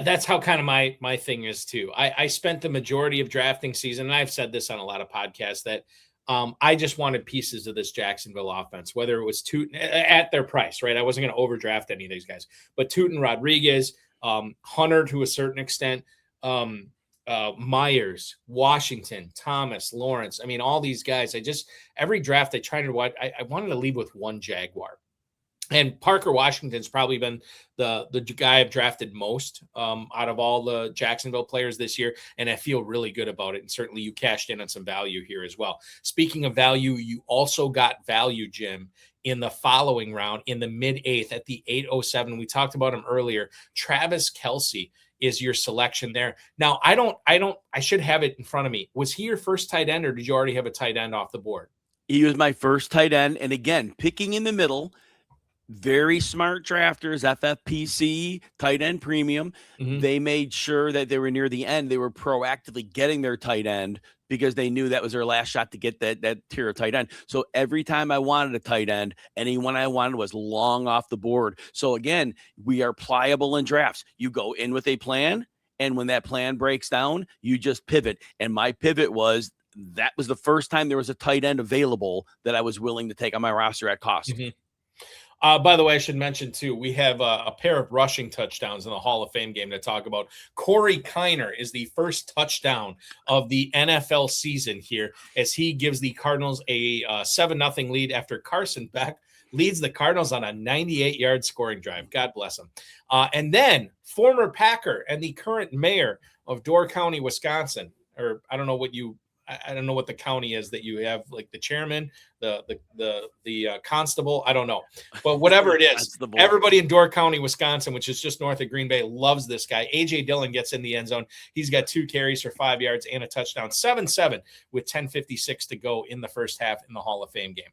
That's how kind of my thing is too. I spent the majority of drafting season, and I've said this on a lot of podcasts, that I just wanted pieces of this Jacksonville offense, whether it was Tootin at their price, right? I wasn't going to overdraft any of these guys, but Tootin, Rodriguez, Hunter to a certain extent, Myers, Washington, Thomas, Lawrence. I mean, all these guys, every draft I tried to watch, I wanted to leave with one Jaguar. And Parker Washington's probably been the guy I've drafted most out of all the Jacksonville players this year, and I feel really good about it. And certainly you cashed in on some value here as well. Speaking of value, you also got value, Jim, in the following round in the mid-8th at the 807. We talked about him earlier. Travis Kelce is your selection there. Now, I should have it in front of me. Was he your first tight end, or did you already have a tight end off the board? He was my first tight end. And again, picking in the middle. Very smart drafters, FFPC, tight end premium. They made sure that they were near the end. They were proactively getting their tight end because they knew that was their last shot to get that tier of tight end. So every time I wanted a tight end, anyone I wanted was long off the board. So again, we are pliable in drafts. You go in with a plan, and when that plan breaks down, you just pivot. And my pivot was that was the first time there was a tight end available that I was willing to take on my roster at cost. By the way, I should mention, too, we have a pair of rushing touchdowns in the Hall of Fame game to talk about. Corey Kiner is the first touchdown of the NFL season here as he gives the Cardinals a 7-0 lead after Carson Beck leads the Cardinals on a 98-yard scoring drive. God bless him. And then former Packer and the current mayor of Door County, Wisconsin, or I don't know what the county is that you have, like the chairman, the constable. I don't know, but whatever it is, everybody in Door County, Wisconsin, which is just north of Green Bay, loves this guy. AJ Dillon gets in the end zone. He's got 2 carries for 5 yards and a touchdown. 7-7 with 10:56 to go in the first half in the Hall of Fame game.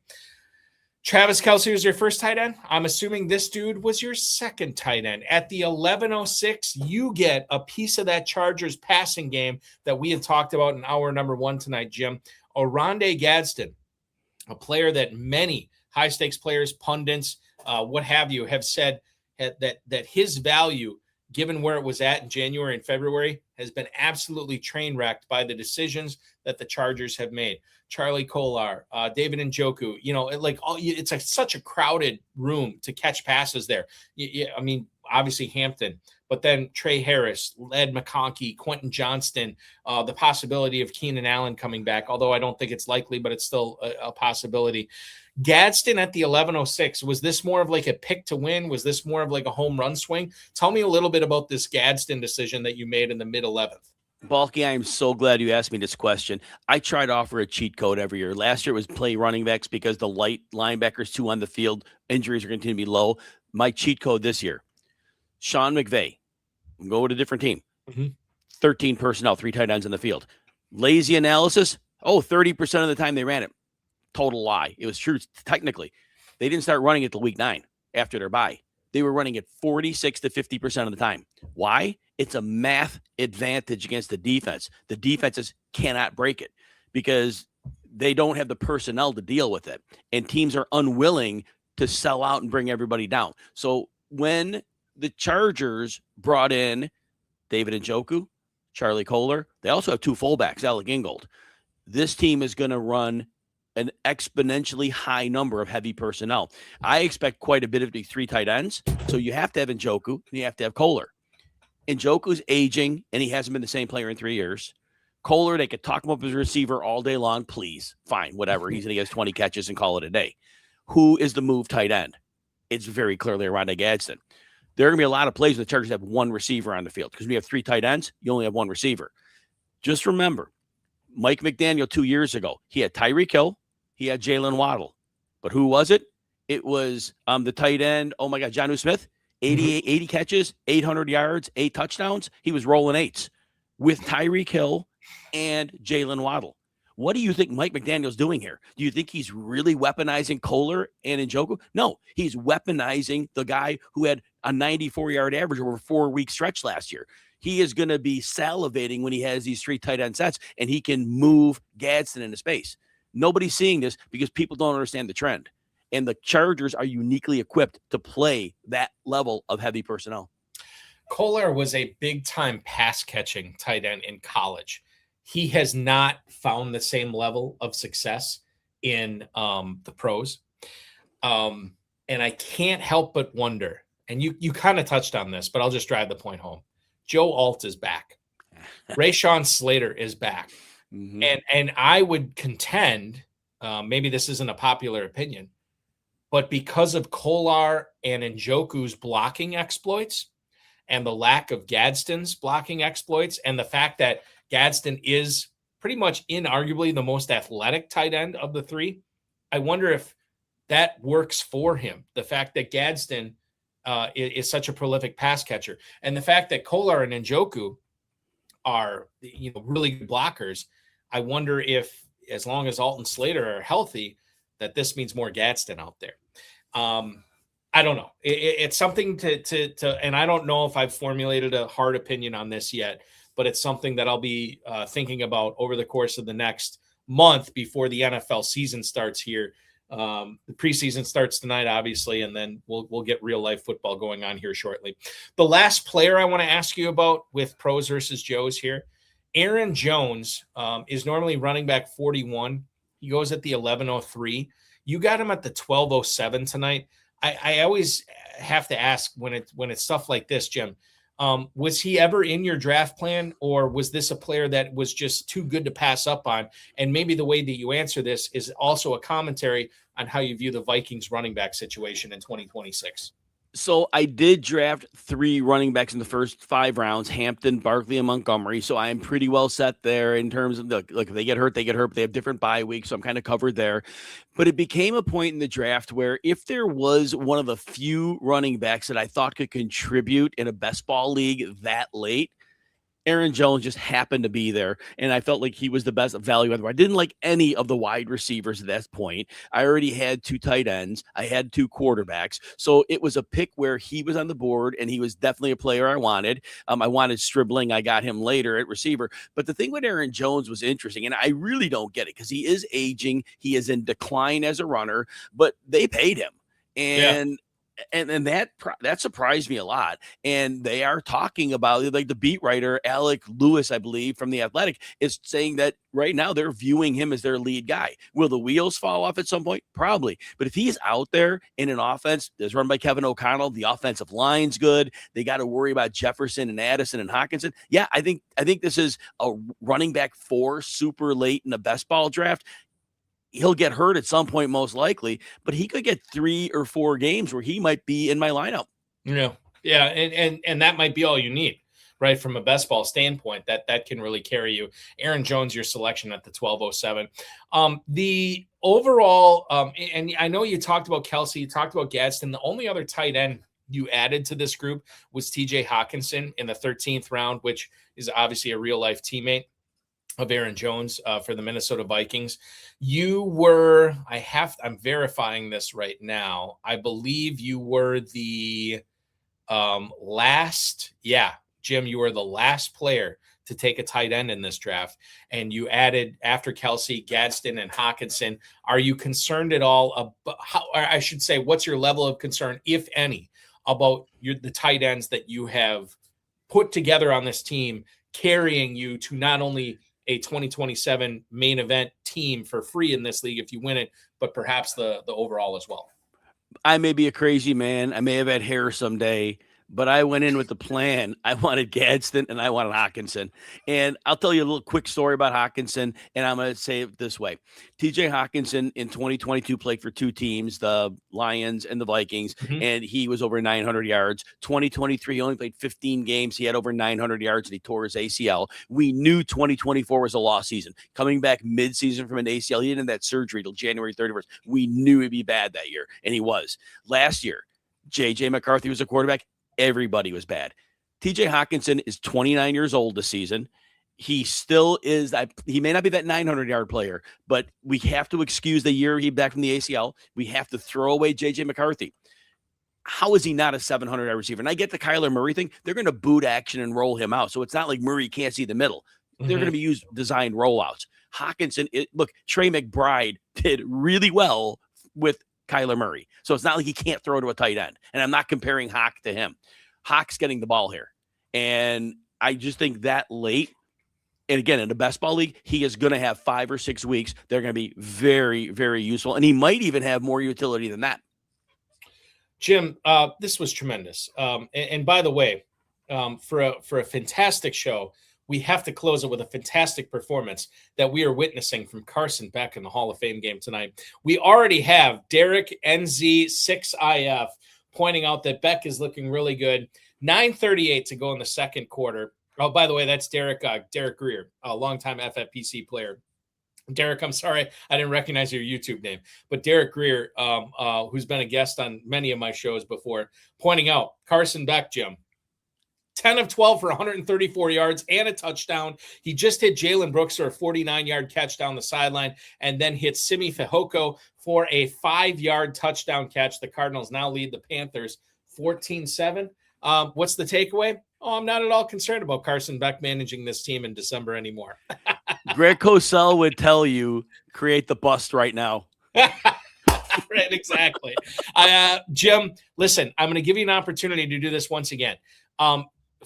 Travis Kelce was your first tight end. I'm assuming this dude was your second tight end. At the 11:06, you get a piece of that Chargers passing game that we had talked about in hour number 1 tonight, Jim. Oronde Gadsden, a player that many high-stakes players, pundits, what have you, have said that his value, given where it was at in January and February, has been absolutely train wrecked by the decisions that the Chargers have made. Charlie Kolar, David Njoku, it's such a crowded room to catch passes there. I mean, obviously Hampton, but then Trey Harris, Ed McConkey, Quentin Johnston, the possibility of Keenan Allen coming back, although I don't think it's likely, but it's still a possibility. Gadsden at the 11:06, was this more of like a pick to win? Was this more of like a home run swing? Tell me a little bit about this Gadsden decision that you made in the mid-11th. Balky, I am so glad you asked me this question. I try to offer a cheat code every year. Last year it was play running backs because the light linebackers, 2 on the field, injuries are going to be low. My cheat code this year, Sean McVay, go with a different team. 13 personnel, 3 tight ends in the field. Lazy analysis, 30% of the time they ran it. Total lie. It was true technically. They didn't start running it till week 9 after their bye. They were running it 46 to 50% of the time. Why? It's a math advantage against the defense. The defenses cannot break it because they don't have the personnel to deal with it. And teams are unwilling to sell out and bring everybody down. So when the Chargers brought in David Njoku, Charlie Kolar, they also have 2 fullbacks, Alec Ingold. This team is going to run an exponentially high number of heavy personnel. I expect quite a bit of the 3 tight ends. So you have to have Njoku and you have to have Kolar. Njoku's aging and he hasn't been the same player in 3 years. Kolar, they could talk him up as a receiver all day long. Please, fine, whatever. He's going to get 20 catches and call it a day. Who is the move tight end? It's very clearly Oronde Gadsden. There are going to be a lot of plays where the Chargers have 1 receiver on the field because when you have 3 tight ends, you only have 1 receiver. Just remember, Mike McDaniel 2 years ago, he had Tyreek Hill, he had Jaylen Waddle. But who was it? It was the tight end, Jonnu Smith, 80 catches, 800 yards, 8 touchdowns. He was rolling 8s with Tyreek Hill and Jaylen Waddle. What do you think Mike McDaniel's doing here? Do you think he's really weaponizing Kolar and Njoku? No, he's weaponizing the guy who had a 94-yard average over a 4-week stretch last year. He is going to be salivating when he has these 3 tight end sets and he can move Gadsden into space. Nobody's seeing this because people don't understand the trend. And the Chargers are uniquely equipped to play that level of heavy personnel. Kolar was a big-time pass-catching tight end in college. He has not found the same level of success in the pros. And I can't help but wonder, and you kind of touched on this, but I'll just drive the point home. Joe Alt is back. Rashawn Slater is back. And I would contend, maybe this isn't a popular opinion, but because of Kolar and Njoku's blocking exploits and the lack of Gadsden's blocking exploits and the fact that Gadsden is pretty much inarguably the most athletic tight end of the 3, I wonder if that works for him. The fact that Gadsden is such a prolific pass catcher and the fact that Kolar and Njoku are really good blockers. I wonder if, as long as Alt and Slater are healthy, that this means more Gadsden out there. I don't know. It's something to, and I don't know if I've formulated a hard opinion on this yet, but it's something that I'll be thinking about over the course of the next month before the NFL season starts here. The preseason starts tonight, obviously, and then we'll get real life football going on here shortly. The last player I want to ask you about with pros versus Joes here, Aaron Jones is normally running back 41. He goes at the 11:03. You got him at the 12:07 tonight. I always have to ask when it's stuff like this, Jim. Was he ever in your draft plan, or was this a player that was just too good to pass up on? And maybe the way that you answer this is also a commentary on how you view the Vikings running back situation in 2026. So I did draft 3 running backs in the first 5 rounds, Hampton, Barkley, and Montgomery. So I am pretty well set there in terms of look, if they get hurt, they get hurt. But they have different bye weeks, so I'm kind of covered there. But it became a point in the draft where if there was one of the few running backs that I thought could contribute in a best ball league that late, Aaron Jones just happened to be there, and I felt like he was the best value. I didn't like any of the wide receivers at that point. I already had 2 tight ends. I had 2 quarterbacks. So it was a pick where he was on the board, and he was definitely a player I wanted. I wanted Stribling. I got him later at receiver. But the thing with Aaron Jones was interesting, and I really don't get it because he is aging. He is in decline as a runner, but they paid him. And And that surprised me a lot. And they are talking about, like, the beat writer, Alec Lewis, I believe, from The Athletic, is saying that right now they're viewing him as their lead guy. Will the wheels fall off at some point? Probably. But if he's out there in an offense that's run by Kevin O'Connell, the offensive line's good, they got to worry about Jefferson and Addison and Hockenson. Yeah, I think this is a running back 4 super late in the best ball draft. He'll get hurt at some point, most likely, but he could get 3 or 4 games where he might be in my lineup. Yeah. And that might be all you need, right? From a best ball standpoint, that can really carry you. Aaron Jones, your selection at the 1207. The overall, and I know you talked about Kelsey, you talked about Gadsden. The only other tight end you added to this group was TJ Hockenson in the 13th round, which is obviously a real life teammate of Aaron Jones for the Minnesota Vikings. You were, I'm verifying this right now. I believe you were the Jim, you were the last player to take a tight end in this draft. And you added, after Kelsey, Gadsden, and Hockenson. Are you concerned at all about I should say, what's your level of concern, if any, about the tight ends that you have put together on this team, carrying you to not only a 2027 main event team for free in this league if you win it, but perhaps the overall as well? I may be a crazy man. I may have had hair someday, but I went in with the plan. I wanted Gadsden and I wanted Hockenson. And I'll tell you a little quick story about Hockenson, and I'm going to say it this way. TJ Hockenson in 2022 played for 2 teams, the Lions and the Vikings, and he was over 900 yards. 2023, he only played 15 games. He had over 900 yards, and he tore his ACL. We knew 2024 was a lost season. Coming back midseason from an ACL, he didn't have that surgery till January 31st. We knew he'd be bad that year, and he was. Last year, J.J. McCarthy was a quarterback. Everybody was bad. TJ Hockenson is 29 years old this season. He still is. He may not be that 900-yard player, but we have to excuse the year he back from the ACL. We have to throw away J.J. McCarthy. How is he not a 700-yard receiver? And I get the Kyler Murray thing. They're going to boot action and roll him out. So it's not like Murray can't see the middle. They're going to be designed rollouts. Hockenson, look, Trey McBride did really well with Kyler Murray. So it's not like he can't throw to a tight end. And I'm not comparing Hawk to him. Hawk's getting the ball here. And I just think that late, and again, in the best ball league, he is going to have 5 or 6 weeks. They're going to be very, very useful. And he might even have more utility than that. Jim, this was tremendous. And by the way, for a fantastic show, we have to close it with a fantastic performance that we are witnessing from Carson Beck in the Hall of Fame game tonight. We already have Derek NZ6IF pointing out that Beck is looking really good. 9:38 to go in the second quarter. Oh, by the way, that's Derek Greer, a longtime FFPC player. Derek, I'm sorry, I didn't recognize your YouTube name, but Derek Greer, who's been a guest on many of my shows before, pointing out Carson Beck, Jim, 10 of 12 for 134 yards and a touchdown. He just hit Jalen Brooks for a 49-yard catch down the sideline, and then hit Simi Fehoko for a 5-yard touchdown catch. The Cardinals now lead the Panthers 14-7. What's the takeaway? Oh, I'm not at all concerned about Carson Beck managing this team in December anymore. Greg Cosell would tell you, create the bust right now. Right, exactly. Jim, listen, I'm going to give you an opportunity to do this once again.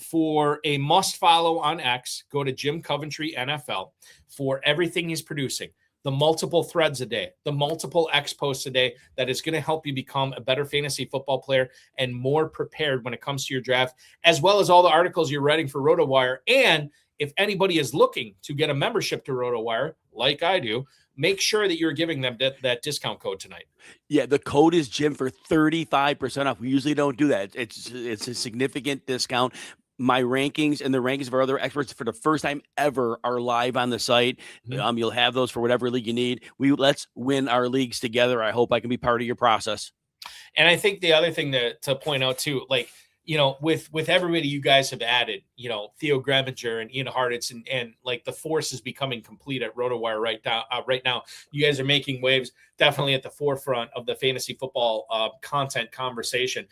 For a must follow on X, go to Jim Coventry NFL for everything he's producing. the multiple threads a day, the multiple X posts a day that is going to help you become a better fantasy football player and more prepared when it comes to your draft, as well as all the articles you're writing for RotoWire. And if anybody is looking to get a membership to RotoWire, like I do, make sure that you're giving them that discount code tonight. Yeah, the code is Jim for 35% off. We usually don't do that. It's a significant discount. My rankings and the rankings of our other experts for the first time ever are live on the site. You'll have those for whatever league you need. Let's win our leagues together. I hope I can be part of your process. And I think the other thing to point out too, like, with everybody you guys have added, Theo Greminger and Ian Hartitz and like the force is becoming complete at RotoWire right now. You guys are making waves, definitely at the forefront of the fantasy football content conversation.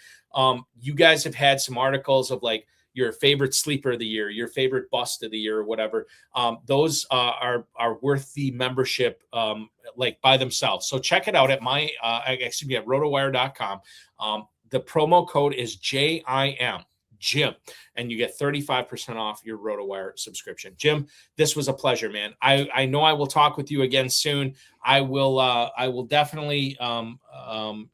You guys have had some articles of like your favorite sleeper of the year, your favorite bust of the year, or whatever. Those are worth the membership like by themselves. So check it out at at rotowire.com. The promo code is Jim, and you get 35% off your RotoWire subscription. Jim, this was a pleasure, man. I know I will talk with you again soon. I will definitely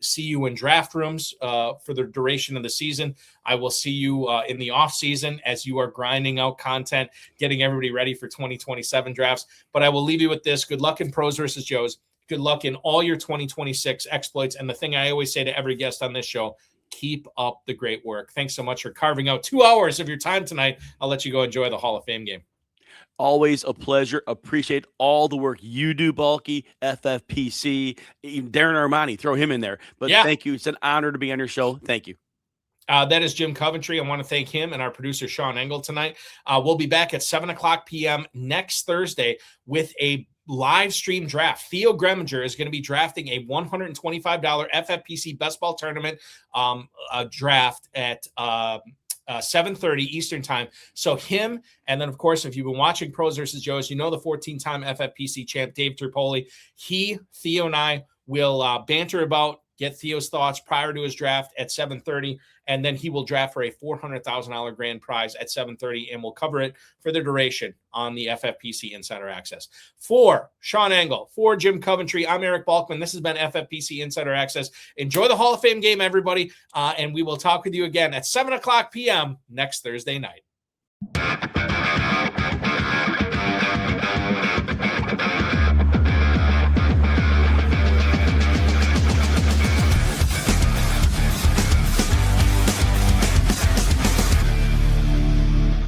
see you in draft rooms for the duration of the season. I will see you in the off season as you are grinding out content, getting everybody ready for 2027 drafts. But I will leave you with this. Good luck in Pros versus Joes. Good luck in all your 2026 exploits. And the thing I always say to every guest on this show, keep up the great work. Thanks so much for carving out 2 hours of your time tonight. I'll let you go enjoy the Hall of Fame game. Always a pleasure. Appreciate all the work you do, Balky, FFPC, even Darren Armani, throw him in there. But Thank you. It's an honor to be on your show. Thank you. That is Jim Coventry. I want to thank him and our producer, Sean Engel, tonight. We'll be back at 7:00 p.m. next Thursday with a live stream draft. Theo Greminger is going to be drafting a $125 FFPC Best Ball Tournament draft at 7:30 Eastern time. So him, and then of course, if you've been watching Pros versus Joes, the 14-time FFPC champ Dave Tripoli. Theo and I will banter about, get Theo's thoughts prior to his draft at 7:30, and then he will draft for a $400,000 grand prize at 7:30, and we'll cover it for the duration on the FFPC Insider Access. For Sean Engel, for Jim Coventry, I'm Eric Balkman. This has been FFPC Insider Access. Enjoy the Hall of Fame game, everybody, and we will talk with you again at 7:00 p.m. next Thursday night.